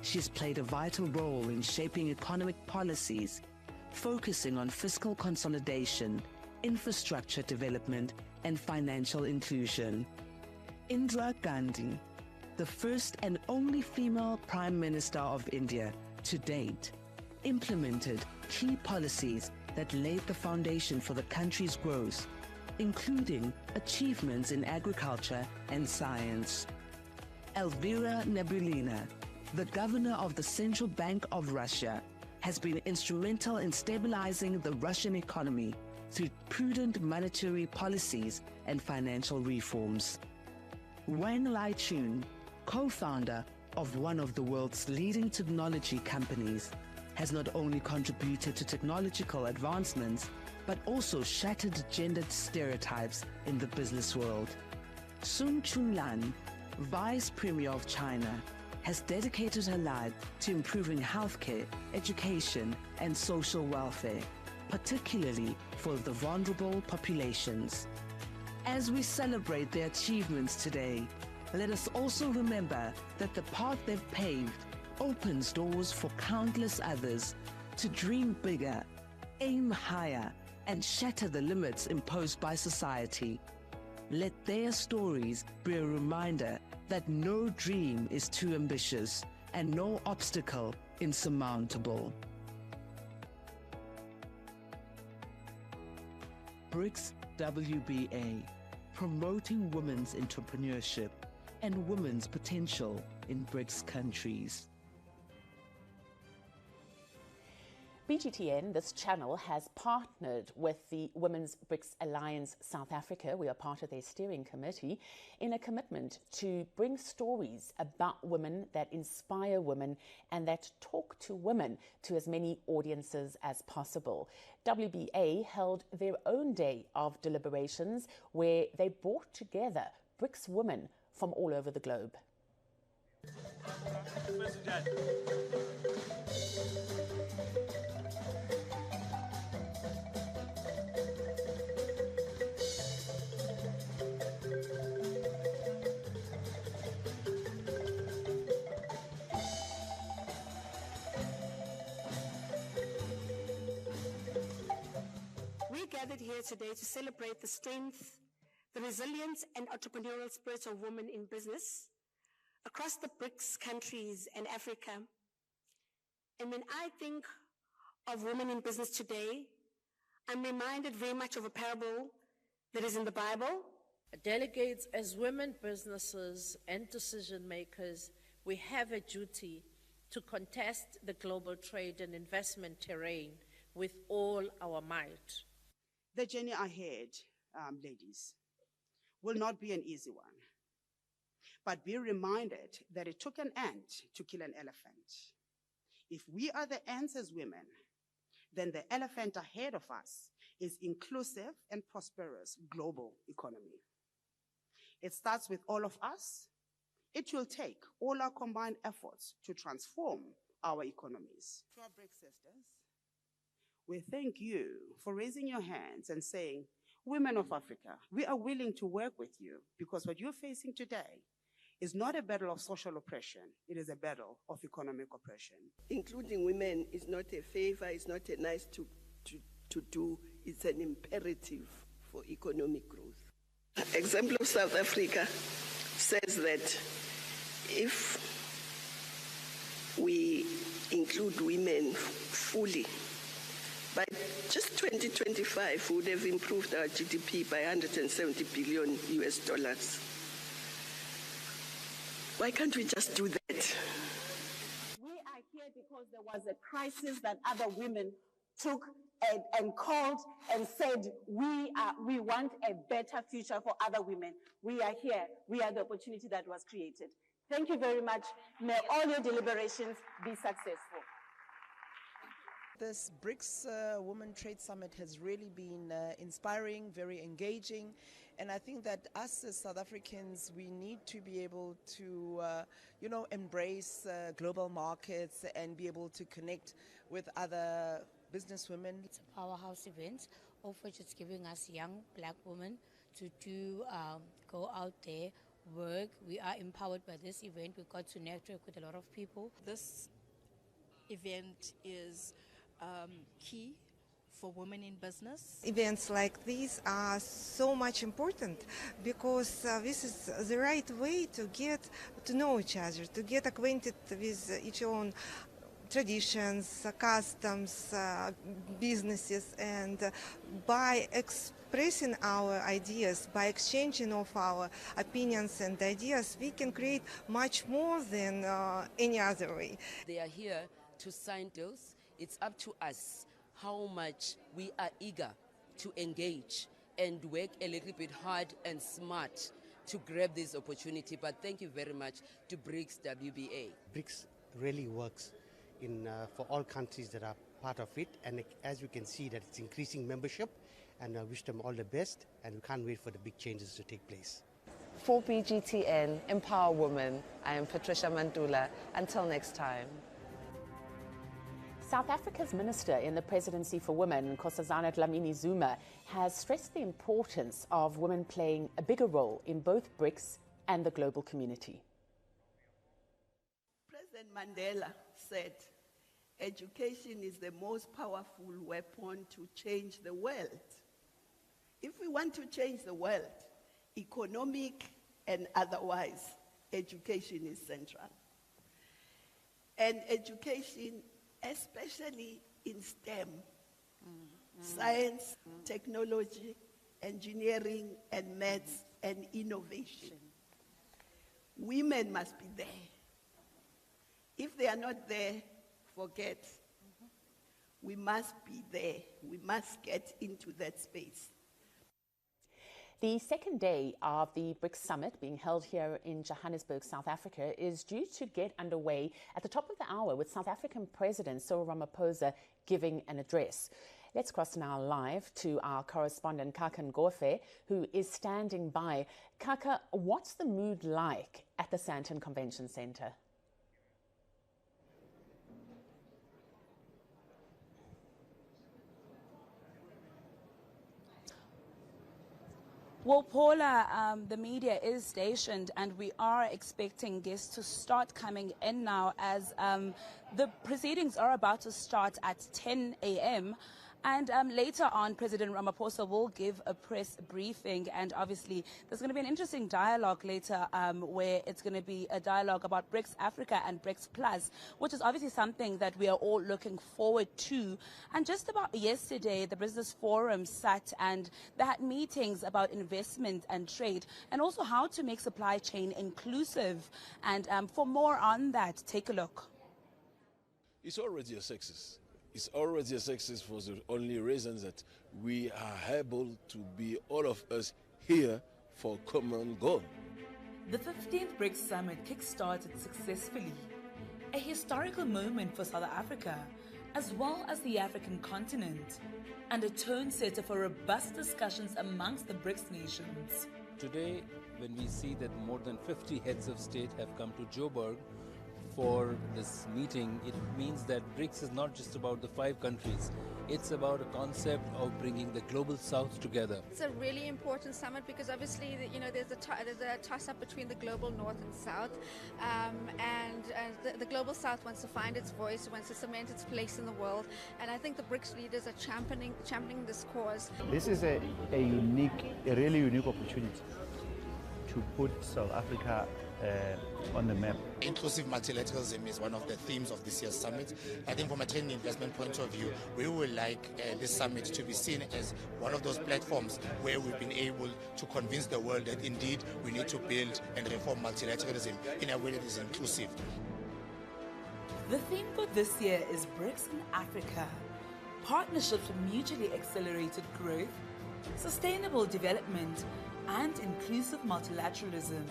She's played a vital role in shaping economic policies, focusing on fiscal consolidation, infrastructure development, and financial inclusion. Indira Gandhi, the first and only female Prime Minister of India to date, implemented key policies that laid the foundation for the country's growth, including achievements in agriculture and science. Elvira Nabiullina, the governor of the Central Bank of Russia, has been instrumental in stabilizing the Russian economy through prudent monetary policies and financial reforms. Wang Laichun, co-founder of one of the world's leading technology companies, has not only contributed to technological advancements, but also shattered gendered stereotypes in the business world. Sun Chunlan, Vice Premier of China, has dedicated her life to improving healthcare, education, and social welfare, particularly for the vulnerable populations. As we celebrate their achievements today, let us also remember that the path they've paved opens doors for countless others to dream bigger, aim higher, and shatter the limits imposed by society. Let their stories be a reminder that no dream is too ambitious and no obstacle insurmountable. BRICS WBA, promoting women's entrepreneurship and women's potential in BRICS countries. BGTN, this channel, has partnered with the Women's BRICS Alliance South Africa. We are part of their steering committee in a commitment to bring stories about women that inspire women and that talk to women to as many audiences as possible. WBA held their own day of deliberations where they brought together BRICS women from all over the globe. We gathered here today to celebrate the strength, the resilience and entrepreneurial spirit of women in business across the BRICS countries and Africa. And when I think of women in business today, I'm reminded very much of a parable that is in the Bible. Delegates, as women businesses and decision makers, we have a duty to contest the global trade and investment terrain with all our might. The journey ahead, ladies, will not be an easy one. But be reminded that it took an ant to kill an elephant. If we are the ants as women, then the elephant ahead of us is inclusive and prosperous global economy. It starts with all of us. It will take all our combined efforts to transform our economies. To our BRICS sisters, we thank you for raising your hands and saying, women of Africa, we are willing to work with you because what you're facing today is not a battle of social oppression, it is a battle of economic oppression. Including women is not a favor, it's not a nice to do, it's an imperative for economic growth. Example of South Africa says that if we include women fully, by just 2025, we would have improved our GDP by $170 billion US. Why can't we just do that? We are here because there was a crisis that other women took and called and said, we want a better future for other women. We are here. We are the opportunity that was created. Thank you very much. May all your deliberations be successful. This BRICS Women Trade Summit has really been inspiring, very engaging, and I think that us as South Africans, we need to be able to, embrace global markets and be able to connect with other businesswomen. It's a powerhouse event, of which it's giving us young black women to go out there, work. We are empowered by this event. We got to network with a lot of people. This event is key for women in business. Events like these are so much important because this is the right way to get to know each other, to get acquainted with each own traditions, customs, businesses, and by expressing our ideas, by exchanging of our opinions and ideas, we can create much more than any other way. They are here to sign deals. It's up to us how much we are eager to engage and work a little bit hard and smart to grab this opportunity. But thank you very much to BRICS WBA. BRICS really works for all countries that are part of it, and as we can see that it's increasing membership, and I wish them all the best, and we can't wait for the big changes to take place. For BGTN, Empower Women, I am Patricia Mantula. Until next time. South Africa's Minister in the Presidency for Women, Nkosazana Dlamini-Zuma, has stressed the importance of women playing a bigger role in both BRICS and the global community. President Mandela said, education is the most powerful weapon to change the world. If we want to change the world, economic and otherwise, education is central. And education, especially in STEM, science, technology, engineering, and maths, and innovation. Women must be there. If they are not there, forget. We must be there. We must get into that space. The second day of the BRICS Summit, being held here in Johannesburg, South Africa, is due to get underway at the top of the hour with South African President Cyril Ramaphosa giving an address. Let's cross now live to our correspondent Kaka Ngofe, who is standing by. Kaka, what's the mood like at the Sandton Convention Centre? Well, Paula, the media is stationed and we are expecting guests to start coming in now as the proceedings are about to start at 10 a.m. And later on, President Ramaphosa will give a press briefing. And obviously, there's going to be an interesting dialogue later where it's going to be a dialogue about BRICS Africa and BRICS Plus, which is obviously something that we are all looking forward to. And just about yesterday, the Business Forum sat and they had meetings about investment and trade and also how to make supply chain inclusive. And for more on that, take a look. It's already a success. It's already a success for the only reason that we are able to be, all of us, here for common goal. The 15th BRICS Summit kick-started successfully. A historical moment for South Africa, as well as the African continent, and a tone setter for robust discussions amongst the BRICS nations. Today, when we see that more than 50 heads of state have come to Joburg for this meeting, it means that BRICS is not just about the 5 countries. It's about a concept of bringing the global south together. It's a really important summit because obviously, there's a toss-up between the global north and south, and the global south wants to find its voice, wants to cement its place in the world, and I think the BRICS leaders are championing this cause. This is a really unique opportunity to put South Africa on the map. Inclusive multilateralism is one of the themes of this year's summit. I think from a trade and investment point of view, we would like this summit to be seen as one of those platforms where we've been able to convince the world that indeed we need to build and reform multilateralism in a way that is inclusive. The theme for this year is BRICS in Africa. partnerships for mutually accelerated growth, sustainable development, and inclusive multilateralism.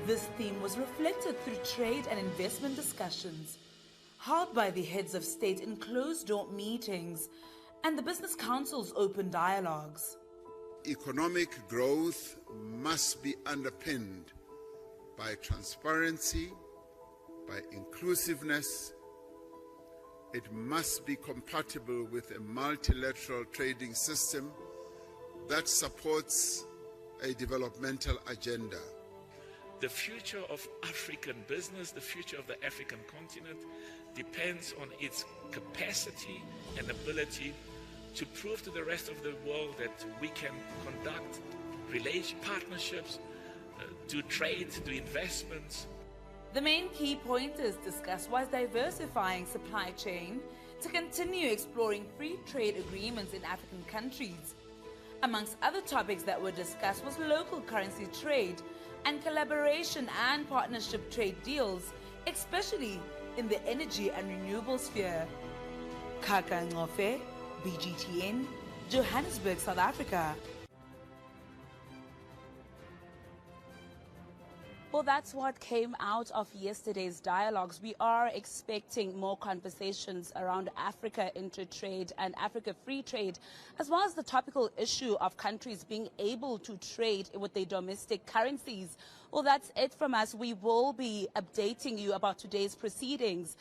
This theme was reflected through trade and investment discussions held by the heads of state in closed-door meetings and the Business Council's open dialogues. Economic growth must be underpinned by transparency, by inclusiveness. It must be compatible with a multilateral trading system that supports a developmental agenda. The future of African business, the future of the African continent, depends on its capacity and ability to prove to the rest of the world that we can conduct partnerships, do trade, do investments. The main key pointers discussed was diversifying supply chain to continue exploring free trade agreements in African countries. Amongst other topics that were discussed was local currency trade and collaboration and partnership trade deals, especially in the energy and renewable sphere. Kaka Ngofe, BGTN, Johannesburg, South Africa. Well, that's what came out of yesterday's dialogues. We are expecting more conversations around Africa intertrade and Africa free trade, as well as the topical issue of countries being able to trade with their domestic currencies. Well, that's it from us. We will be updating you about today's proceedings.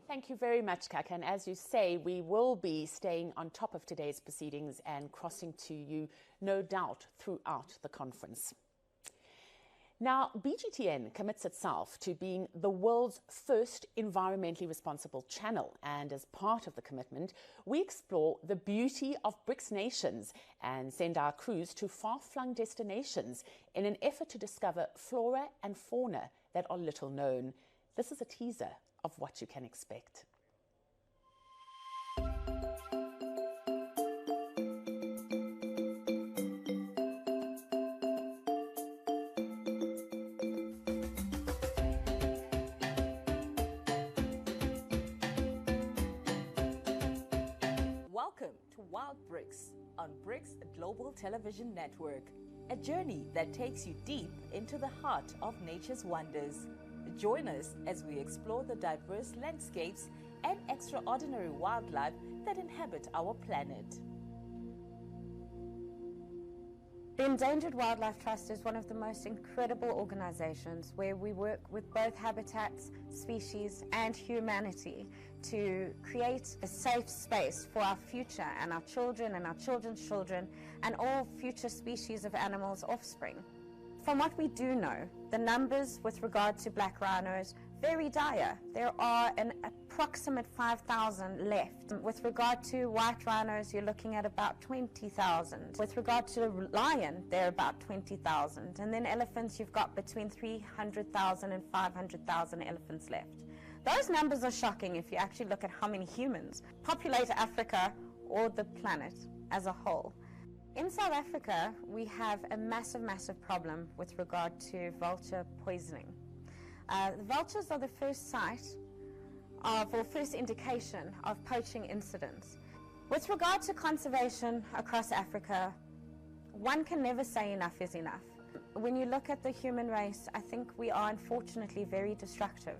Thank you very much, Kaka. And as you say, we will be staying on top of today's proceedings and crossing to you, no doubt, throughout the conference. Now, BGTN commits itself to being the world's first environmentally responsible channel. And as part of the commitment, we explore the beauty of BRICS nations and send our crews to far-flung destinations in an effort to discover flora and fauna that are little known. This is a teaser of what you can expect. Welcome to Wild BRICS on BRICS Global Television Network, a journey that takes you deep into the heart of nature's wonders. Join us as we explore the diverse landscapes and extraordinary wildlife that inhabit our planet. The Endangered Wildlife Trust is one of the most incredible organizations where we work with both habitats, species, and humanity to create a safe space for our future and our children and our children's children and all future species of animals' offspring. From what we do know, the numbers with regard to black rhinos very dire. There are an approximate 5,000 left. With regard to white rhinos, you're looking at about 20,000. With regard to the lion, they're about 20,000. And then elephants, you've got between 300,000 and 500,000 elephants left. Those numbers are shocking if you actually look at how many humans populate Africa or the planet as a whole. In South Africa, we have a massive, massive problem with regard to vulture poisoning. The vultures are the first site or first indication of poaching incidents. With regard to conservation across Africa, one can never say enough is enough. When you look at the human race, I think we are unfortunately very destructive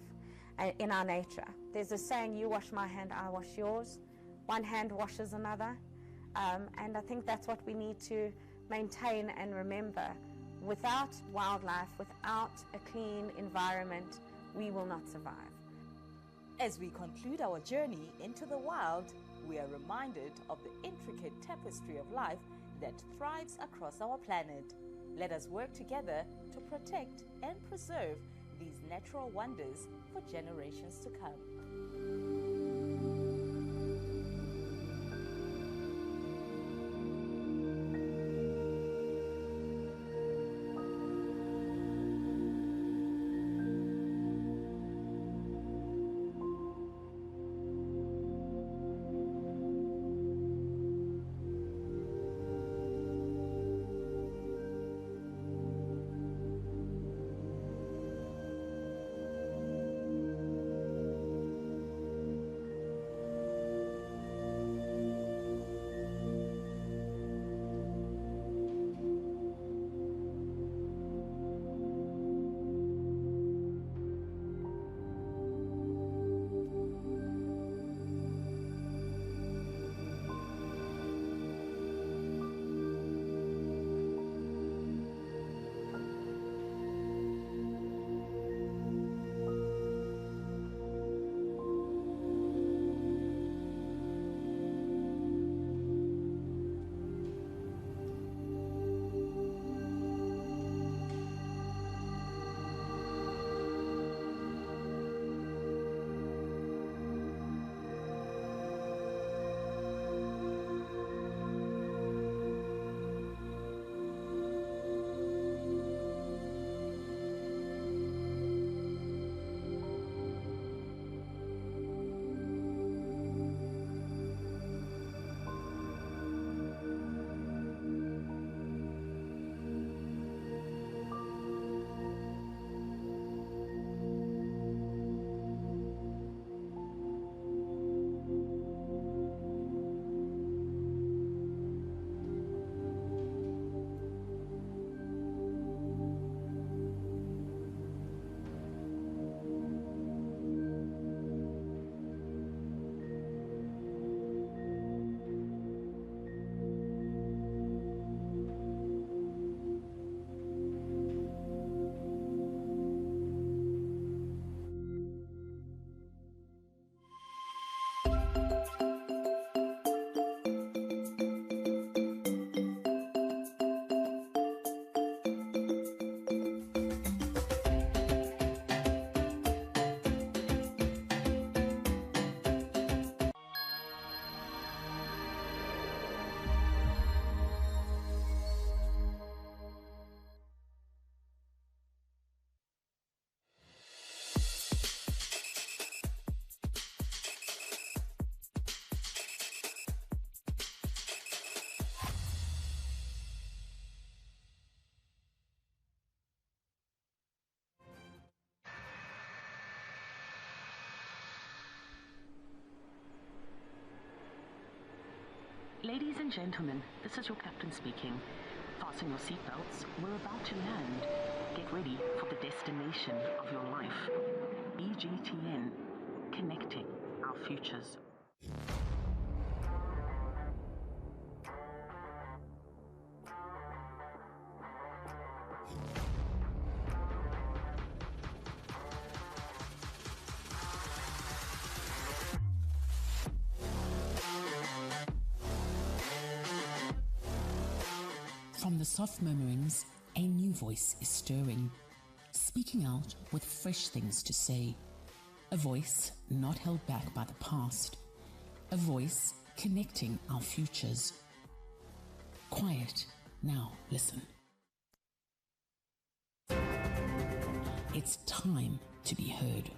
in our nature. There's a saying, you wash my hand, I wash yours. One hand washes another. And I think that's what we need to maintain and remember. Without wildlife, without a clean environment, we will not survive. As we conclude our journey into the wild, we are reminded of the intricate tapestry of life that thrives across our planet. Let us work together to protect and preserve these natural wonders for generations to come. and gentlemen, this is your captain speaking. Fasten your seatbelts. We're about to land. Get ready for the destination of your life. BGTN, connecting our futures. From the soft murmurings, a new voice is stirring, speaking out with fresh things to say. A voice not held back by the past. A voice connecting our futures. Quiet, now listen. It's time to be heard.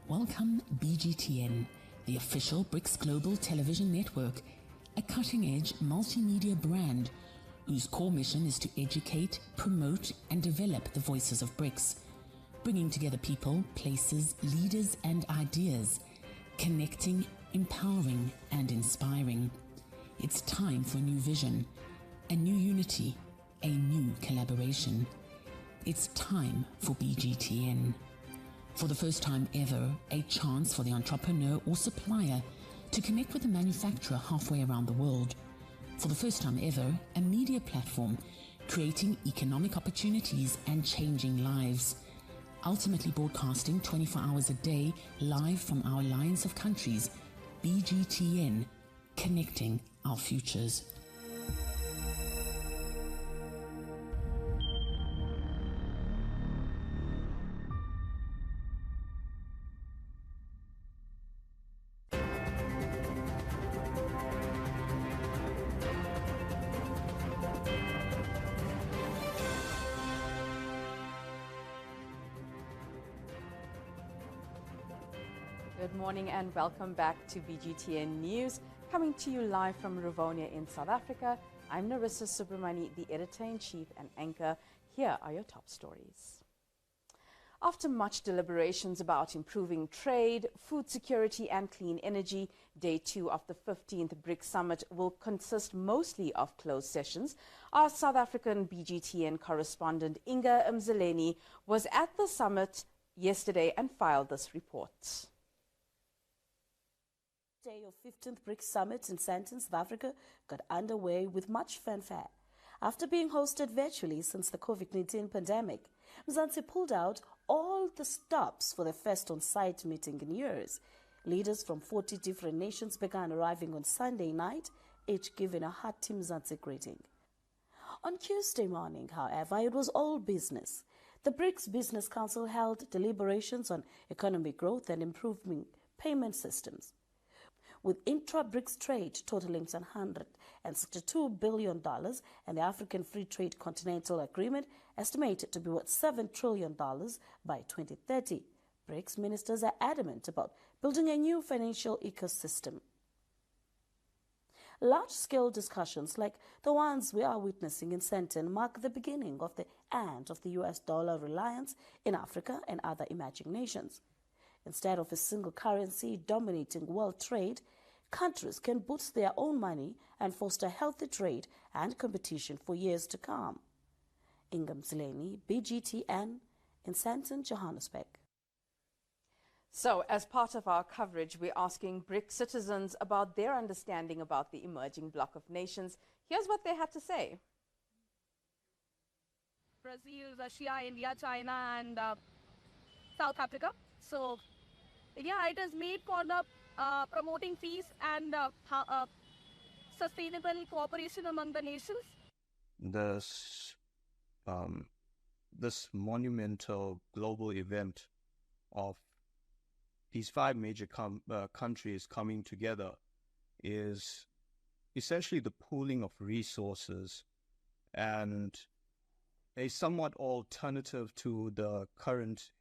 Welcome BGTN, the official BRICS Global Television Network, a cutting-edge multimedia brand whose core mission is to educate, promote, and develop the voices of BRICS, bringing together people, places, leaders, and ideas, connecting, empowering, and inspiring. It's time for a new vision, a new unity, a new collaboration. It's time for BGTN. For the first time ever, a chance for the entrepreneur or supplier to connect with a manufacturer halfway around the world. For the first time ever, a media platform creating economic opportunities and changing lives. Ultimately broadcasting 24 hours a day live from our alliance of countries, BGTN, connecting our futures. Good morning and welcome back to BGTN News, coming to you live from Rivonia in South Africa. I'm Narissa Subramani, the editor-in-chief and anchor. Here are your top stories. After much deliberations about improving trade, food security and clean energy, Day 2 of the 15th BRICS Summit will consist mostly of closed sessions. Our South African BGTN correspondent Inga Mzeleni was at the summit yesterday and filed this report. Day of 15th BRICS Summit in Sandton, South Africa got underway with much fanfare. After being hosted virtually since the COVID-19 pandemic, Mzansi pulled out all the stops for the first on-site meeting in years. Leaders from 40 different nations began arriving on Sunday night, each giving a hearty Mzansi greeting. On Tuesday morning, however, it was all business. The BRICS Business Council held deliberations on economic growth and improving payment systems. With intra-BRICS trade totaling $162 billion and the African Free Trade Continental Agreement estimated to be worth $7 trillion by 2030, BRICS ministers are adamant about building a new financial ecosystem. Large-scale discussions like the ones we are witnessing in Sandton mark the beginning of the end of the US dollar reliance in Africa and other emerging nations. Instead of a single currency dominating world trade, countries can boost their own money and foster healthy trade and competition for years to come. Inga Mzeleni, BGTN, in Sandton, Johannesburg. So, as part of our coverage, we're asking BRICS citizens about their understanding about the emerging bloc of nations. Here's what they had to say. Brazil, Russia, India, China, and South Africa. So, yeah, it is made for the promoting peace and sustainable cooperation among the nations. This monumental global event of these five major countries coming together is essentially the pooling of resources and a somewhat alternative to the current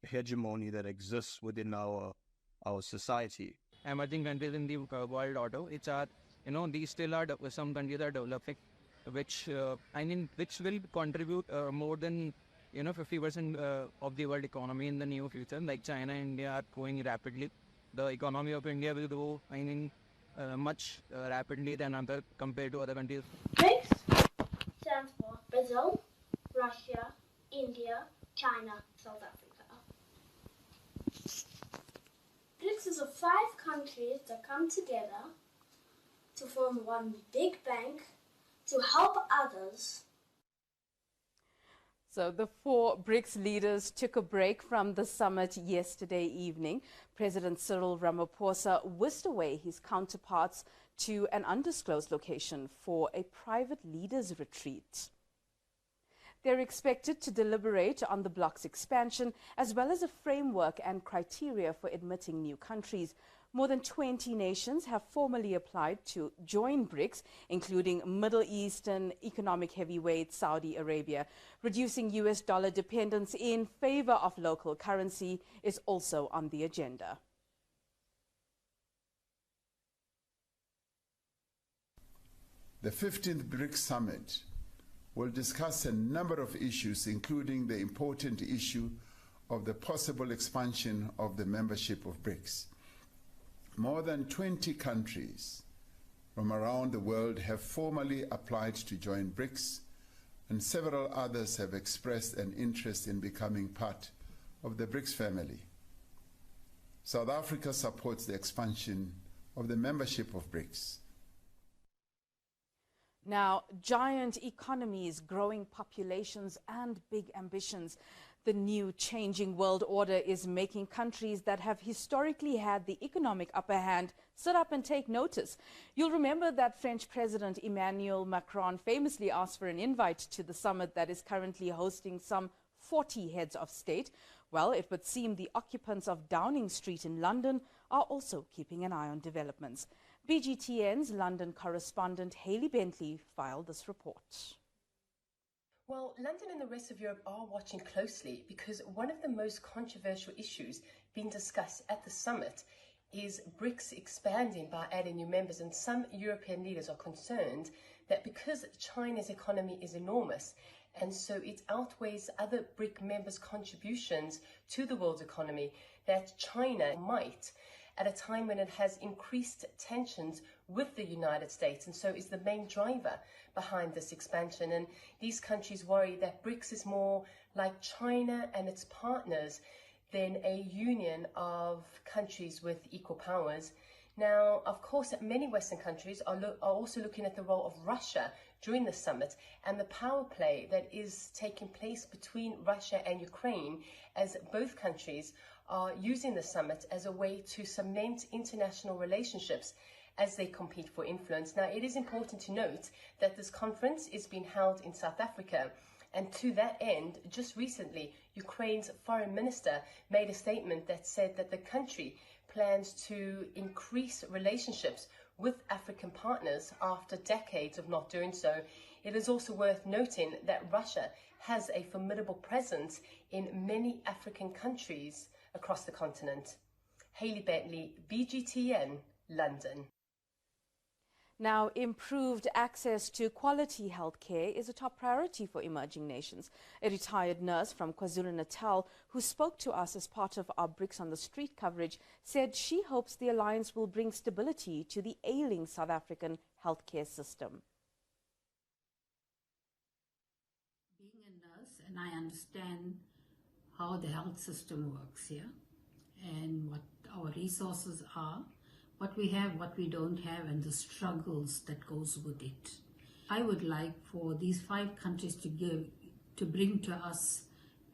hegemony that exists within our society. Emerging countries in the world order, which are, these still are, some countries are developing, which will contribute more than, 50% of the world economy in the near future. Like China and India are growing rapidly. The economy of India will grow, much rapidly than other compared to other countries? BRICS stands for Brazil, Russia, India, China, South Africa. BRICS is of 5 countries that come together to form one big bank to help others. So the 4 BRICS leaders took a break from the summit yesterday evening. President Cyril Ramaphosa whisked away his counterparts to an undisclosed location for a private leaders retreat. They're expected to deliberate on the bloc's expansion as well as a framework and criteria for admitting new countries. More than 20 nations have formally applied to join BRICS, including Middle Eastern economic heavyweight Saudi Arabia. Reducing US dollar dependence in favor of local currency is also on the agenda. The 15th BRICS Summit will discuss a number of issues, including the important issue of the possible expansion of the membership of BRICS. More than 20 countries from around the world have formally applied to join BRICS, and several others have expressed an interest in becoming part of the BRICS family. South Africa supports the expansion of the membership of BRICS. Now, giant economies, growing populations, and big ambitions. The new changing world order is making countries that have historically had the economic upper hand sit up and take notice. You'll remember that French President Emmanuel Macron famously asked for an invite to the summit that is currently hosting some 40 heads of state. Well, it would seem the occupants of Downing Street in London are also keeping an eye on developments. BGTN's London correspondent Hayley Bentley filed this report. Well, London and the rest of Europe are watching closely because one of the most controversial issues being discussed at the summit is BRICS expanding by adding new members, and some European leaders are concerned that because China's economy is enormous and so it outweighs other BRIC members' contributions to the world's economy, that China might, at a time when it has increased tensions with the United States, and so is the main driver behind this expansion. And these countries worry that BRICS is more like China and its partners than a union of countries with equal powers. Now, of course, many Western countries are also looking at the role of Russia during the summit and the power play that is taking place between Russia and Ukraine, as both countries are using the summit as a way to cement international relationships as they compete for influence. Now, it is important to note that this conference is being held in South Africa, and to that end, just recently, Ukraine's foreign minister made a statement that said that the country plans to increase relationships with African partners after decades of not doing so. It is also worth noting that Russia has a formidable presence in many African countries across the continent. Hayley Bentley, BGTN, London. Now, improved access to quality health care is a top priority for emerging nations. A retired nurse from KwaZulu-Natal who spoke to us as part of our BRICS on the Street coverage said she hopes the alliance will bring stability to the ailing South African healthcare system. Being a nurse, and I understand how the health system works here and what our resources are, what we have, what we don't have, and the struggles that goes with it. I would like for these 5 countries to bring to us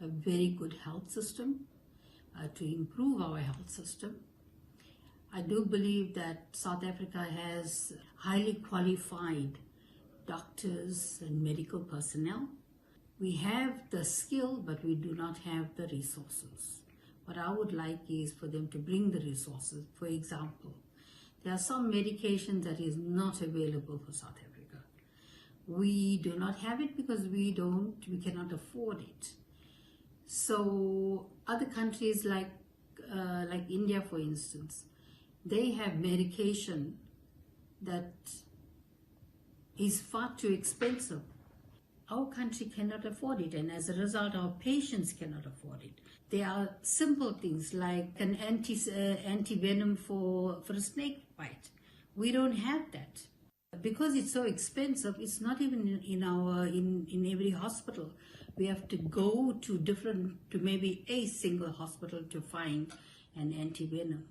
a very good health system, to improve our health system. I do believe that South Africa has highly qualified doctors and medical personnel. We have the skill, but we do not have the resources. What I would like is for them to bring the resources. For example, there are some medication that is not available for South Africa. We do not have it because we cannot afford it. So other countries like India, for instance, they have medication that is far too expensive. Our country cannot afford it, and as a result, our patients cannot afford it. There are simple things like an anti-venom for a snake bite. We don't have that. Because it's so expensive, it's not even in every hospital. We have to go to maybe a single hospital to find an antivenom.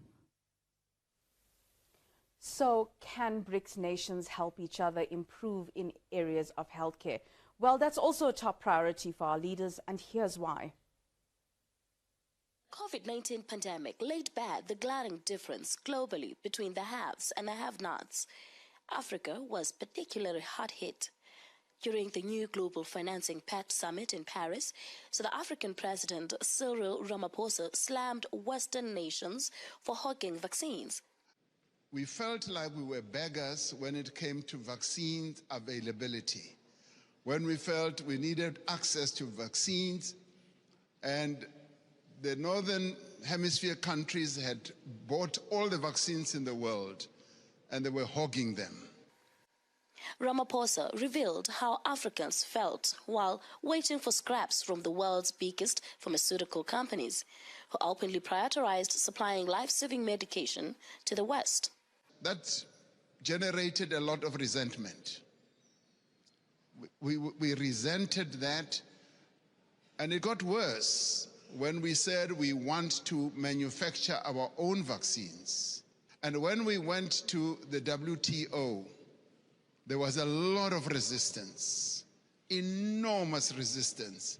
So can BRICS nations help each other improve in areas of healthcare? Well, that's also a top priority for our leaders, and here's why. COVID-19 pandemic laid bare the glaring difference globally between the haves and the have-nots. Africa was particularly hard hit. During the new Global Financing Pact Summit in Paris, South African President Cyril Ramaphosa slammed Western nations for hogging vaccines. We felt like we were beggars when it came to vaccine availability, when we felt we needed access to vaccines, and the Northern Hemisphere countries had bought all the vaccines in the world, and they were hogging them. Ramaphosa revealed how Africans felt while waiting for scraps from the world's biggest pharmaceutical companies, who openly prioritized supplying life-saving medication to the West. That generated a lot of resentment. We resented that, and it got worse when we said we want to manufacture our own vaccines. And when we went to the WTO, there was a lot of resistance, enormous resistance.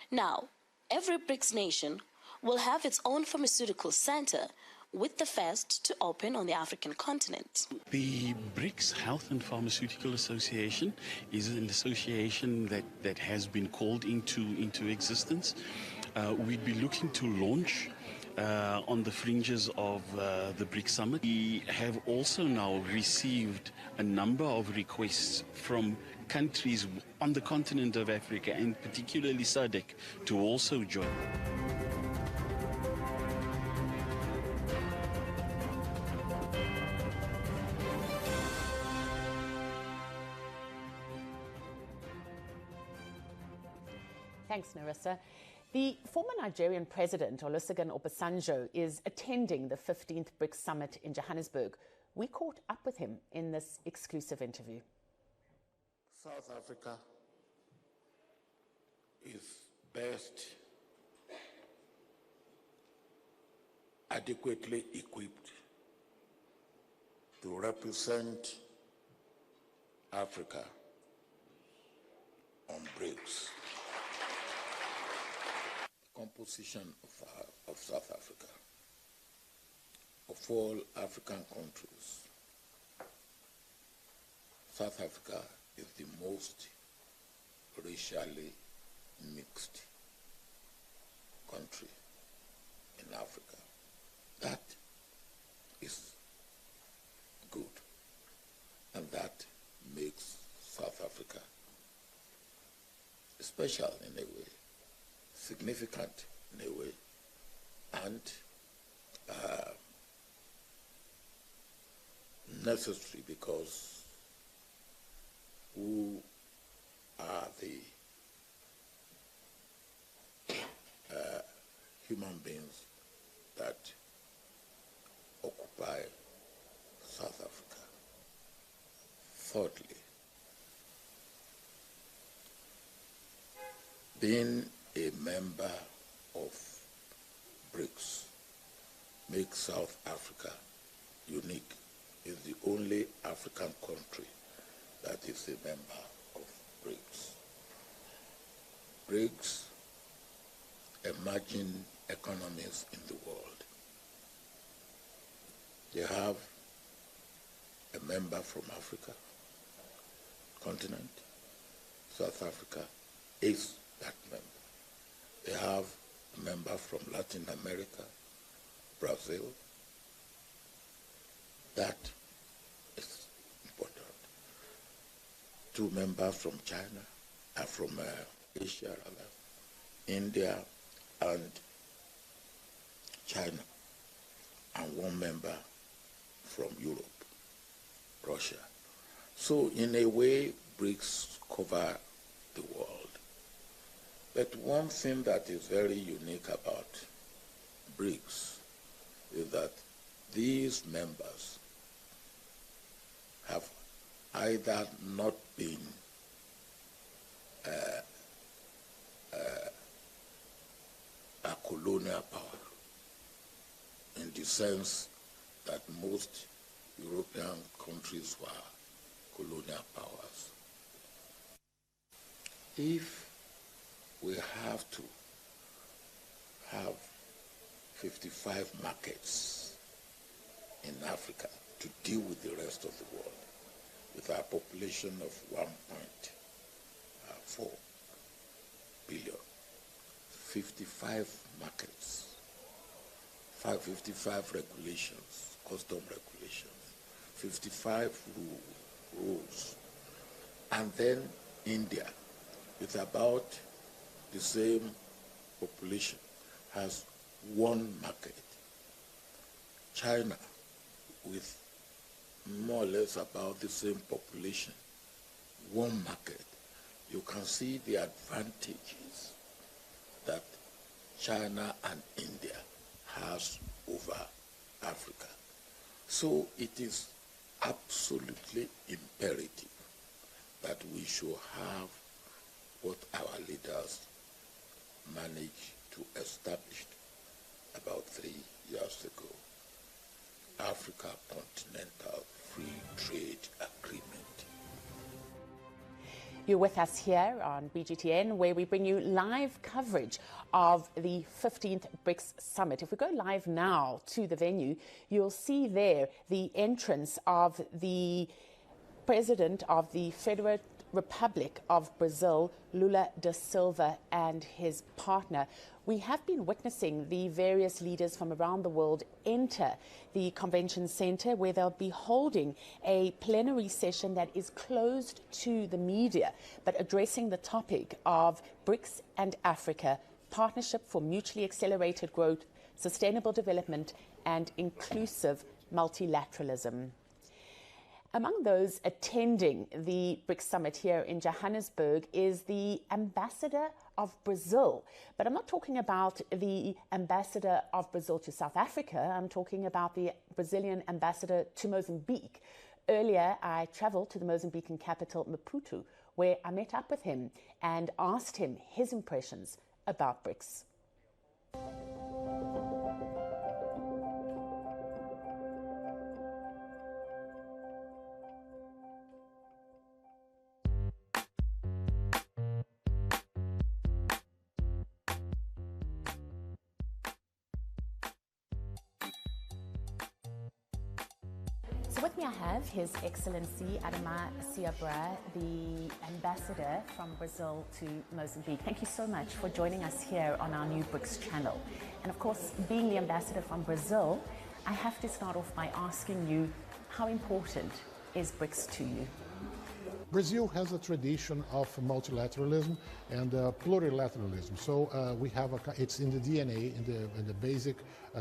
Now, every BRICS nation will have its own pharmaceutical center, with the first to open on the African continent. The BRICS Health and Pharmaceutical Association is an association that has been called into existence. We'd be looking to launch on the fringes of the BRICS Summit. We have also now received a number of requests from countries on the continent of Africa, and particularly SADC, to also join. Thanks, Narissa. The former Nigerian president, Olusegun Obasanjo, is attending the 15th BRICS Summit in Johannesburg. We caught up with him in this exclusive interview. South Africa is best adequately equipped to represent Africa on BRICS. Composition of South Africa, of all African countries, South Africa is the most racially mixed country in Africa. That is good, and that makes South Africa special in a way, significant in a way, and necessary, because who are the human beings that occupy South Africa? Thirdly, being a member of BRICS makes South Africa unique. It's the only African country that is a member of BRICS. BRICS, emerging economies in the world. They have a member from Africa continent. South Africa is that member. They have a member from Latin America, Brazil. That is important. 2 members from China, from Asia, rather, India and China, and 1 member from Europe, Russia. So in a way, BRICS cover the world. But one thing that is very unique about BRICS is that these members have either not been a colonial power, in the sense that most European countries were colonial powers. If we have to have 55 markets in Africa to deal with the rest of the world, with our population of 1.4 billion, 55 markets, 55 regulations, custom regulations, 55 rules, and then India, with about the same population, has one market. China, with more or less about the same population, one market. You can see the advantages that China and India has over Africa. So it is absolutely imperative that we should have what our leaders managed to establish about 3 years ago, Africa Continental Free Trade Agreement. You're with us here on BGTN, where we bring you live coverage of the 15th BRICS Summit. If we go live now to the venue, you'll see there the entrance of the President of the Federal Republic of Brazil, Lula da Silva, and his partner. We have been witnessing the various leaders from around the world enter the convention center, where they'll be holding a plenary session that is closed to the media, but addressing the topic of BRICS and Africa, partnership for mutually accelerated growth, sustainable development, and inclusive multilateralism. Among those attending the BRICS Summit here in Johannesburg is the Ambassador of Brazil. But I'm not talking about the Ambassador of Brazil to South Africa. I'm talking about the Brazilian Ambassador to Mozambique. Earlier, I traveled to the Mozambican capital, Maputo, where I met up with him and asked him his impressions about BRICS. So with me I have His Excellency Adama Siabra, the Ambassador from Brazil to Mozambique. Thank you so much for joining us here on our new BRICS channel. And of course, being the Ambassador from Brazil, I have to start off by asking you, how important is BRICS to you? Brazil has a tradition of multilateralism and plurilateralism. So we have it's in the DNA, in the basic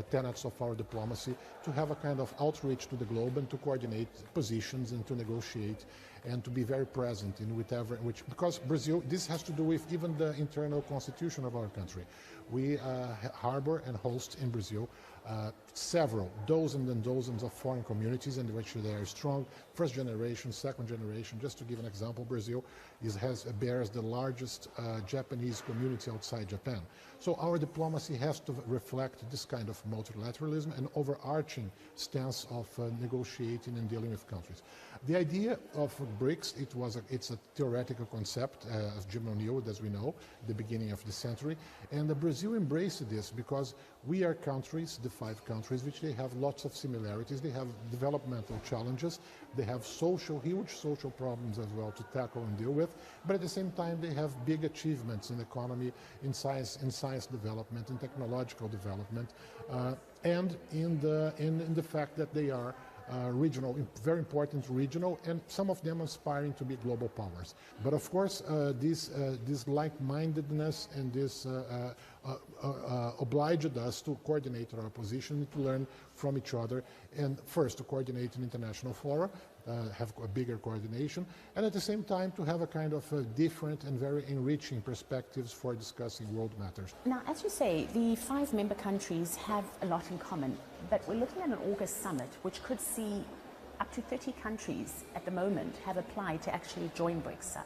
tenets of our diplomacy, to have a kind of outreach to the globe and to coordinate positions and to negotiate and to be very present in whatever, because Brazil, this has to do with even the internal constitution of our country. We harbor and host in Brazil several, dozens and dozens of foreign communities in which they are strong, first generation, second generation. Just to give an example, Brazil bears the largest Japanese community outside Japan. So our diplomacy has to reflect this kind of multilateralism and overarching stance of negotiating and dealing with countries. The idea of BRICS, it's a theoretical concept of Jim O'Neill, as we know, the beginning of the century, and Brazil embraced this because we are countries, the 5 countries, which they have lots of similarities. They have developmental challenges, they have huge social problems as well to tackle and deal with, but at the same time they have big achievements in economy, in science development, in technological development, and in the fact that they are regional, very important regional, and some of them aspiring to be global powers. But of course, this like-mindedness and this obliged us to coordinate our position, to learn from each other, and first to coordinate in international fora, have a bigger coordination, and at the same time to have a kind of different and very enriching perspectives for discussing world matters. Now, as you say, the 5 member countries have a lot in common, but we're looking at an August summit which could see up up to 30 countries at the moment have applied to actually join BRICS.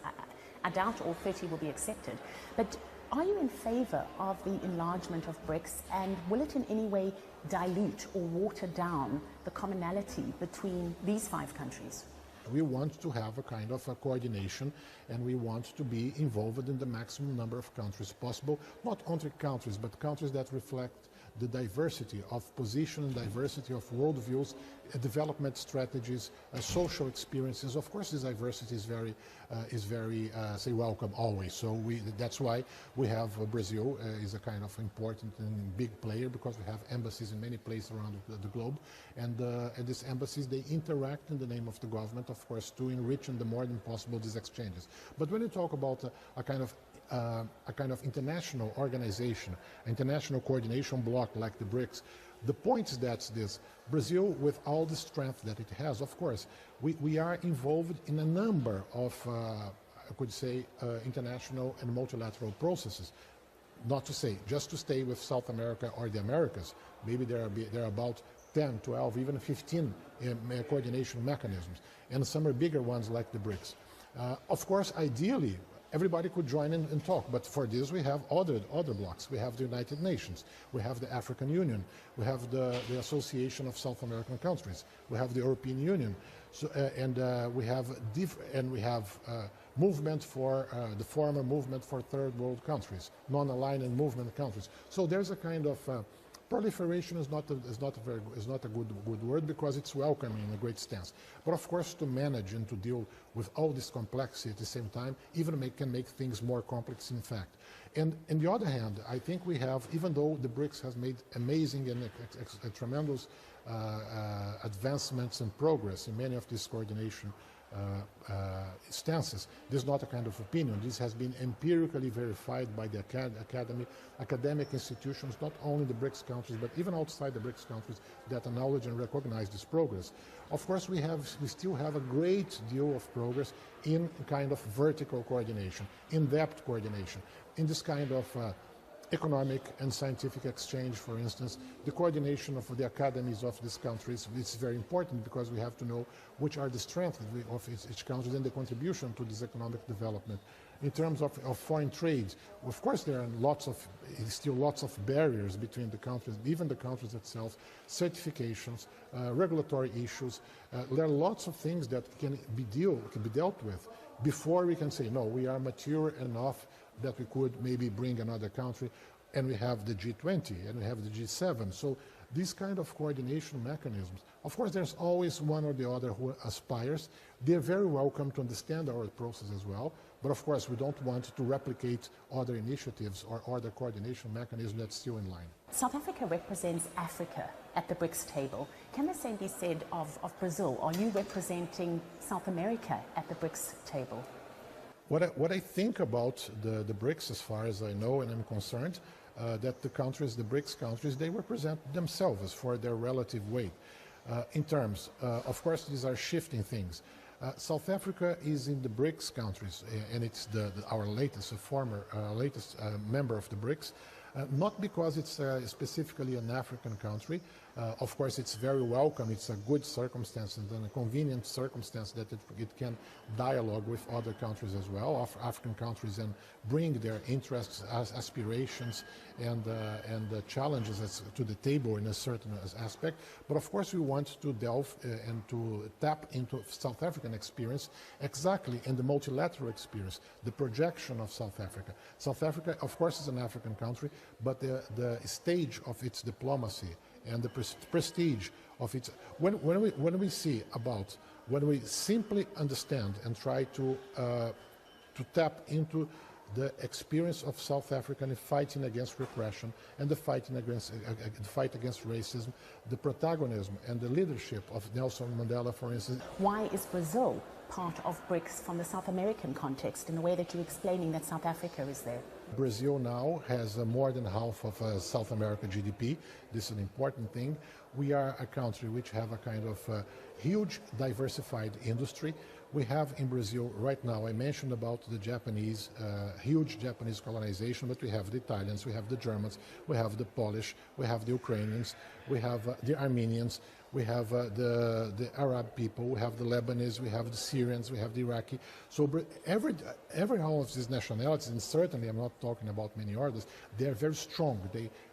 I doubt all 30 will be accepted. But are you in favor of the enlargement of BRICS, and will it in any way dilute or water down the commonality between these 5 countries? We want to have a kind of a coordination, and we want to be involved in the maximum number of countries possible, not only countries, but countries that reflect the diversity of position and diversity of worldviews, development strategies, social experiences. Of course, this diversity is very say welcome always. So that's why we have Brazil is a kind of important and big player, because we have embassies in many places around the globe, and these embassies, they interact in the name of the government, of course, to enrich in the more than possible these exchanges. But when you talk about a kind of international organization, international coordination bloc like the BRICS, the point is that Brazil, with all the strength that it has, of course, we are involved in a number of, I could say, international and multilateral processes. Not to say, just to stay with South America or the Americas, maybe there are about 10, 12, even 15 coordination mechanisms, and some are bigger ones like the BRICS. Of course, ideally, everybody could join in and talk, but for this we have other blocks. We have the United Nations, we have the African Union, we have the Association of South American Countries, we have the European Union, so, we have movement for the former movement for third world countries, non-aligned movement countries. So there's a kind of proliferation is not a good word, because it's welcoming in a great stance. But of course, to manage and to deal with all this complexity at the same time, can make things more complex in fact. And on the other hand, I think we have, even though the BRICS has made amazing and tremendous advancements and progress in many of these coordination stances, this is not a kind of opinion. This has been empirically verified by the academic institutions, not only the BRICS countries, but even outside the BRICS countries, that acknowledge and recognize this progress. Of course, we still have a great deal of progress in kind of vertical coordination, in-depth coordination, in this kind of economic and scientific exchange, for instance. The coordination of the academies of these countries is very important, because we have to know which are the strengths of each country and the contribution to this economic development. In terms of foreign trade, of course there are still lots of barriers between the countries, even the countries itself, certifications, regulatory issues. There are lots of things that can be dealt with before we can say, no, we are mature enough that we could maybe bring another country. And we have the G20 and we have the G7. So these kind of coordination mechanisms, of course there's always one or the other who aspires. They're very welcome to understand our process as well. But of course we don't want to replicate other initiatives or other coordination mechanisms that's still in line. South Africa represents Africa at the BRICS table. Can the same be said of Brazil? Are you representing South America at the BRICS table? What I think about the BRICS, as far as I know and I'm concerned, that the BRICS countries, they represent themselves for their relative weight. In terms, of course, these are shifting things. South Africa is in the BRICS countries, and it's our latest member of the BRICS. Not because it's specifically an African country. Of course, it's very welcome. It's a good circumstance and a convenient circumstance that it can dialogue with other countries as well, of African countries, and bring their interests, aspirations, and challenges to the table in a certain aspect. But of course, we want to delve and to tap into South African experience, exactly in the multilateral experience, the projection of South Africa. South Africa, of course, is an African country, but the stage of its diplomacy and the prestige of its, when we simply understand and try to tap into the experience of South Africa in fighting against repression and the fight against racism, the protagonism and the leadership of Nelson Mandela, for instance. Why is Brazil part of BRICS from the South American context in the way that you're explaining that South Africa is there? Brazil now has more than half of South America GDP. This is an important thing. We are a country which have a kind of huge diversified industry. We have in Brazil right now, I mentioned about the Japanese, huge Japanese colonization, but we have the Italians, we have the Germans, we have the Polish, we have the Ukrainians, we have the Armenians, we have the Arab people, we have the Lebanese, we have the Syrians, we have the Iraqi. So every one of these nationalities, and certainly I'm not talking about many others, they are very strong.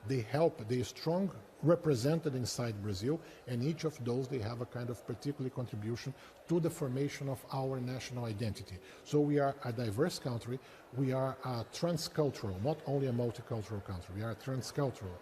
They help, they are strong represented inside Brazil, and each of those, they have a kind of particular contribution to the formation of our national identity. So we are a diverse country, we are a transcultural, not only a multicultural country, we are transcultural.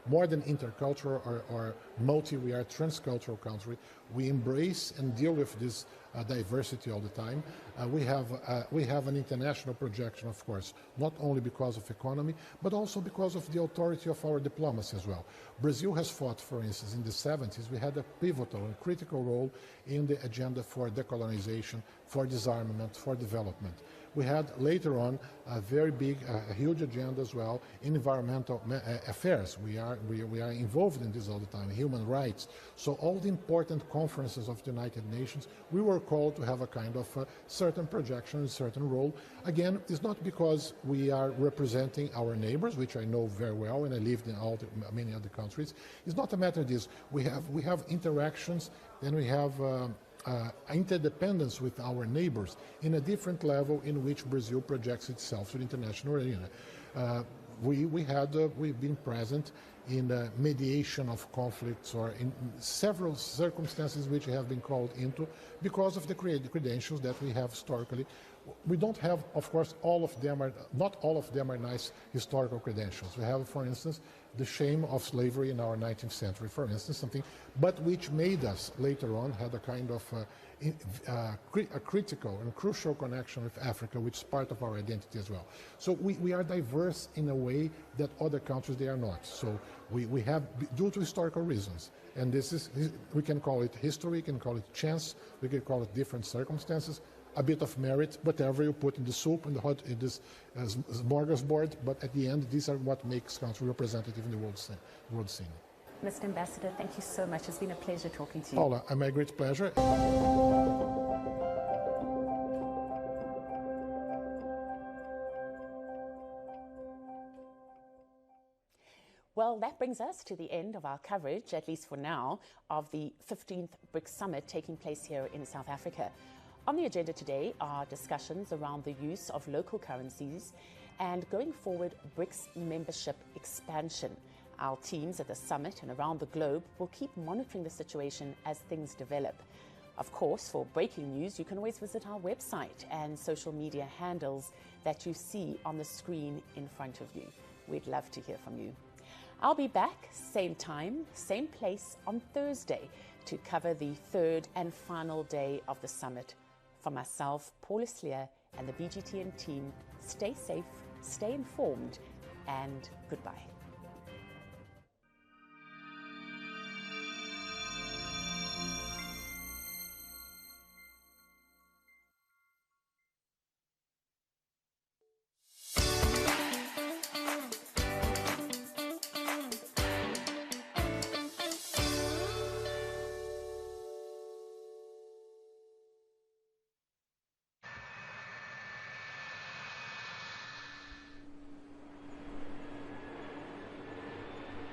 More than intercultural or multi, we are a transcultural country. We embrace and deal with this diversity all the time. We have an international projection, of course, not only because of economy, but also because of the authority of our diplomacy as well. Brazil has fought, for instance, in the 70s, we had a pivotal and critical role in the agenda for decolonization, for disarmament, for development. We had later on a very big, a huge agenda as well in environmental affairs. We are involved in this all the time, human rights. So all the important conferences of the United Nations, we were called to have a kind of certain projection, a certain role. Again, it's not because we are representing our neighbors, which I know very well, and I lived in many other countries. It's not a matter of this. We have interactions, and we have interdependence with our neighbors in a different level in which Brazil projects itself to the international arena. We've been present in the mediation of conflicts or in several circumstances which have been called into because of the credentials that we have historically. We don't have, of course, not all of them are nice historical credentials. We have, for instance, the shame of slavery in our 19th century, for instance, but which made us later on had a kind of a critical and crucial connection with Africa, which is part of our identity as well. So we are diverse in a way that other countries, they are not. So we have, due to historical reasons, and we can call it history, we can call it chance, we can call it different circumstances, a bit of merit, whatever you put in the soup, in this smorgasbord, but at the end, these are what makes country representative in the world scene. Mr. Ambassador, thank you so much. It's been a pleasure talking to you. Paula, my great pleasure. Well, that brings us to the end of our coverage, at least for now, of the 15th BRICS Summit taking place here in South Africa. On the agenda today are discussions around the use of local currencies and going forward BRICS membership expansion. Our teams at the summit and around the globe will keep monitoring the situation as things develop. Of course, for breaking news, you can always visit our website and social media handles that you see on the screen in front of you. We'd love to hear from you. I'll be back, same time, same place on Thursday to cover the third and final day of the summit. For myself, Paula Sleer, and the BGTN team, stay safe, stay informed, and goodbye.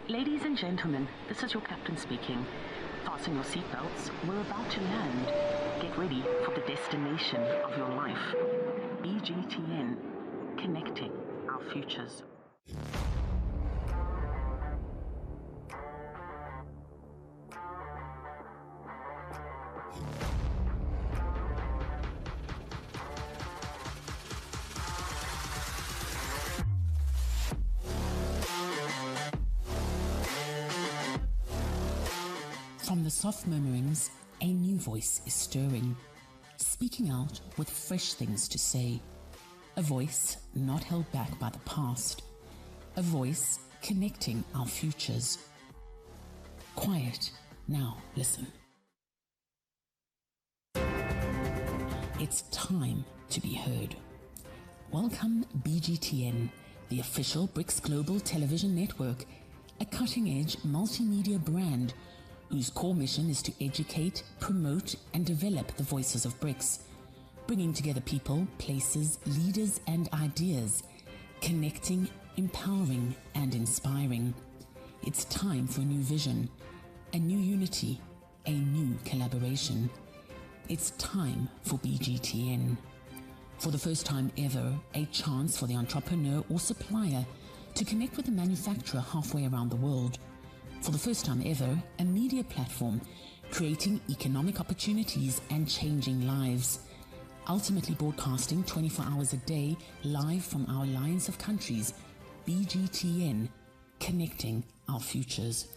Ladies and gentlemen, this is your captain speaking. Fasten your seatbelts. We're about to land. Get ready for the destination of your life. BGTN, connecting our futures. From the soft murmurings, a new voice is stirring, speaking out with fresh things to say. A voice not held back by the past. A voice connecting our futures. Quiet, now listen. It's time to be heard. Welcome BGTN, the official BRICS Global Television Network, a cutting-edge multimedia brand whose core mission is to educate, promote, and develop the voices of BRICS, bringing together people, places, leaders, and ideas, connecting, empowering, and inspiring. It's time for a new vision, a new unity, a new collaboration. It's time for BGTN. For the first time ever, a chance for the entrepreneur or supplier to connect with a manufacturer halfway around the world. For the first time ever, a media platform creating economic opportunities and changing lives. Ultimately broadcasting 24 hours a day live from our alliance of countries, BGTN, connecting our futures.